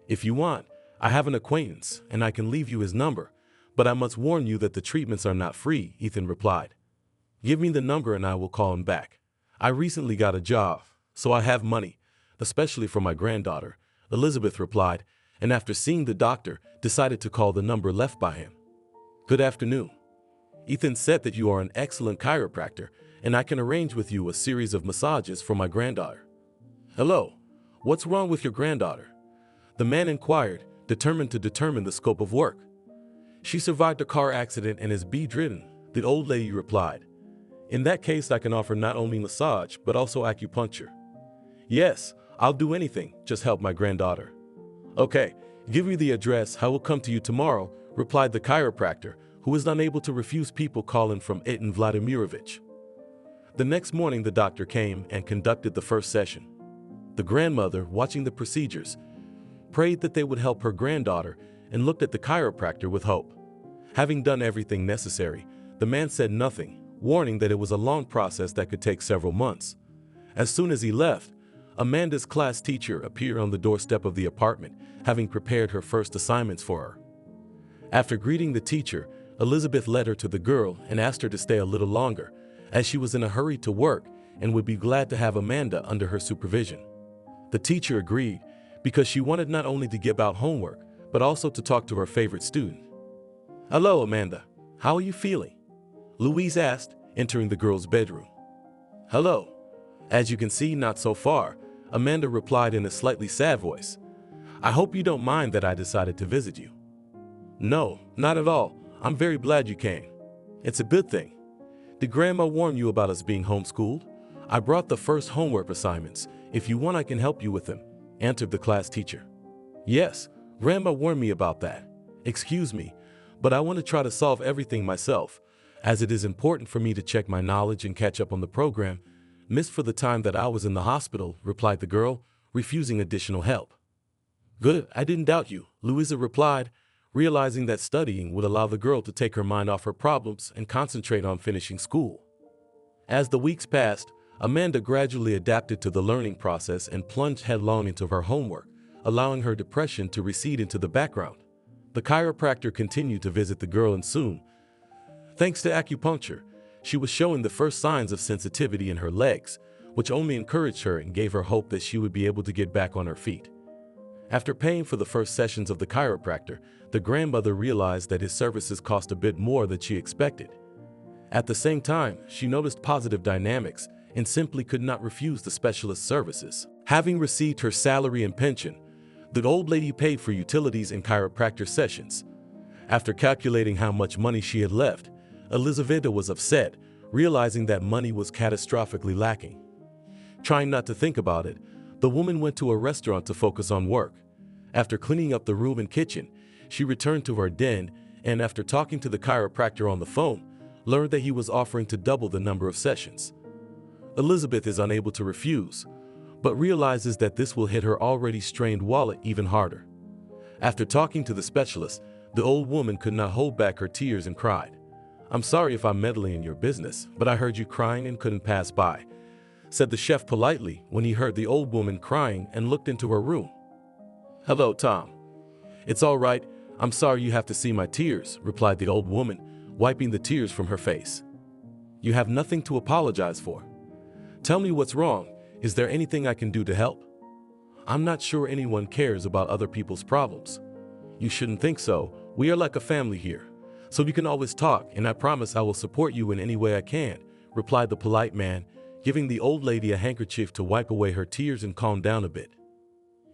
C: If you want, I have an acquaintance and I can leave you his number, but I must warn you that the treatments are not free," Ethan replied. "Give me the number and I will call him back. I recently got a job, so I have money, especially for my granddaughter," Elizabeth replied, and after seeing the doctor, decided to call the number left by him. "Good afternoon. Ethan said that you are an excellent chiropractor, and I can arrange with you a series of massages for my granddaughter. Hello, what's wrong with your granddaughter? The man inquired, determined to determine the scope of work. She survived a car accident and is bedridden, the old lady replied. In that case, I can offer not only massage, but also acupuncture. Yes, I'll do anything, just help my granddaughter. Okay, give me the address, I will come to you tomorrow, replied the chiropractor, who was unable to refuse people calling from Itin Vladimirovich. The next morning, the doctor came and conducted the first session. The grandmother, watching the procedures, prayed that they would help her granddaughter and looked at the chiropractor with hope. Having done everything necessary, the man said nothing, warning that it was a long process that could take several months. As soon as he left, Amanda's class teacher appeared on the doorstep of the apartment, having prepared her first assignments for her. After greeting the teacher, Elizabeth led her to the girl and asked her to stay a little longer, as she was in a hurry to work and would be glad to have Amanda under her supervision. The teacher agreed because she wanted not only to give out homework, but also to talk to her favorite student. Hello, Amanda. How are you feeling? Louise asked, entering the girl's bedroom. Hello. As you can see, not so far, Amanda replied in a slightly sad voice. I hope you don't mind that I decided to visit you. No, not at all. I'm very glad you came. It's a good thing. Did Grandma warn you about us being homeschooled? I brought the first homework assignments. If you want, I can help you with them, answered the class teacher. Yes, Grandma warned me about that. Excuse me, but I want to try to solve everything myself, as it is important for me to check my knowledge and catch up on the program. Missed for the time that I was in the hospital, replied the girl, refusing additional help. Good, I didn't doubt you, Louisa replied, realizing that studying would allow the girl to take her mind off her problems and concentrate on finishing school. As the weeks passed, Amanda gradually adapted to the learning process and plunged headlong into her homework, allowing her depression to recede into the background. The chiropractor continued to visit the girl, and soon, thanks to acupuncture, she was showing the first signs of sensitivity in her legs, which only encouraged her and gave her hope that she would be able to get back on her feet. After paying for the first sessions of the chiropractor, the grandmother realized that his services cost a bit more than she expected. At the same time, she noticed positive dynamics and simply could not refuse the specialist's services. Having received her salary and pension, the old lady paid for utilities and chiropractor sessions. After calculating how much money she had left, Elizaveta was upset, realizing that money was catastrophically lacking. Trying not to think about it, the woman went to a restaurant to focus on work. After cleaning up the room and kitchen, she returned to her den and, after talking to the chiropractor on the phone, learned that he was offering to double the number of sessions. Elizabeth is unable to refuse, but realizes that this will hit her already strained wallet even harder. After talking to the specialist, the old woman could not hold back her tears and cried. I'm sorry if I'm meddling in your business, but I heard you crying and couldn't pass by, said the chef politely when he heard the old woman crying and looked into her room. Hello, Tom. It's all right. I'm sorry you have to see my tears, replied the old woman, wiping the tears from her face. You have nothing to apologize for. Tell me what's wrong. Is there anything I can do to help? I'm not sure anyone cares about other people's problems. You shouldn't think so. We are like a family here, so we can always talk, and I promise I will support you in any way I can, replied the polite man, giving the old lady a handkerchief to wipe away her tears and calm down a bit.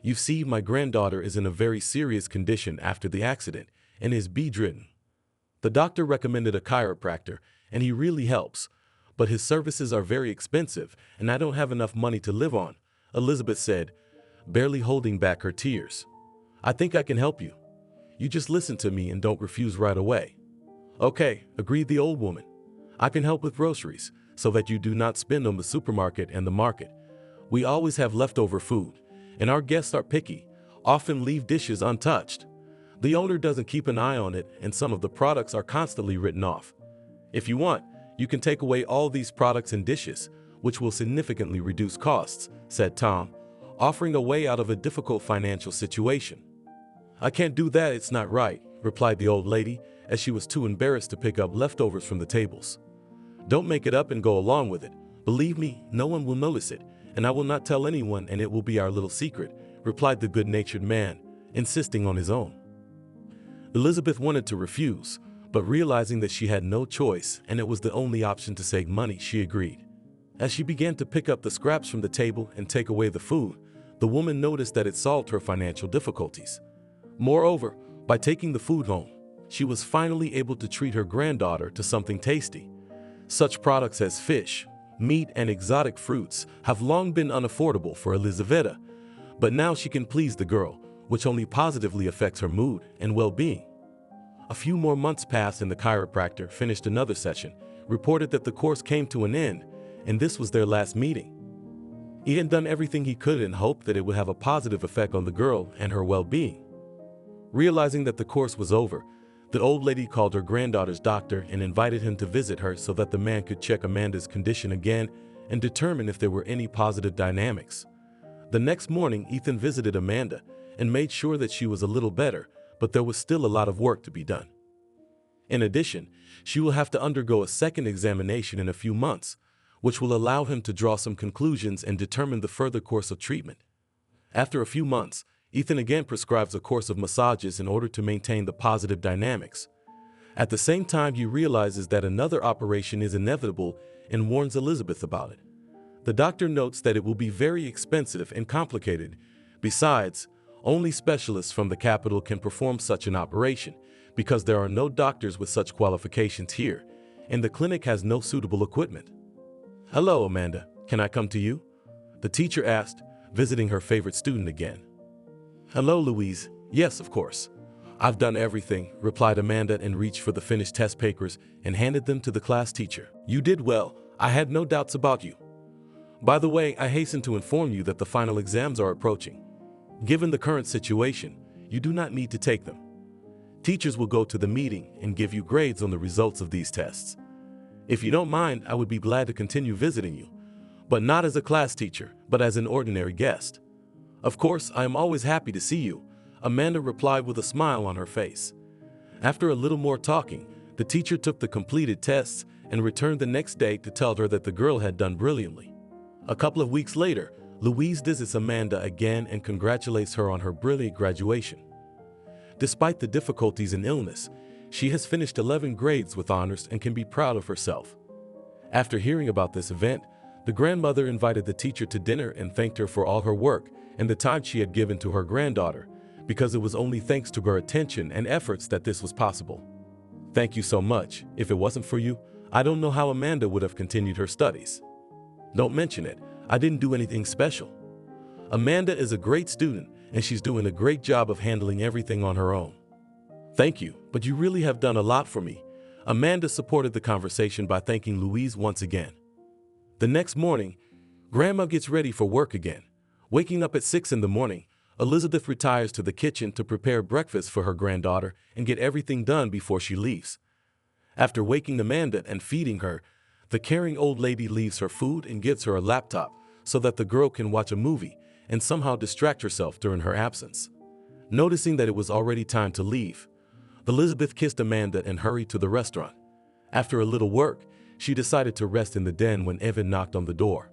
C: You see, my granddaughter is in a very serious condition after the accident and is bedridden. The doctor recommended a chiropractor, and he really helps, but his services are very expensive, and I don't have enough money to live on, Elizabeth said, barely holding back her tears. I think I can help you. You just listen to me and don't refuse right away. Okay, agreed the old woman. I can help with groceries, so that you do not spend on the supermarket and the market. We always have leftover food, and our guests are picky, often leave dishes untouched. The owner doesn't keep an eye on it, and some of the products are constantly written off. If you want, you can take away all these products and dishes, which will significantly reduce costs, said Tom, offering a way out of a difficult financial situation. I can't do that, it's not right, replied the old lady, as she was too embarrassed to pick up leftovers from the tables. Don't make it up and go along with it. Believe me, no one will notice it, and I will not tell anyone, and it will be our little secret, replied the good-natured man, insisting on his own. Elizabeth wanted to refuse, But realizing that she had no choice and it was the only option to save money, she agreed. As she began to pick up the scraps from the table and take away the food, the woman noticed that it solved her financial difficulties. Moreover, by taking the food home, she was finally able to treat her granddaughter to something tasty. Such products as fish, meat, and exotic fruits have long been unaffordable for Elizaveta, but now she can please the girl, which only positively affects her mood and well-being. A few more months passed and the chiropractor finished another session, reported that the course came to an end, and this was their last meeting. He had done everything he could and hoped that it would have a positive effect on the girl and her well-being. Realizing that the course was over, the old lady called her granddaughter's doctor and invited him to visit her so that the man could check Amanda's condition again and determine if there were any positive dynamics. The next morning, Ethan visited Amanda and made sure that she was a little better, but there was still a lot of work to be done. In addition, she will have to undergo a second examination in a few months, which will allow him to draw some conclusions and determine the further course of treatment. After a few months, Ethan again prescribes a course of massages in order to maintain the positive dynamics. At the same time, he realizes that another operation is inevitable and warns Elizabeth about it. The doctor notes that it will be very expensive and complicated. Besides, only specialists from the capital can perform such an operation because there are no doctors with such qualifications here, and the clinic has no suitable equipment. "Hello, Amanda. Can I come to you?" the teacher asked, visiting her favorite student again. "Hello, Louise. Yes, of course. I've done everything," replied Amanda and reached for the finished test papers and handed them to the class teacher. "You did well. I had no doubts about you. By the way, I hasten to inform you that the final exams are approaching. Given the current situation, you do not need to take them. Teachers will go to the meeting and give you grades on the results of these tests. If you don't mind, I would be glad to continue visiting you, but not as a class teacher, but as an ordinary guest." "Of course, I am always happy to see you," Amanda replied with a smile on her face. After a little more talking, the teacher took the completed tests and returned the next day to tell her that the girl had done brilliantly. A couple of weeks later, Louise visits Amanda again and congratulates her on her brilliant graduation. Despite the difficulties and illness, she has finished 11 grades with honors and can be proud of herself. After hearing about this event, the grandmother invited the teacher to dinner and thanked her for all her work and the time she had given to her granddaughter, because it was only thanks to her attention and efforts that this was possible. "Thank you so much. If it wasn't for you, I don't know how Amanda would have continued her studies." "Don't mention it. I didn't do anything special. Amanda is a great student and she's doing a great job of handling everything on her own." "Thank you, but you really have done a lot for me." Amanda supported the conversation by thanking Louise once again. The next morning, Grandma gets ready for work again. Waking up at 6 in the morning, Elizabeth retires to the kitchen to prepare breakfast for her granddaughter and get everything done before she leaves. After waking Amanda and feeding her, the caring old lady leaves her food and gives her a laptop so that the girl can watch a movie and somehow distract herself during her absence. Noticing that it was already time to leave, Elizabeth kissed Amanda and hurried to the restaurant. After a little work, she decided to rest in the den when Evan knocked on the door.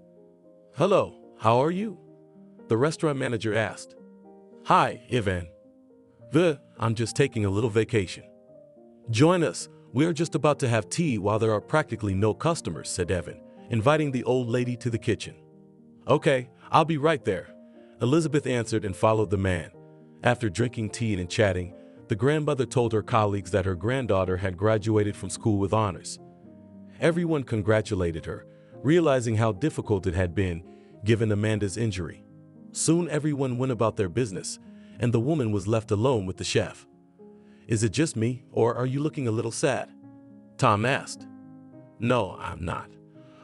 C: "Hello, how are you?" the restaurant manager asked. "Hi, Ivan. I'm just taking a little vacation." "Join us. We are just about to have tea while there are practically no customers," said Evan, inviting the old lady to the kitchen. "Okay, I'll be right there," Elizabeth answered and followed the man. After drinking tea and chatting, the grandmother told her colleagues that her granddaughter had graduated from school with honors. Everyone congratulated her, realizing how difficult it had been given Amanda's injury. Soon everyone went about their business, and the woman was left alone with the chef. "Is it just me, or are you looking a little sad?" Tom asked. "No, I'm not.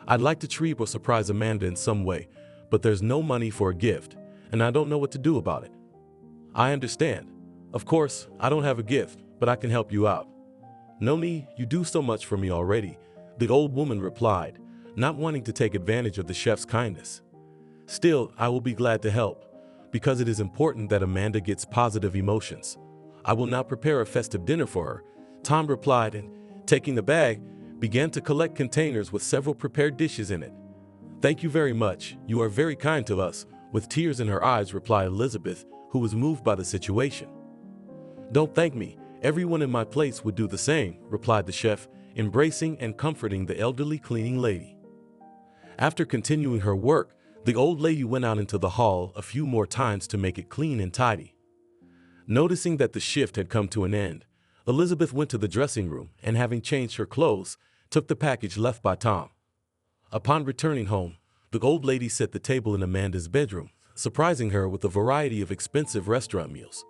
C: I'd like to treat or surprise Amanda in some way, but there's no money for a gift, and I don't know what to do about it." "I understand. Of course, I don't have a gift, but I can help you out." "No need, you do so much for me already," the old woman replied, not wanting to take advantage of the chef's kindness. "Still, I will be glad to help, because it is important that Amanda gets positive emotions. I will now prepare a festive dinner for her," Tom replied, and, taking the bag, began to collect containers with several prepared dishes in it. "Thank you very much. You are very kind to us," with tears in her eyes replied Elizabeth, who was moved by the situation. "Don't thank me. Everyone in my place would do the same, replied the chef, embracing and comforting the elderly cleaning lady. After continuing her work, the old lady went out into the hall a few more times to make it clean and tidy. Noticing that the shift had come to an end, Elizabeth went to the dressing room and, having changed her clothes, took the package left by Tom. Upon returning home, the old lady set the table in Amanda's bedroom, surprising her with a variety of expensive restaurant meals.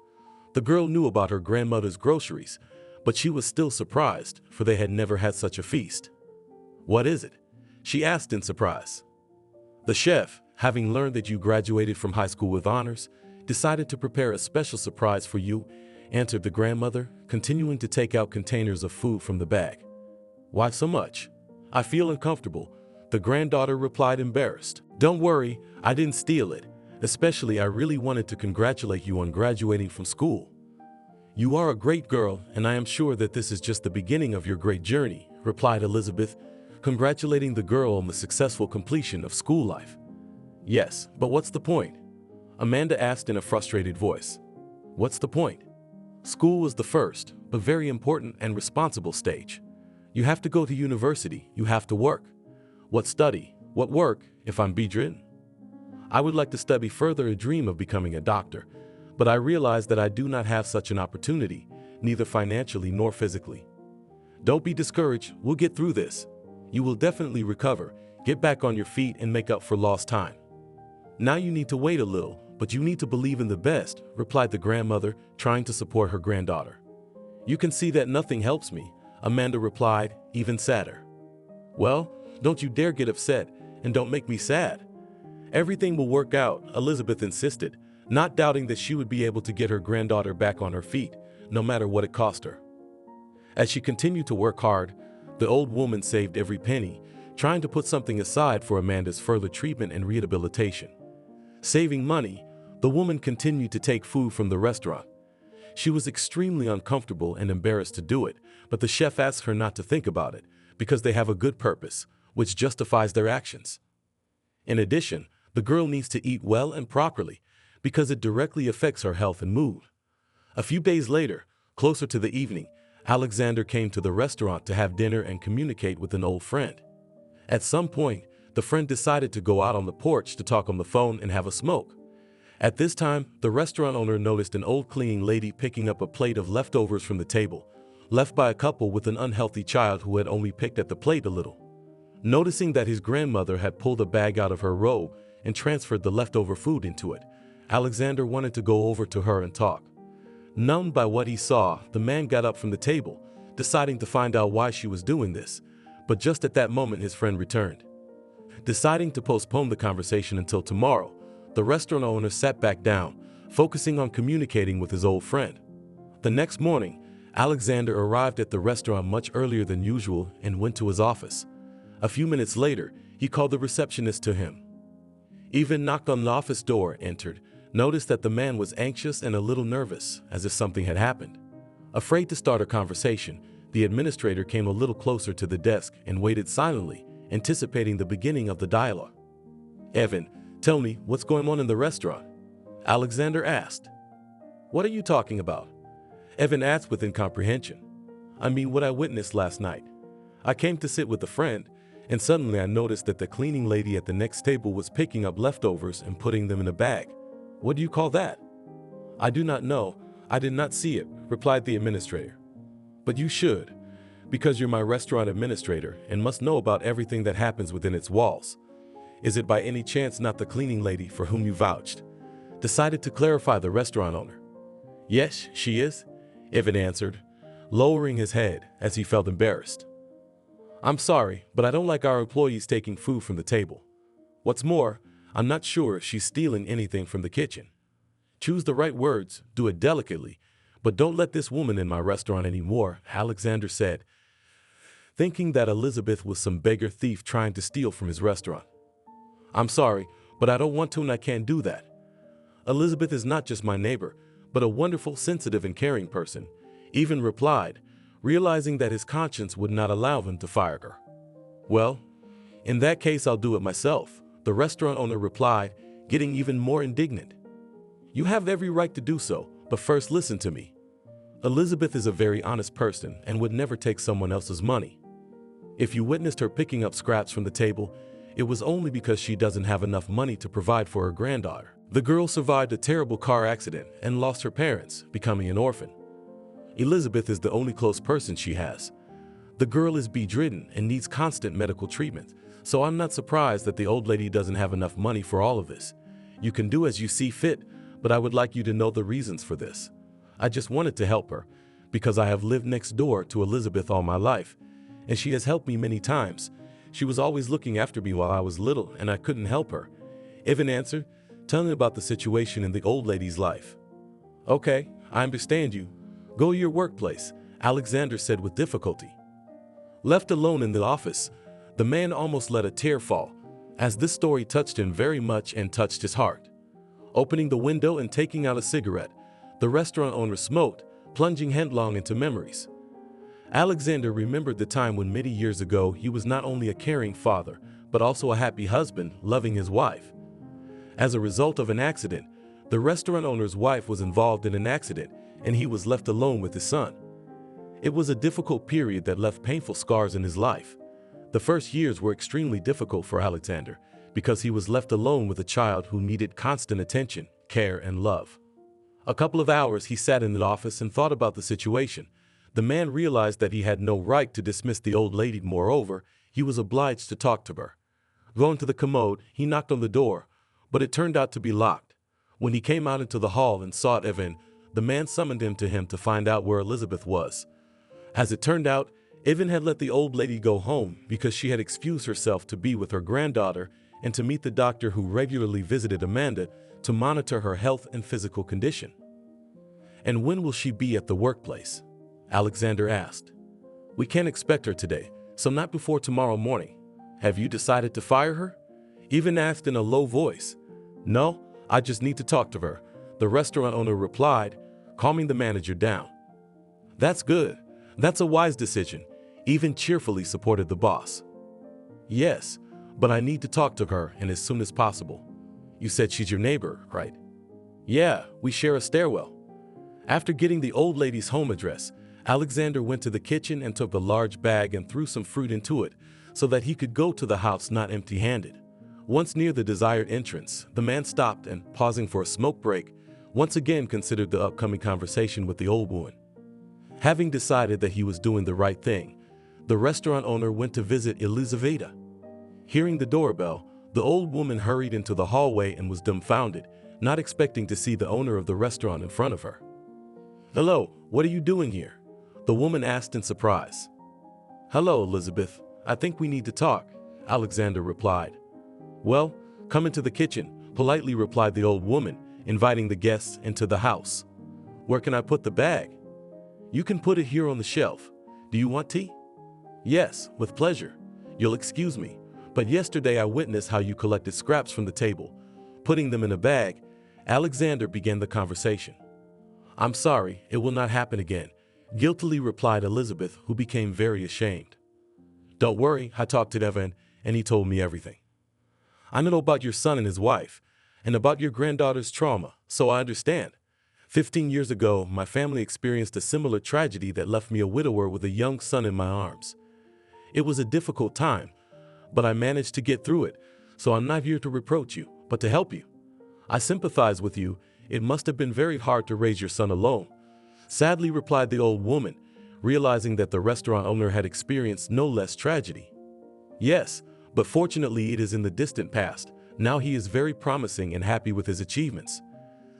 C: The girl knew about her grandmother's groceries, but she was still surprised, for they had never had such a feast. "What is it?" she asked in surprise. "The chef, having learned that you graduated from high school with honors, decided to prepare a special surprise for you," answered the grandmother, continuing to take out containers of food from the bag. "Why so much?" "I feel uncomfortable," the granddaughter replied, embarrassed. "Don't worry, I didn't steal it. Especially, I really wanted to congratulate you on graduating from school. You are a great girl, and I am sure that this is just the beginning of your great journey," replied Elizabeth, congratulating the girl on the successful completion of school life. "Yes, but what's the point?" Amanda asked in a frustrated voice. "What's the point? School was the first, but very important and responsible stage. You have to go to university, you have to work. What study, what work, if I'm bedridden? I would like to study further a dream of becoming a doctor, but I realize that I do not have such an opportunity, neither financially nor physically. Don't be discouraged, we'll get through this. You will definitely recover, get back on your feet and make up for lost time. Now you need to wait a little, but you need to believe in the best," replied the grandmother, trying to support her granddaughter. "You can see that nothing helps me," Amanda replied, even sadder. "Well, don't you dare get upset, and don't make me sad. Everything will work out," Elizabeth insisted, not doubting that she would be able to get her granddaughter back on her feet, no matter what it cost her. As she continued to work hard, the old woman saved every penny, trying to put something aside for Amanda's further treatment and rehabilitation. Saving money, the woman continued to take food from the restaurant. She was extremely uncomfortable and embarrassed to do it, but the chef asked her not to think about it, because they have a good purpose, which justifies their actions. In addition, the girl needs to eat well and properly, because it directly affects her health and mood. A few days later, closer to the evening, Alexander came to the restaurant to have dinner and communicate with an old friend. At some point, the friend decided to go out on the porch to talk on the phone and have a smoke. At this time, the restaurant owner noticed an old cleaning lady picking up a plate of leftovers from the table, left by a couple with an unhealthy child who had only picked at the plate a little. Noticing that his grandmother had pulled a bag out of her robe and transferred the leftover food into it, Alexander wanted to go over to her and talk. Numbed by what he saw, the man got up from the table, deciding to find out why she was doing this, but just at that moment his friend returned. Deciding to postpone the conversation until tomorrow, the restaurant owner sat back down, focusing on communicating with his old friend. The next morning, Alexander arrived at the restaurant much earlier than usual and went to his office. A few minutes later, he called the receptionist to him. Even knocked on the office door, entered, noticed that the man was anxious and a little nervous, as if something had happened. Afraid to start a conversation, the administrator came a little closer to the desk and waited silently, anticipating the beginning of the dialogue. "Evan, tell me, what's going on in the restaurant?" Alexander asked. "What are you talking about?" Evan asked with incomprehension. "I mean what I witnessed last night. I came to sit with a friend, and suddenly I noticed that the cleaning lady at the next table was picking up leftovers and putting them in a bag. What do you call that?" "I do not know. I did not see it," replied the administrator. "But you should, because you're my restaurant administrator and must know about everything that happens within its walls. Is it by any chance not the cleaning lady for whom you vouched?" Decided to clarify the restaurant owner. "Yes, she is," Evan answered, lowering his head as he felt embarrassed. "I'm sorry, but I don't like our employees taking food from the table. What's more, I'm not sure if she's stealing anything from the kitchen. Choose the right words, do it delicately, but don't let this woman in my restaurant anymore," Alexander said, thinking that Elizabeth was some beggar thief trying to steal from his restaurant. "I'm sorry, but I don't want to and I can't do that. Elizabeth is not just my neighbor, but a wonderful, sensitive, and caring person," Evan replied, realizing that his conscience would not allow him to fire her. "Well, in that case I'll do it myself," the restaurant owner replied, getting even more indignant. "You have every right to do so, but first listen to me." Elizabeth is a very honest person and would never take someone else's money. If you witnessed her picking up scraps from the table, it was only because she doesn't have enough money to provide for her granddaughter. The girl survived a terrible car accident and lost her parents, becoming an orphan. Elizabeth is the only close person she has. The girl is bedridden and needs constant medical treatment, so I'm not surprised that the old lady doesn't have enough money for all of this. You can do as you see fit, but I would like you to know the reasons for this. I just wanted to help her, because I have lived next door to Elizabeth all my life, and she has helped me many times. She was always looking after me while I was little, and I couldn't help her. Evan answered, telling about the situation in the old lady's life. Okay, I understand you. Go to your workplace, Alexander said with difficulty. Left alone in the office, the man almost let a tear fall, as this story touched him very much and touched his heart. Opening the window and taking out a cigarette, the restaurant owner smoked, plunging headlong into memories. Alexander remembered the time when many years ago he was not only a caring father, but also a happy husband, loving his wife. As a result of an accident, the restaurant owner's wife was involved in an accident, and he was left alone with his son. It was a difficult period that left painful scars in his life. The first years were extremely difficult for Alexander, because he was left alone with a child who needed constant attention, care, and love. A couple of hours he sat in the office and thought about the situation. The man realized that he had no right to dismiss the old lady. Moreover, he was obliged to talk to her. Going to the commode, he knocked on the door, but it turned out to be locked. When he came out into the hall and saw Evan, the man summoned him to find out where Elizabeth was. As it turned out, Evan had let the old lady go home because she had excused herself to be with her granddaughter and to meet the doctor who regularly visited Amanda to monitor her health and physical condition. And when will she be at the workplace? Alexander asked. We can't expect her today, so not before tomorrow morning. Have you decided to fire her? Evan asked in a low voice. No, I just need to talk to her, the restaurant owner replied, calming the manager down. That's good. That's a wise decision. Evan cheerfully supported the boss. Yes, but I need to talk to her, and as soon as possible. You said she's your neighbor, right? Yeah, we share a stairwell. After getting the old lady's home address, Alexander went to the kitchen and took a large bag and threw some fruit into it so that he could go to the house not empty-handed. Once near the desired entrance, the man stopped and, pausing for a smoke break, once again considered the upcoming conversation with the old woman. Having decided that he was doing the right thing, the restaurant owner went to visit Elizaveta. Hearing the doorbell, the old woman hurried into the hallway and was dumbfounded, not expecting to see the owner of the restaurant in front of her. Hello, what are you doing here? The woman asked in surprise. Hello, Elizabeth. I think we need to talk, Alexander replied. Well, come into the kitchen, politely replied the old woman, inviting the guests into the house. Where can I put the bag? You can put it here on the shelf. Do you want tea? Yes, with pleasure. You'll excuse me, but yesterday I witnessed how you collected scraps from the table. Putting them in a bag, Alexander began the conversation. I'm sorry, it will not happen again, guiltily replied Elizabeth, who became very ashamed. Don't worry, I talked to Evan, and he told me everything. I know about your son and his wife, and about your granddaughter's trauma, so I understand. 15 years ago, my family experienced a similar tragedy that left me a widower with a young son in my arms. It was a difficult time, but I managed to get through it, so I'm not here to reproach you, but to help you. I sympathize with you. It must have been very hard to raise your son alone, sadly replied the old woman, realizing that the restaurant owner had experienced no less tragedy. Yes, but fortunately it is in the distant past. Now he is very promising and happy with his achievements.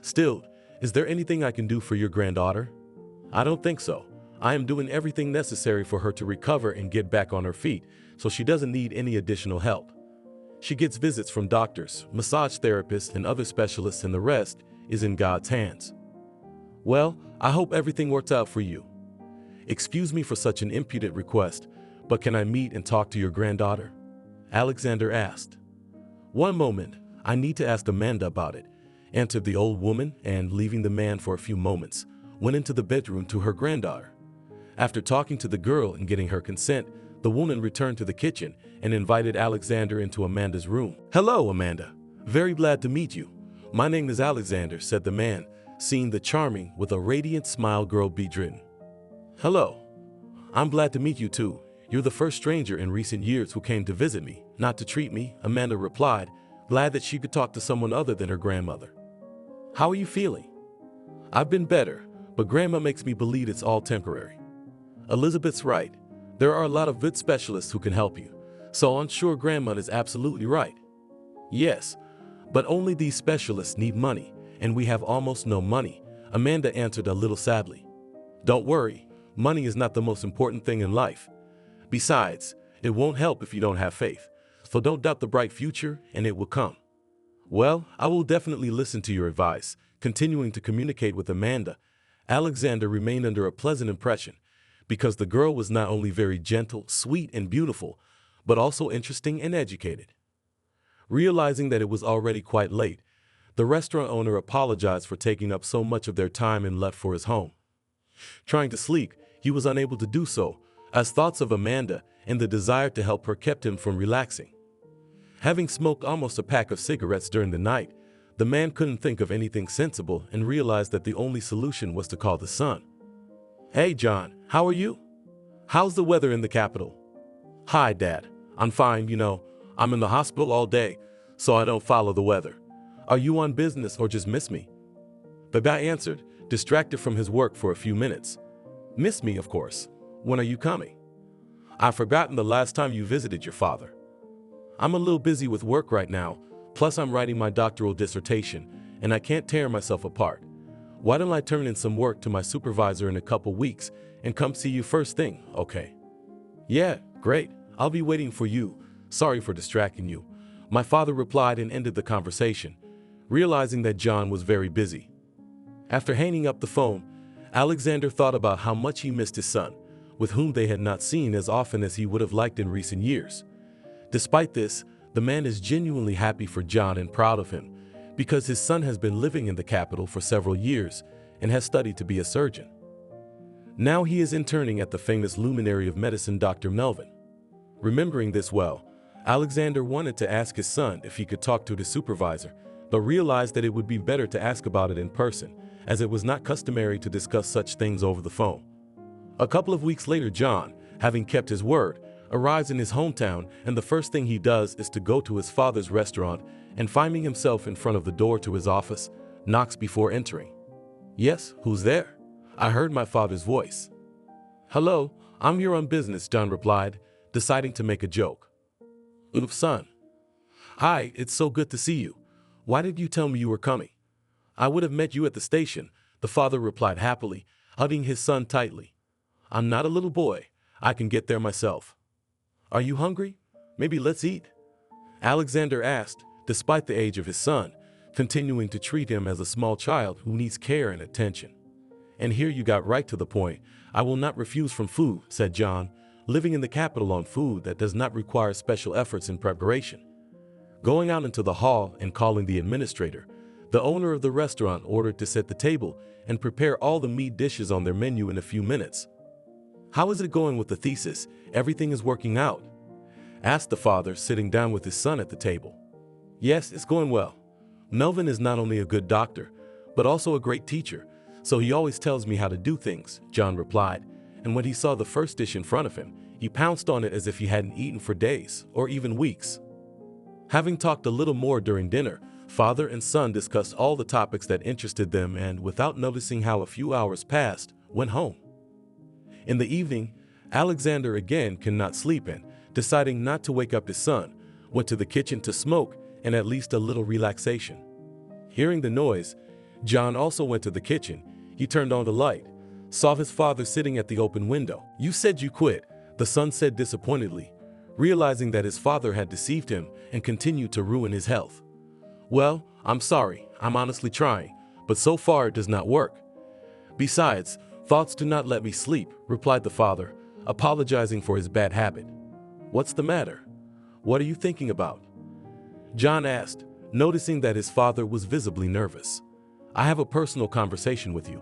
C: Still, is there anything I can do for your granddaughter? I don't think so. I am doing everything necessary for her to recover and get back on her feet, so she doesn't need any additional help. She gets visits from doctors, massage therapists, and other specialists, and the rest is in God's hands. Well, I hope everything works out for you. Excuse me for such an impudent request, but can I meet and talk to your granddaughter? Alexander asked. One moment, I need to ask Amanda about it, answered the old woman, and leaving the man for a few moments, went into the bedroom to her granddaughter. After talking to the girl and getting her consent, the woman returned to the kitchen and invited Alexander into Amanda's room. Hello, Amanda. Very glad to meet you. My name is Alexander, said the man, seeing the charming with a radiant smile girl bedridden. "Hello. I'm glad to meet you too. You're the first stranger in recent years who came to visit me, not to treat me," Amanda replied, glad that she could talk to someone other than her grandmother. "How are you feeling?" "I've been better, but Grandma makes me believe it's all temporary." "Elizabeth's right. There are a lot of good specialists who can help you, so I'm sure Grandma is absolutely right." "Yes, but only these specialists need money, and we have almost no money," Amanda answered a little sadly. "Don't worry, money is not the most important thing in life. Besides, it won't help if you don't have faith, so don't doubt the bright future and it will come." "Well, I will definitely listen to your advice." Continuing to communicate with Amanda, Alexander remained under a pleasant impression because the girl was not only very gentle, sweet, and beautiful, but also interesting and educated. Realizing that it was already quite late, the restaurant owner apologized for taking up so much of their time and left for his home. Trying to sleep, he was unable to do so, as thoughts of Amanda and the desire to help her kept him from relaxing. Having smoked almost a pack of cigarettes during the night, the man couldn't think of anything sensible and realized that the only solution was to call the son. "Hey John, how are you? How's the weather in the capital?" "Hi Dad, I'm fine, I'm in the hospital all day, so I don't follow the weather. Are you on business or just miss me?" The guy answered, distracted from his work for a few minutes. "Miss me, of course. When are you coming?" "I've forgotten the last time you visited your father." "I'm a little busy with work right now, plus I'm writing my doctoral dissertation, and I can't tear myself apart. Why don't I turn in some work to my supervisor in a couple weeks and come see you first thing, okay?" "Yeah, great. I'll be waiting for you. Sorry for distracting you," my father replied and ended the conversation, realizing that John was very busy. After hanging up the phone, Alexander thought about how much he missed his son, with whom they had not seen as often as he would have liked in recent years. Despite this, the man is genuinely happy for John and proud of him, because his son has been living in the capital for several years and has studied to be a surgeon. Now he is interning at the famous luminary of medicine, Dr. Melvin. Remembering this well, Alexander wanted to ask his son if he could talk to the supervisor, but realized that it would be better to ask about it in person, as it was not customary to discuss such things over the phone. A couple of weeks later, John, having kept his word, arrives in his hometown, and the first thing he does is to go to his father's restaurant and, finding himself in front of the door to his office, knocks before entering. "Yes, who's there?" I heard my father's voice. "Hello, I'm here on business," John replied, deciding to make a joke. "Oops, son." "Hi, it's so good to see you. Why did you tell me you were coming?" "I would have met you at the station," the father replied happily, hugging his son tightly. "I'm not a little boy. I can get there myself." "Are you hungry? Maybe let's eat?" Alexander asked, despite the age of his son, continuing to treat him as a small child who needs care and attention. "And here you got right to the point. I will not refuse from food," said John, living in the capital on food that does not require special efforts in preparation. Going out into the hall and calling the administrator, the owner of the restaurant ordered to set the table and prepare all the meat dishes on their menu in a few minutes. "How is it going with the thesis? Everything is working out?" asked the father, sitting down with his son at the table. "Yes, it's going well. Melvin is not only a good doctor, but also a great teacher, so he always tells me how to do things," John replied, and when he saw the first dish in front of him, he pounced on it as if he hadn't eaten for days or even weeks. Having talked a little more during dinner, father and son discussed all the topics that interested them and, without noticing how a few hours passed, went home. In the evening, Alexander again cannot sleep and, deciding not to wake up his son, went to the kitchen to smoke and at least a little relaxation. Hearing the noise, John also went to the kitchen. He turned on the light, saw his father sitting at the open window. "You said you quit," the son said disappointedly, realizing that his father had deceived him and continued to ruin his health. "Well, I'm sorry, I'm honestly trying, but so far it does not work. Besides, thoughts do not let me sleep," replied the father, apologizing for his bad habit. "What's the matter? What are you thinking about?" John asked, noticing that his father was visibly nervous. "I have a personal conversation with you,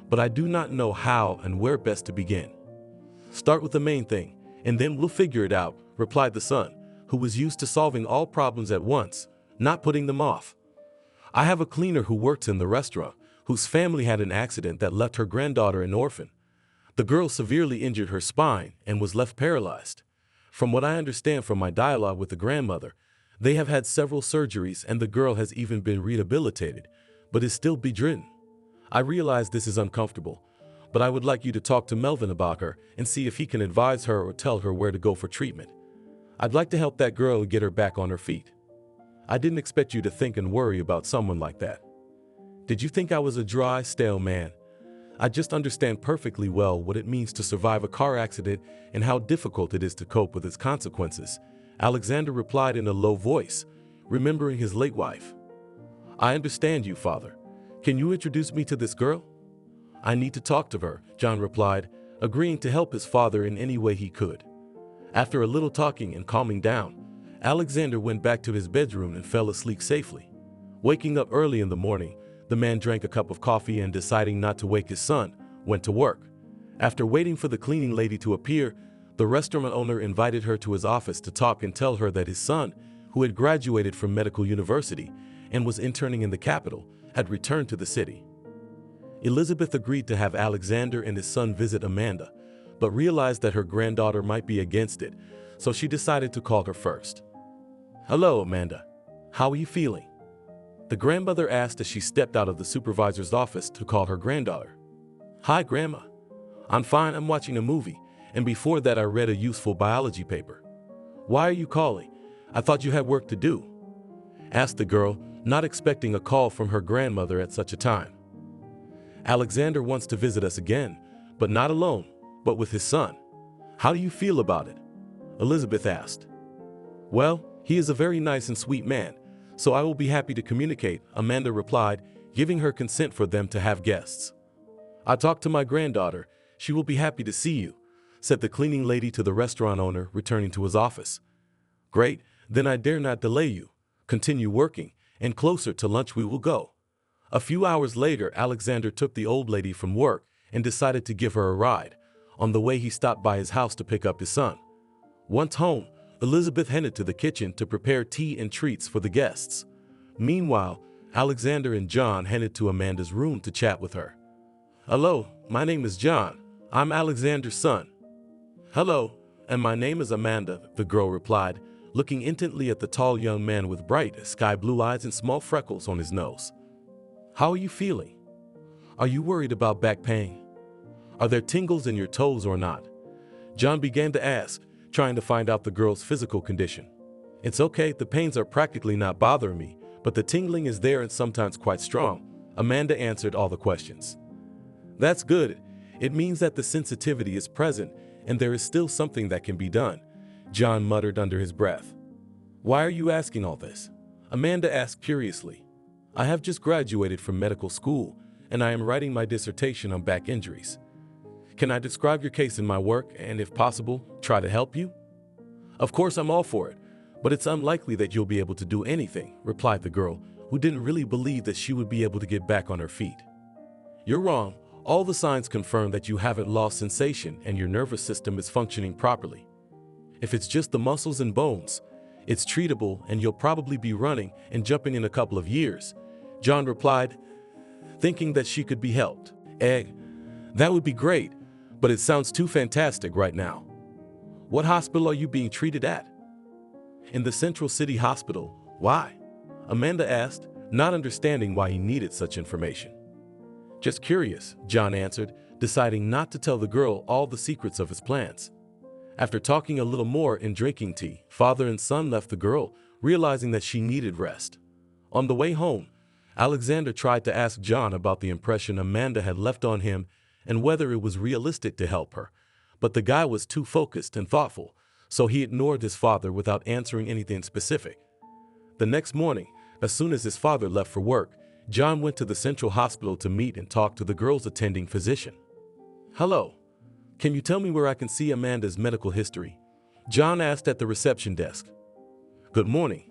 C: but I do not know how and where best to begin." "Start with the main thing, and then we'll figure it out," replied the son, who was used to solving all problems at once, not putting them off. "I have a cleaner who works in the restaurant whose family had an accident that left her granddaughter an orphan. The girl severely injured her spine and was left paralyzed. From what I understand from my dialogue with the grandmother, they have had several surgeries and the girl has even been rehabilitated, but is still bedridden. I realize this is uncomfortable, but I would like you to talk to Melvin about her and see if he can advise her or tell her where to go for treatment. I'd like to help that girl get her back on her feet. I didn't expect you to think and worry about someone like that. Did you think I was a dry, stale man? I just understand perfectly well what it means to survive a car accident and how difficult it is to cope with its consequences, Alexander replied in a low voice, remembering his late wife. I understand you, Father. Can you introduce me to this girl? I need to talk to her, John replied, agreeing to help his father in any way he could. After a little talking and calming down, Alexander went back to his bedroom and fell asleep safely. Waking up early in the morning, the man drank a cup of coffee and, deciding not to wake his son, went to work. After waiting for the cleaning lady to appear, the restaurant owner invited her to his office to talk and tell her that his son, who had graduated from medical university and was interning in the capital, had returned to the city. Elizabeth agreed to have Alexander and his son visit Amanda, but realized that her granddaughter might be against it, so she decided to call her first. Hello, Amanda. How are you feeling? The grandmother asked as she stepped out of the supervisor's office to call her granddaughter. Hi, Grandma. I'm fine. I'm watching a movie, and before that I read a useful biology paper. Why are you calling? I thought you had work to do, asked the girl, not expecting a call from her grandmother at such a time. Alexander wants to visit us again, but not alone, but with his son. How do you feel about it? Elizabeth asked. Well, he is a very nice and sweet man, so I will be happy to communicate, Amanda replied, giving her consent for them to have guests. I talked to my granddaughter. She will be happy to see you, said the cleaning lady to the restaurant owner, returning to his office. Great, then I dare not delay you. Continue working, and closer to lunch we will go. A few hours later, Alexander took the old lady from work and decided to give her a ride. On the way, he stopped by his house to pick up his son. Once home, Elizabeth headed to the kitchen to prepare tea and treats for the guests. Meanwhile, Alexander and John headed to Amanda's room to chat with her. Hello, my name is John. I'm Alexander's son. Hello, and my name is Amanda, the girl replied, looking intently at the tall young man with bright sky blue eyes and small freckles on his nose. How are you feeling? Are you worried about back pain? Are there tingles in your toes or not? John began to ask, trying to find out the girl's physical condition. It's okay, the pains are practically not bothering me, but the tingling is there and sometimes quite strong. Amanda answered all the questions. That's good. It means that the sensitivity is present and there is still something that can be done, John muttered under his breath. Why are you asking all this? Amanda asked curiously. I have just graduated from medical school and I am writing my dissertation on back injuries. Can I describe your case in my work and, if possible, try to help you? Of course, I'm all for it, but it's unlikely that you'll be able to do anything, replied the girl, who didn't really believe that she would be able to get back on her feet. You're wrong. All the signs confirm that you haven't lost sensation and your nervous system is functioning properly. If it's just the muscles and bones, it's treatable and you'll probably be running and jumping in a couple of years, John replied, thinking that she could be helped. That would be great, but it sounds too fantastic right now. What hospital are you being treated at? In the Central City Hospital. Why? Amanda asked, not understanding why he needed such information. Just curious, John answered, deciding not to tell the girl all the secrets of his plans. After talking a little more and drinking tea, father and son left the girl, realizing that she needed rest. On the way home, Alexander tried to ask John about the impression Amanda had left on him and whether it was realistic to help her, but the guy was too focused and thoughtful, so he ignored his father without answering anything specific. The next morning, as soon as his father left for work, John went to the Central Hospital to meet and talk to the girl's attending physician. Hello, can you tell me where I can see Amanda's medical history? John asked at the reception desk. Good morning.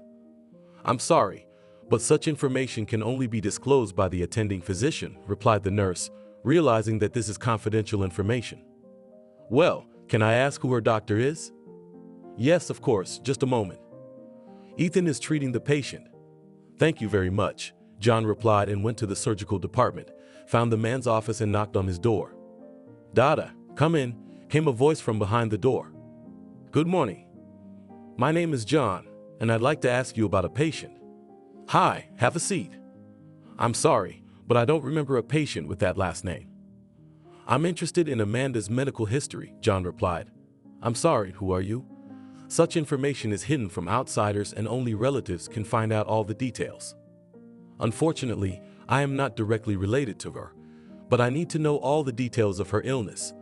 C: I'm sorry, but such information can only be disclosed by the attending physician, replied the nurse, realizing that this is confidential information. Well, can I ask who her doctor is? Yes, of course, just a moment. Ethan is treating the patient. Thank you very much, John replied and went to the surgical department, found the man's office and knocked on his door. "Dada, come in," came a voice from behind the door. "Good morning. My name is John, and I'd like to ask you about a patient." "Hi, have a seat." "I'm sorry, but I don't remember a patient with that last name." "I'm interested in Amanda's medical history," John replied. "I'm sorry, who are you?" "Such information is hidden from outsiders and only relatives can find out all the details." "Unfortunately, I am not directly related to her, but I need to know all the details of her illness.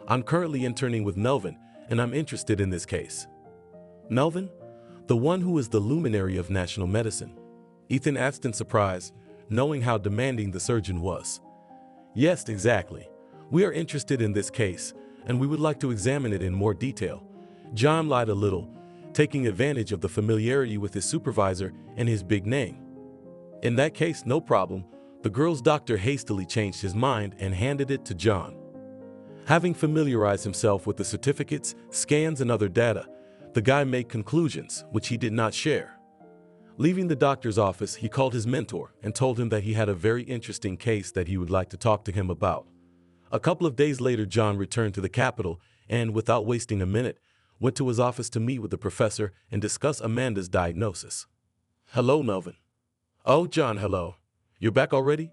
C: I'm currently interning with Melvin, and I'm interested in this case." "Melvin? The one who is the luminary of national medicine?" Ethan asked in surprise, knowing how demanding the surgeon was. "Yes, exactly. We are interested in this case, and we would like to examine it in more detail." John lied a little, taking advantage of the familiarity with his supervisor and his big name. "In that case, no problem." The girl's doctor hastily changed his mind and handed it to John. Having familiarized himself with the certificates, scans, and other data, the guy made conclusions, which he did not share. Leaving the doctor's office, he called his mentor and told him that he had a very interesting case that he would like to talk to him about. A couple of days later, John returned to the capital and, without wasting a minute, went to his office to meet with the professor and discuss Amanda's diagnosis. "Hello, Melvin." "Oh, John, hello. You're back already?"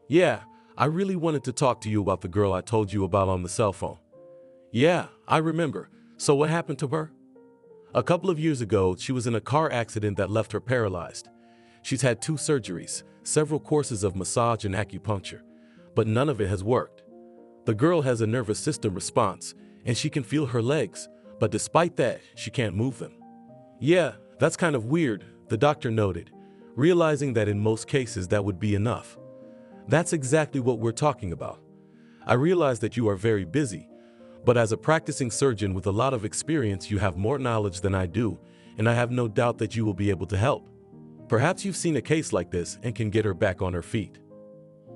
C: "Yeah, I really wanted to talk to you about the girl I told you about on the cell phone." "Yeah, I remember. So what happened to her?" "A couple of years ago, she was in a car accident that left her paralyzed. She's had 2 surgeries, several courses of massage and acupuncture, but none of it has worked. The girl has a nervous system response, and she can feel her legs, but despite that, she can't move them." "Yeah, that's kind of weird," the doctor noted, realizing that in most cases that would be enough. "That's exactly what we're talking about. I realize that you are very busy, but as a practicing surgeon with a lot of experience, you have more knowledge than I do, and I have no doubt that you will be able to help. Perhaps you've seen a case like this and can get her back on her feet."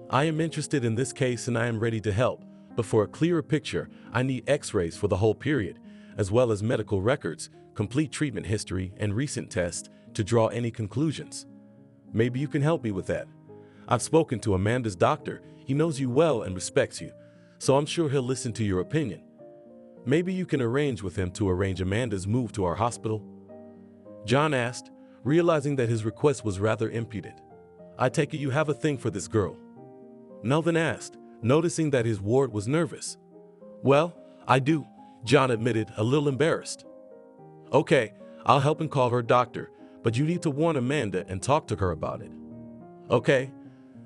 C: "I am interested in this case and I am ready to help, but for a clearer picture, I need x-rays for the whole period, as well as medical records, complete treatment history, and recent tests to draw any conclusions. Maybe you can help me with that. I've spoken to Amanda's doctor. He knows you well and respects you, so I'm sure he'll listen to your opinion. Maybe you can arrange with him to arrange Amanda's move to our hospital?" John asked, realizing that his request was rather impudent. "I take it you have a thing for this girl?" Melvin asked, noticing that his ward was nervous. "Well, I do," John admitted, a little embarrassed. "Okay, I'll help and call her doctor, but you need to warn Amanda and talk to her about it." "Okay,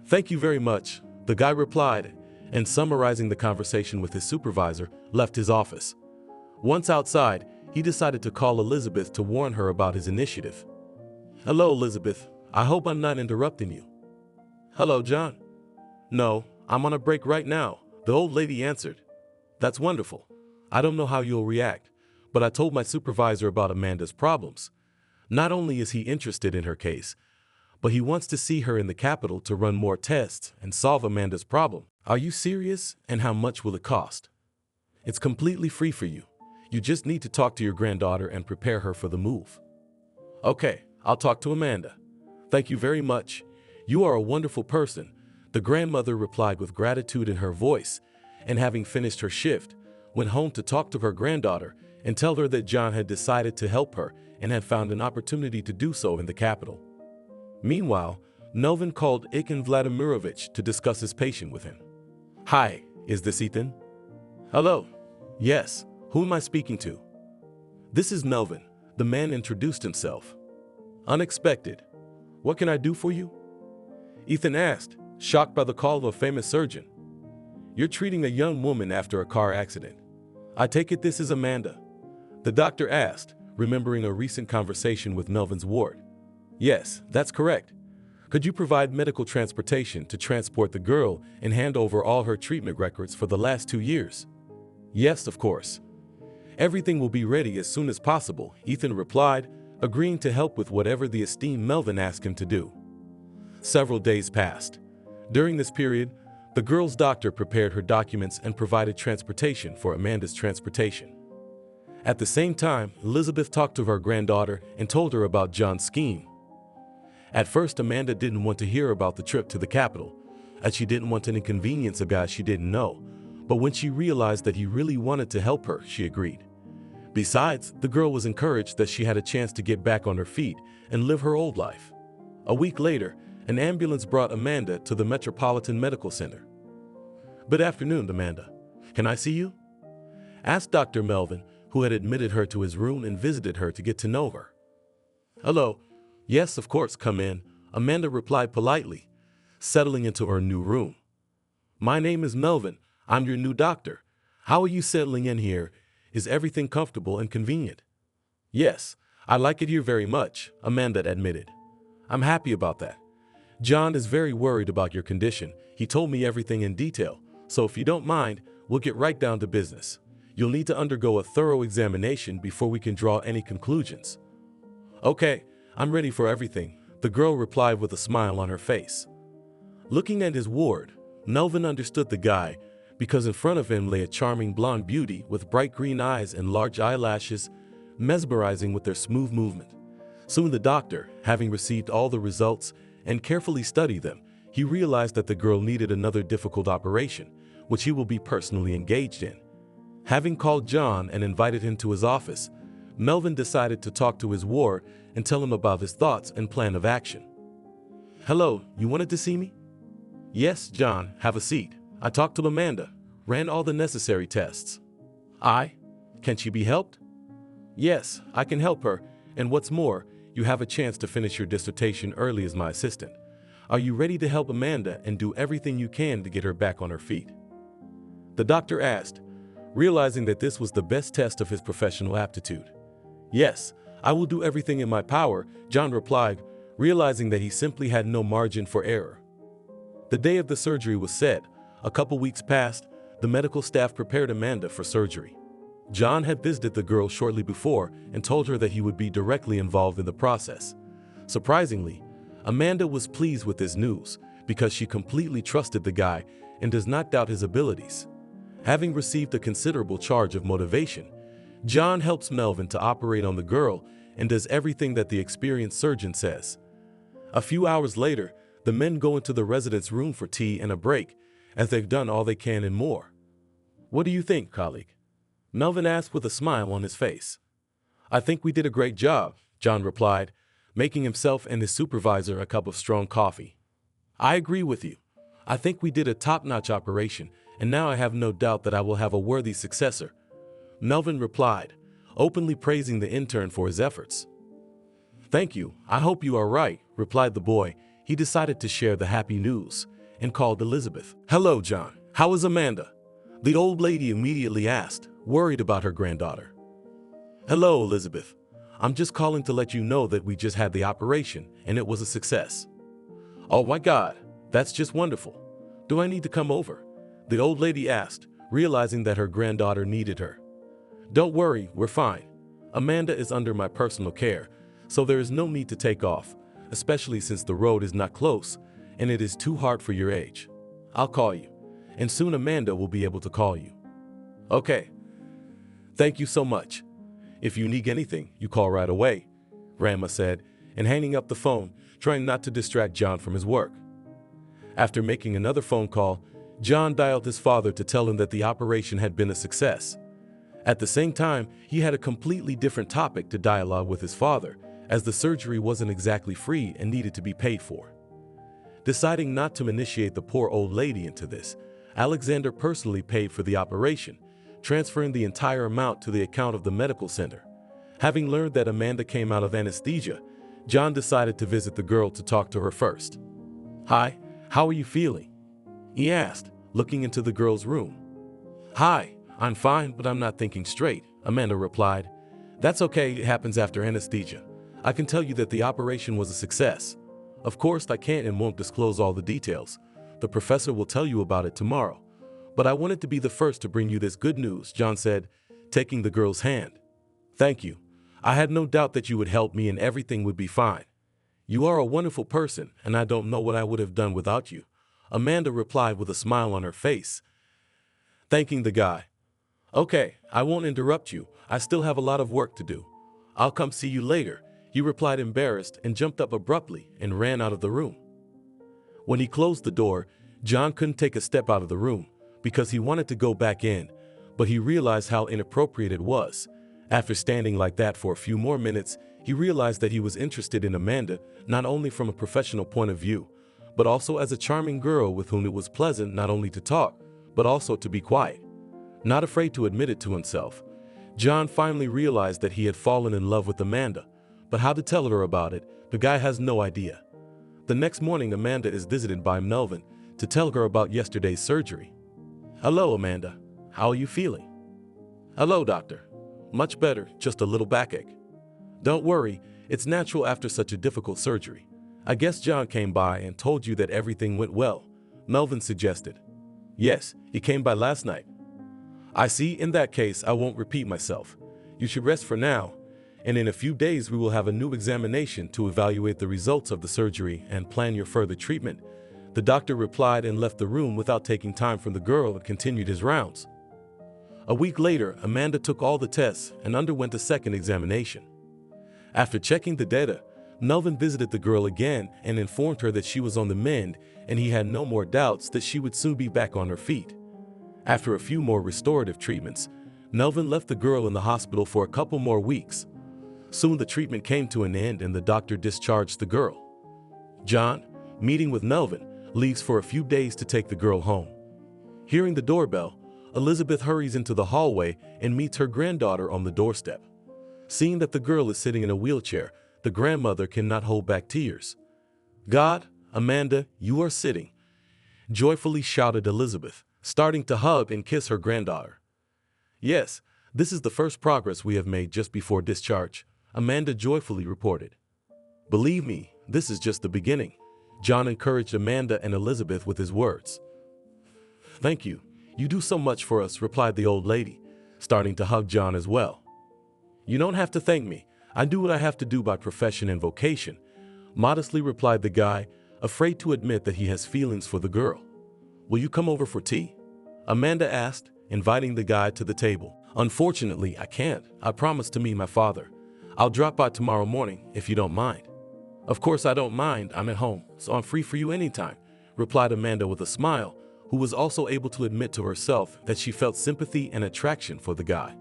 C: thank you very much," the guy replied, and summarizing the conversation with his supervisor, left his office. Once outside, he decided to call Elizabeth to warn her about his initiative. "Hello, Elizabeth. I hope I'm not interrupting you." "Hello, John." "No, I'm on a break right now," the old lady answered. "That's wonderful. I don't know how you'll react, but I told my supervisor about Amanda's problems. Not only is he interested in her case, but he wants to see her in the capital to run more tests and solve Amanda's problem." "Are you serious? And how much will it cost?" "It's completely free for you. You just need to talk to your granddaughter and prepare her for the move." "Okay, I'll talk to Amanda. Thank you very much. You are a wonderful person," the grandmother replied with gratitude in her voice, and having finished her shift, went home to talk to her granddaughter and tell her that John had decided to help her and had found an opportunity to do so in the capital. Meanwhile, Melvin called Ikin Vladimirovich to discuss his patient with him. "Hi, is this Ethan?" "Hello. Yes, who am I speaking to?" "This is Melvin," the man introduced himself. "Unexpected. What can I do for you?" Ethan asked, shocked by the call of a famous surgeon. "You're treating a young woman after a car accident. I take it this is Amanda?" the doctor asked, remembering a recent conversation with Melvin's ward. "Yes, that's correct. Could you provide medical transportation to transport the girl and hand over all her treatment records for the last 2 years?" "Yes, of course. Everything will be ready as soon as possible," Ethan replied, agreeing to help with whatever the esteemed Melvin asked him to do. Several days passed. During this period, the girl's doctor prepared her documents and provided transportation for Amanda's transportation. At the same time, Elizabeth talked to her granddaughter and told her about John's scheme. At first, Amanda didn't want to hear about the trip to the capital, as she didn't want to inconvenience a guy she didn't know. But when she realized that he really wanted to help her, she agreed. Besides, the girl was encouraged that she had a chance to get back on her feet and live her old life. A week later, an ambulance brought Amanda to the Metropolitan Medical Center. "Good afternoon, Amanda. Can I see you?" asked Dr. Melvin, who had admitted her to his room and visited her to get to know her. "Hello. Yes, of course, come in," Amanda replied politely, settling into her new room. "My name is Melvin. I'm your new doctor. How are you settling in here? Is everything comfortable and convenient?" "Yes, I like it here very much," Amanda admitted. "I'm happy about that. John is very worried about your condition. He told me everything in detail, so if you don't mind, we'll get right down to business. You'll need to undergo a thorough examination before we can draw any conclusions." "Okay, I'm ready for everything," the girl replied with a smile on her face. Looking at his ward, Melvin understood the guy because in front of him lay a charming blonde beauty with bright green eyes and large eyelashes, mesmerizing with their smooth movement. Soon the doctor, having received all the results and carefully studied them, he realized that the girl needed another difficult operation, which he will be personally engaged in. Having called John and invited him to his office, Melvin decided to talk to his ward and tell him about his thoughts and plan of action. "Hello, you wanted to see me?" "Yes, John, have a seat. I talked to Amanda, ran all the necessary tests." Can she be helped?" "Yes, I can help her, and what's more, you have a chance to finish your dissertation early as my assistant. Are you ready to help Amanda and do everything you can to get her back on her feet?" The doctor asked, realizing that this was the best test of his professional aptitude. "Yes, I will do everything in my power," John replied, realizing that he simply had no margin for error. The day of the surgery was set. A couple weeks passed. The medical staff prepared Amanda for surgery. John had visited the girl shortly before and told her that he would be directly involved in the process. Surprisingly, Amanda was pleased with this news because she completely trusted the guy and does not doubt his abilities. Having received a considerable charge of motivation, John helps Melvin to operate on the girl and does everything that the experienced surgeon says. A few hours later, the men go into the resident's room for tea and a break, as they've done all they can and more. "What do you think, colleague?" Melvin asked with a smile on his face. "I think we did a great job," John replied, making himself and his supervisor a cup of strong coffee. "I agree with you. I think we did a top-notch operation, and now I have no doubt that I will have a worthy successor," Melvin replied, openly praising the intern for his efforts. "Thank you. I hope you are right," replied the boy. He decided to share the happy news and called Elizabeth. "Hello, John. How is Amanda?" the old lady immediately asked, worried about her granddaughter. "Hello, Elizabeth. I'm just calling to let you know that we just had the operation and it was a success." "Oh my God, that's just wonderful. Do I need to come over?" the old lady asked, realizing that her granddaughter needed her. "Don't worry, we're fine. Amanda is under my personal care, so there is no need to take off, especially since the road is not close and it is too hard for your age. I'll call you, and soon Amanda will be able to call you." "Okay. Thank you so much. If you need anything, you call right away," Grandma said, and hanging up the phone, trying not to distract John from his work. After making another phone call, John dialed his father to tell him that the operation had been a success. At the same time, he had a completely different topic to dialogue with his father, as the surgery wasn't exactly free and needed to be paid for. Deciding not to initiate the poor old lady into this, Alexander personally paid for the operation, transferring the entire amount to the account of the medical center. Having learned that Amanda came out of anesthesia, John decided to visit the girl to talk to her first. "Hi, how are you feeling?" he asked, looking into the girl's room. "Hi, I'm fine, but I'm not thinking straight," Amanda replied. "That's okay, it happens after anesthesia. I can tell you that the operation was a success. Of course, I can't and won't disclose all the details. The professor will tell you about it tomorrow. But I wanted to be the first to bring you this good news," John said, taking the girl's hand. "Thank you. I had no doubt that you would help me and everything would be fine. You are a wonderful person, and I don't know what I would have done without you," Amanda replied with a smile on her face, thanking the guy. "Okay, I won't interrupt you. I still have a lot of work to do. I'll come see you later," he replied, embarrassed, and jumped up abruptly and ran out of the room. When he closed the door, John couldn't take a step out of the room because he wanted to go back in, but he realized how inappropriate it was. After standing like that for a few more minutes, he realized that he was interested in Amanda, not only from a professional point of view, but also as a charming girl with whom it was pleasant not only to talk, but also to be quiet. Not afraid to admit it to himself, John finally realized that he had fallen in love with Amanda, but how to tell her about it, the guy has no idea. The next morning, Amanda is visited by Melvin to tell her about yesterday's surgery. "Hello, Amanda. How are you feeling?" "Hello, doctor. Much better, just a little backache." "Don't worry, it's natural after such a difficult surgery. I guess John came by and told you that everything went well," Melvin suggested. "Yes, he came by last night." "I see. In that case, I won't repeat myself. You should rest for now, and in a few days we will have a new examination to evaluate the results of the surgery and plan your further treatment," the doctor replied and left the room without taking time from the girl and continued his rounds. A week later, Amanda took all the tests and underwent a second examination. After checking the data, Melvin visited the girl again and informed her that she was on the mend and he had no more doubts that she would soon be back on her feet. After a few more restorative treatments, Melvin left the girl in the hospital for a couple more weeks. Soon the treatment came to an end and the doctor discharged the girl. John, meeting with Melvin, leaves for a few days to take the girl home. Hearing the doorbell, Elizabeth hurries into the hallway and meets her granddaughter on the doorstep. Seeing that the girl is sitting in a wheelchair, the grandmother cannot hold back tears. "God, Amanda, you are sitting," joyfully shouted Elizabeth, starting to hug and kiss her granddaughter. "Yes, this is the first progress we have made just before discharge," Amanda joyfully reported. "Believe me, this is just the beginning," John encouraged Amanda and Elizabeth with his words. "Thank you. You do so much for us," replied the old lady, starting to hug John as well. "You don't have to thank me. I do what I have to do by profession and vocation," modestly replied the guy, afraid to admit that he has feelings for the girl. "Will you come over for tea?" Amanda asked, inviting the guy to the table. "Unfortunately, I can't. I promised to meet my father. I'll drop by tomorrow morning, if you don't mind." "Of course I don't mind. I'm at home, so I'm free for you anytime," replied Amanda with a smile, who was also able to admit to herself that she felt sympathy and attraction for the guy.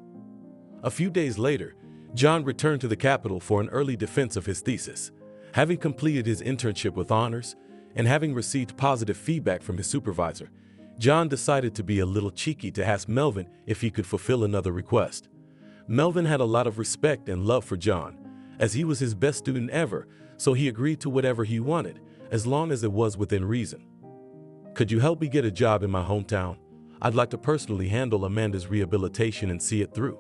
C: A few days later, John returned to the capital for an early defense of his thesis. Having completed his internship with honors and having received positive feedback from his supervisor, John decided to be a little cheeky to ask Melvin if he could fulfill another request. Melvin had a lot of respect and love for John, as he was his best student ever, so he agreed to whatever he wanted, as long as it was within reason. "Could you help me get a job in my hometown? I'd like to personally handle Amanda's rehabilitation and see it through."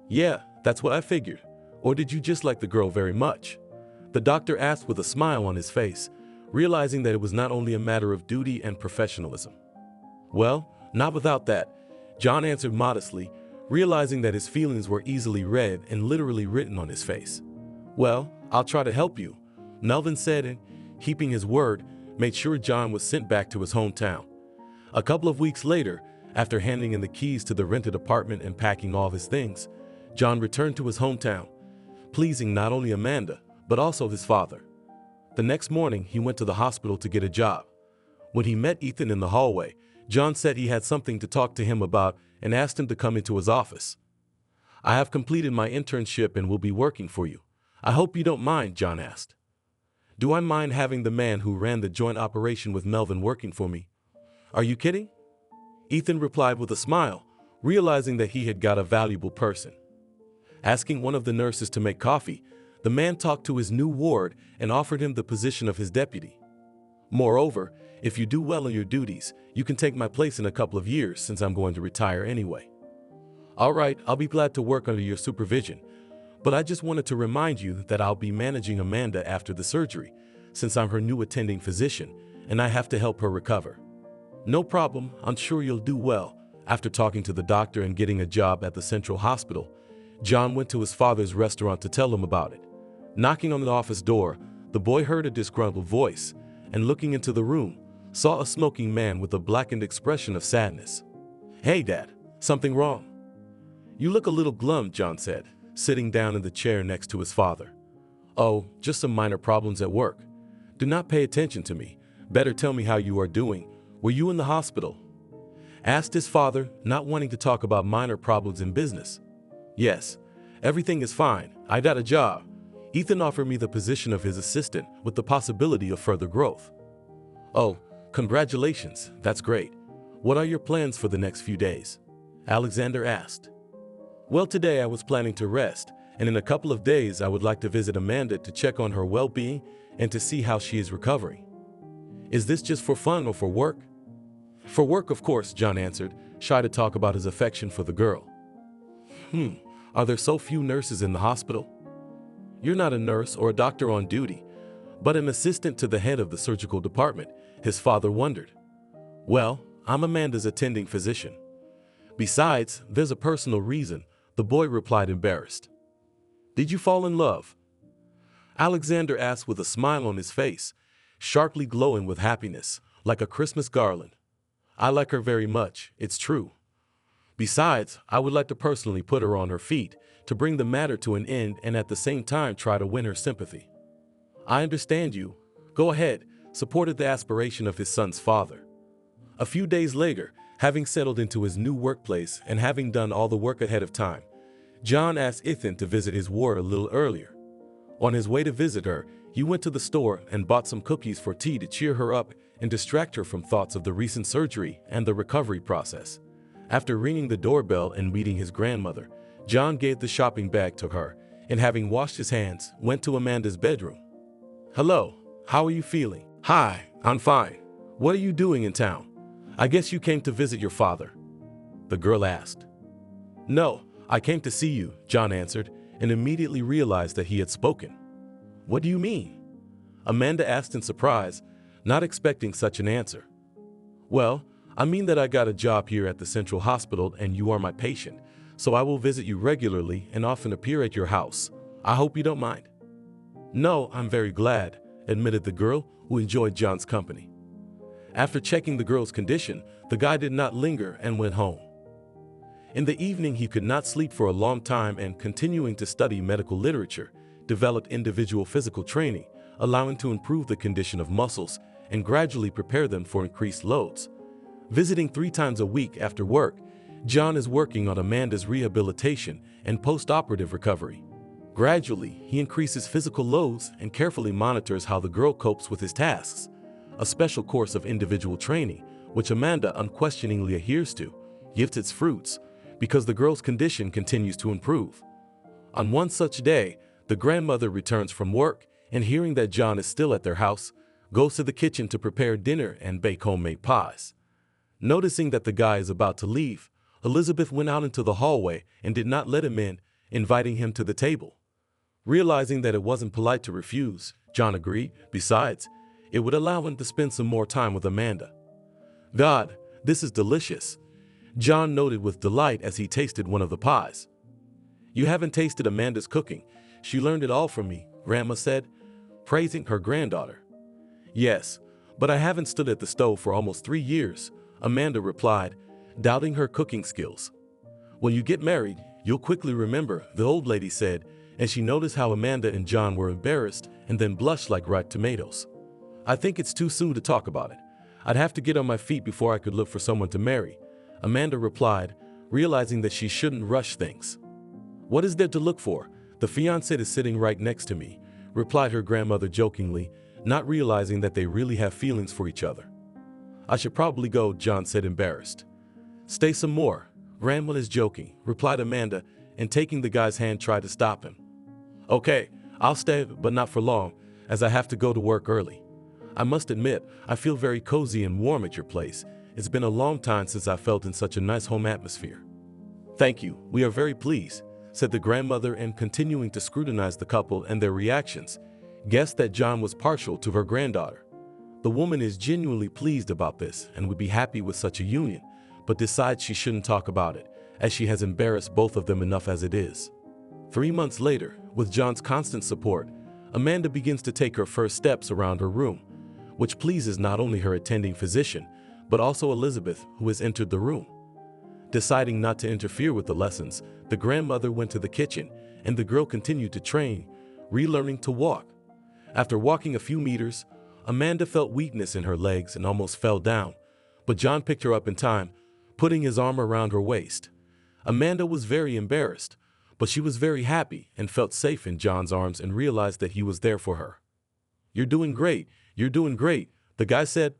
C: "Yeah, that's what I figured. Or did you just like the girl very much?" the doctor asked with a smile on his face, realizing that it was not only a matter of duty and professionalism. "Well, not without that," John answered modestly, realizing that his feelings were easily read and literally written on his face. "Well, I'll try to help you," Melvin said, and, keeping his word, made sure John was sent back to his hometown. A couple of weeks later, after handing in the keys to the rented apartment and packing all of his things, John returned to his hometown, pleasing not only Amanda, but also his father. The next morning, he went to the hospital to get a job. When he met Ethan in the hallway, John said he had something to talk to him about and asked him to come into his office. "I have completed my internship and will be working for you. I hope you don't mind," John asked. "Do I mind having the man who ran the joint operation with Melvin working for me? Are you kidding?" Ethan replied with a smile, realizing that he had got a valuable person. Asking one of the nurses to make coffee, the man talked to his new ward and offered him the position of his deputy. "Moreover, if you do well in your duties, you can take my place in a couple of years since I'm going to retire anyway." "All right, I'll be glad to work under your supervision, but I just wanted to remind you that I'll be managing Amanda after the surgery, since I'm her new attending physician and I have to help her recover." "No problem, I'm sure you'll do well." After talking to the doctor and getting a job at the Central Hospital, John went to his father's restaurant to tell him about it. Knocking on the office door, the boy heard a disgruntled voice, and looking into the room, saw a smoking man with a blackened expression of sadness. "Hey, Dad, something wrong?" "You look a little glum," John said, sitting down in the chair next to his father. "Oh, just some minor problems at work. Do not pay attention to me. Better tell me how you are doing. Were you in the hospital? Asked his father, not wanting to talk about minor problems in business. Yes, everything is fine. I got a job. Ethan offered me the position of his assistant with the possibility of further growth. Oh, congratulations. That's great. What are your plans for the next few days? Alexander asked. Well, today I was planning to rest, and in a couple of days I would like to visit Amanda to check on her well-being and to see how she is recovering. Is this just for fun or for work? For work, of course, John answered, shy to talk about his affection for the girl. Are there so few nurses in the hospital? You're not a nurse or a doctor on duty, but an assistant to the head of the surgical department, his father wondered. Well, I'm Amanda's attending physician. Besides, there's a personal reason, the boy replied, embarrassed. Did you fall in love? Alexander asked with a smile on his face, sharply glowing with happiness, like a Christmas garland. I like her very much, it's true. Besides, I would like to personally put her on her feet to bring the matter to an end and at the same time try to win her sympathy. I understand you. Go ahead, supported the aspiration of his son's father. A few days later, having settled into his new workplace and having done all the work ahead of time, John asked Ethan to visit his ward a little earlier. On his way to visit her, he went to the store and bought some cookies for tea to cheer her up and distract her from thoughts of the recent surgery and the recovery process. After ringing the doorbell and meeting his grandmother, John gave the shopping bag to her and, having washed his hands, went to Amanda's bedroom. Hello, how are you feeling? Hi, I'm fine. What are you doing in town? I guess you came to visit your father, the girl asked. No, I came to see you, John answered, and immediately realized that he had spoken. What do you mean? Amanda asked in surprise, not expecting such an answer. Well, I mean that I got a job here at the Central Hospital and you are my patient, so I will visit you regularly and often appear at your house. I hope you don't mind. No, I'm very glad, admitted the girl, who enjoyed John's company. After checking the girl's condition, the guy did not linger and went home. In the evening, he could not sleep for a long time and, continuing to study medical literature, developed individual physical training, allowing to improve the condition of muscles and gradually prepare them for increased loads. Visiting 3 times a week after work, John is working on Amanda's rehabilitation and post-operative recovery. Gradually, he increases physical loads and carefully monitors how the girl copes with his tasks. A special course of individual training, which Amanda unquestioningly adheres to, yields its fruits because the girl's condition continues to improve. On one such day, the grandmother returns from work and, hearing that John is still at their house, goes to the kitchen to prepare dinner and bake homemade pies. Noticing that the guy is about to leave, Elizabeth went out into the hallway and did not let him in, inviting him to the table. Realizing that it wasn't polite to refuse, John agreed. Besides, it would allow him to spend some more time with Amanda. God, this is delicious, John noted with delight as he tasted one of the pies. You haven't tasted Amanda's cooking. She learned it all from me, Grandma said, praising her granddaughter. Yes, but I haven't stood at the stove for almost 3 years, Amanda replied, doubting her cooking skills. When you get married, you'll quickly remember, the old lady said, and she noticed how Amanda and John were embarrassed and then blushed like ripe tomatoes. I think it's too soon to talk about it. I'd have to get on my feet before I could look for someone to marry, Amanda replied, realizing that she shouldn't rush things. What is there to look for? The fiancé is sitting right next to me, replied her grandmother jokingly, not realizing that they really have feelings for each other. I should probably go, John said, embarrassed. Stay some more. Grandma is joking, replied Amanda, and taking the guy's hand tried to stop him. Okay, I'll stay, but not for long, as I have to go to work early. I must admit, I feel very cozy and warm at your place. It's been a long time since I felt in such a nice home atmosphere. Thank you, we are very pleased, said the grandmother, and continuing to scrutinize the couple and their reactions, guessed that John was partial to her granddaughter. The woman is genuinely pleased about this and would be happy with such a union, but decides she shouldn't talk about it, as she has embarrassed both of them enough as it is. 3 months later, with John's constant support, Amanda begins to take her first steps around her room, which pleases not only her attending physician, but also Elizabeth, who has entered the room. Deciding not to interfere with the lessons, the grandmother went to the kitchen, and the girl continued to train, relearning to walk. After walking a few meters, Amanda felt weakness in her legs and almost fell down, but John picked her up in time, putting his arm around her waist. Amanda was very embarrassed, but she was very happy and felt safe in John's arms and realized that he was there for her. "You're doing great, you're doing great," the guy said,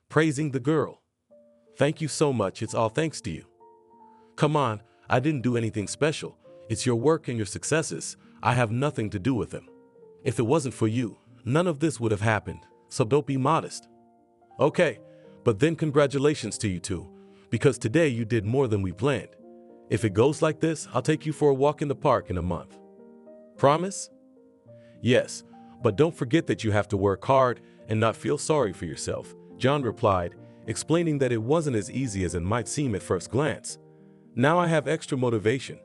C: praising the girl. "Thank you so much, it's all thanks to you." "Come on, I didn't do anything special. It's your work and your successes. I have nothing to do with them. If it wasn't for you, none of this would have happened, so don't be modest." "Okay, but then congratulations to you two, because today you did more than we planned. If it goes like this, I'll take you for a walk in the park in a month. Promise?" "Yes, but don't forget that you have to work hard and not feel sorry for yourself," John replied, explaining that it wasn't as easy as it might seem at first glance. "Now I have extra motivation,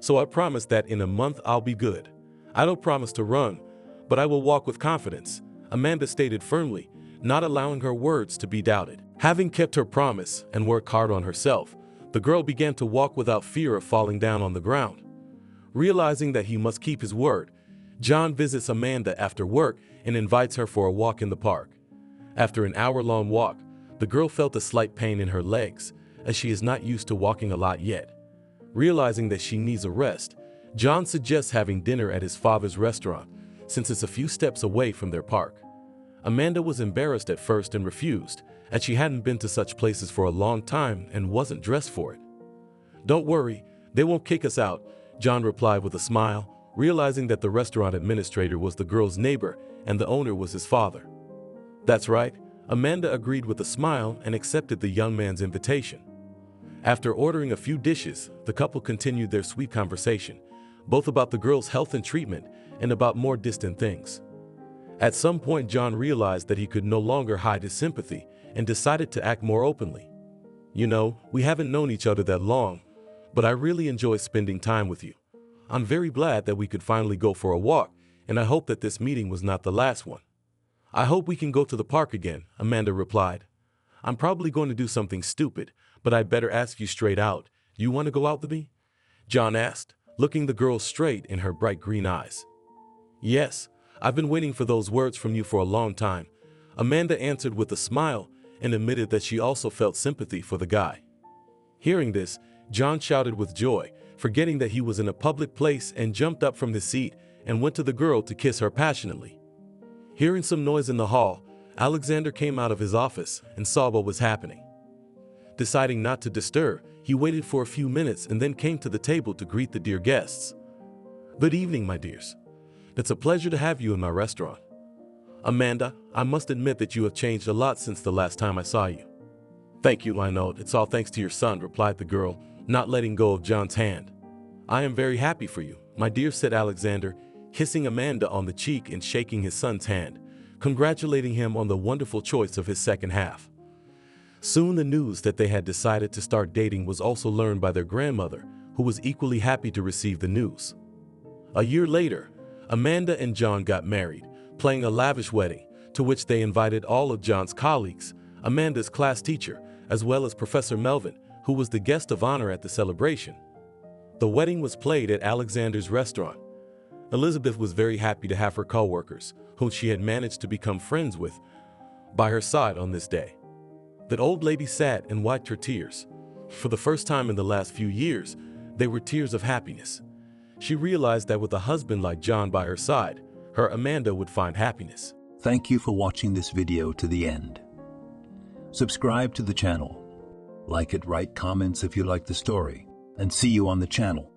C: so I promise that in a month I'll be good. I don't promise to run, but I will walk with confidence," Amanda stated firmly, not allowing her words to be doubted. Having kept her promise and worked hard on herself, the girl began to walk without fear of falling down on the ground. Realizing that he must keep his word, John visits Amanda after work and invites her for a walk in the park. After an hour-long walk, the girl felt a slight pain in her legs, as she is not used to walking a lot yet. Realizing that she needs a rest, John suggests having dinner at his father's restaurant, since it's a few steps away from their park. Amanda was embarrassed at first and refused, as she hadn't been to such places for a long time and wasn't dressed for it. "Don't worry, they won't kick us out," John replied with a smile, realizing that the restaurant administrator was the girl's neighbor and the owner was his father. "That's right," Amanda agreed with a smile and accepted the young man's invitation. After ordering a few dishes, the couple continued their sweet conversation, both about the girl's health and treatment and about more distant things. At some point, John realized that he could no longer hide his sympathy and decided to act more openly. "You know, we haven't known each other that long, but I really enjoy spending time with you. I'm very glad that we could finally go for a walk, and I hope that this meeting was not the last one." "I hope we can go to the park again," Amanda replied. "I'm probably going to do something stupid, but I better ask you straight out. You want to go out with me?" John asked, looking the girl straight in her bright green eyes. "Yes, I've been waiting for those words from you for a long time," Amanda answered with a smile and admitted that she also felt sympathy for the guy. Hearing this, John shouted with joy, forgetting that he was in a public place, and jumped up from his seat and went to the girl to kiss her passionately. Hearing some noise in the hall, Alexander came out of his office and saw what was happening. Deciding not to disturb, he waited for a few minutes and then came to the table to greet the dear guests. "Good evening, my dears. It's a pleasure to have you in my restaurant. Amanda, I must admit that you have changed a lot since the last time I saw you." "Thank you, Lionel. It's all thanks to your son," replied the girl, not letting go of John's hand. "I am very happy for you, my dear," said Alexander, kissing Amanda on the cheek and shaking his son's hand, congratulating him on the wonderful choice of his second half. Soon the news that they had decided to start dating was also learned by their grandmother, who was equally happy to receive the news. A year later, Amanda and John got married, planning a lavish wedding, to which they invited all of John's colleagues, Amanda's class teacher, as well as Professor Melvin, who was the guest of honor at the celebration. The wedding was played at Alexander's restaurant. Elizabeth was very happy to have her co-workers, whom she had managed to become friends with, by her side on this day. That old lady sat and wiped her tears. For the first time in the last few years, they were tears of happiness. She realized that with a husband like John by her side, her Amanda would find happiness.
A: Thank you for watching this video to the end. Subscribe to the channel. Like it, write comments if you like the story, and see you on the channel.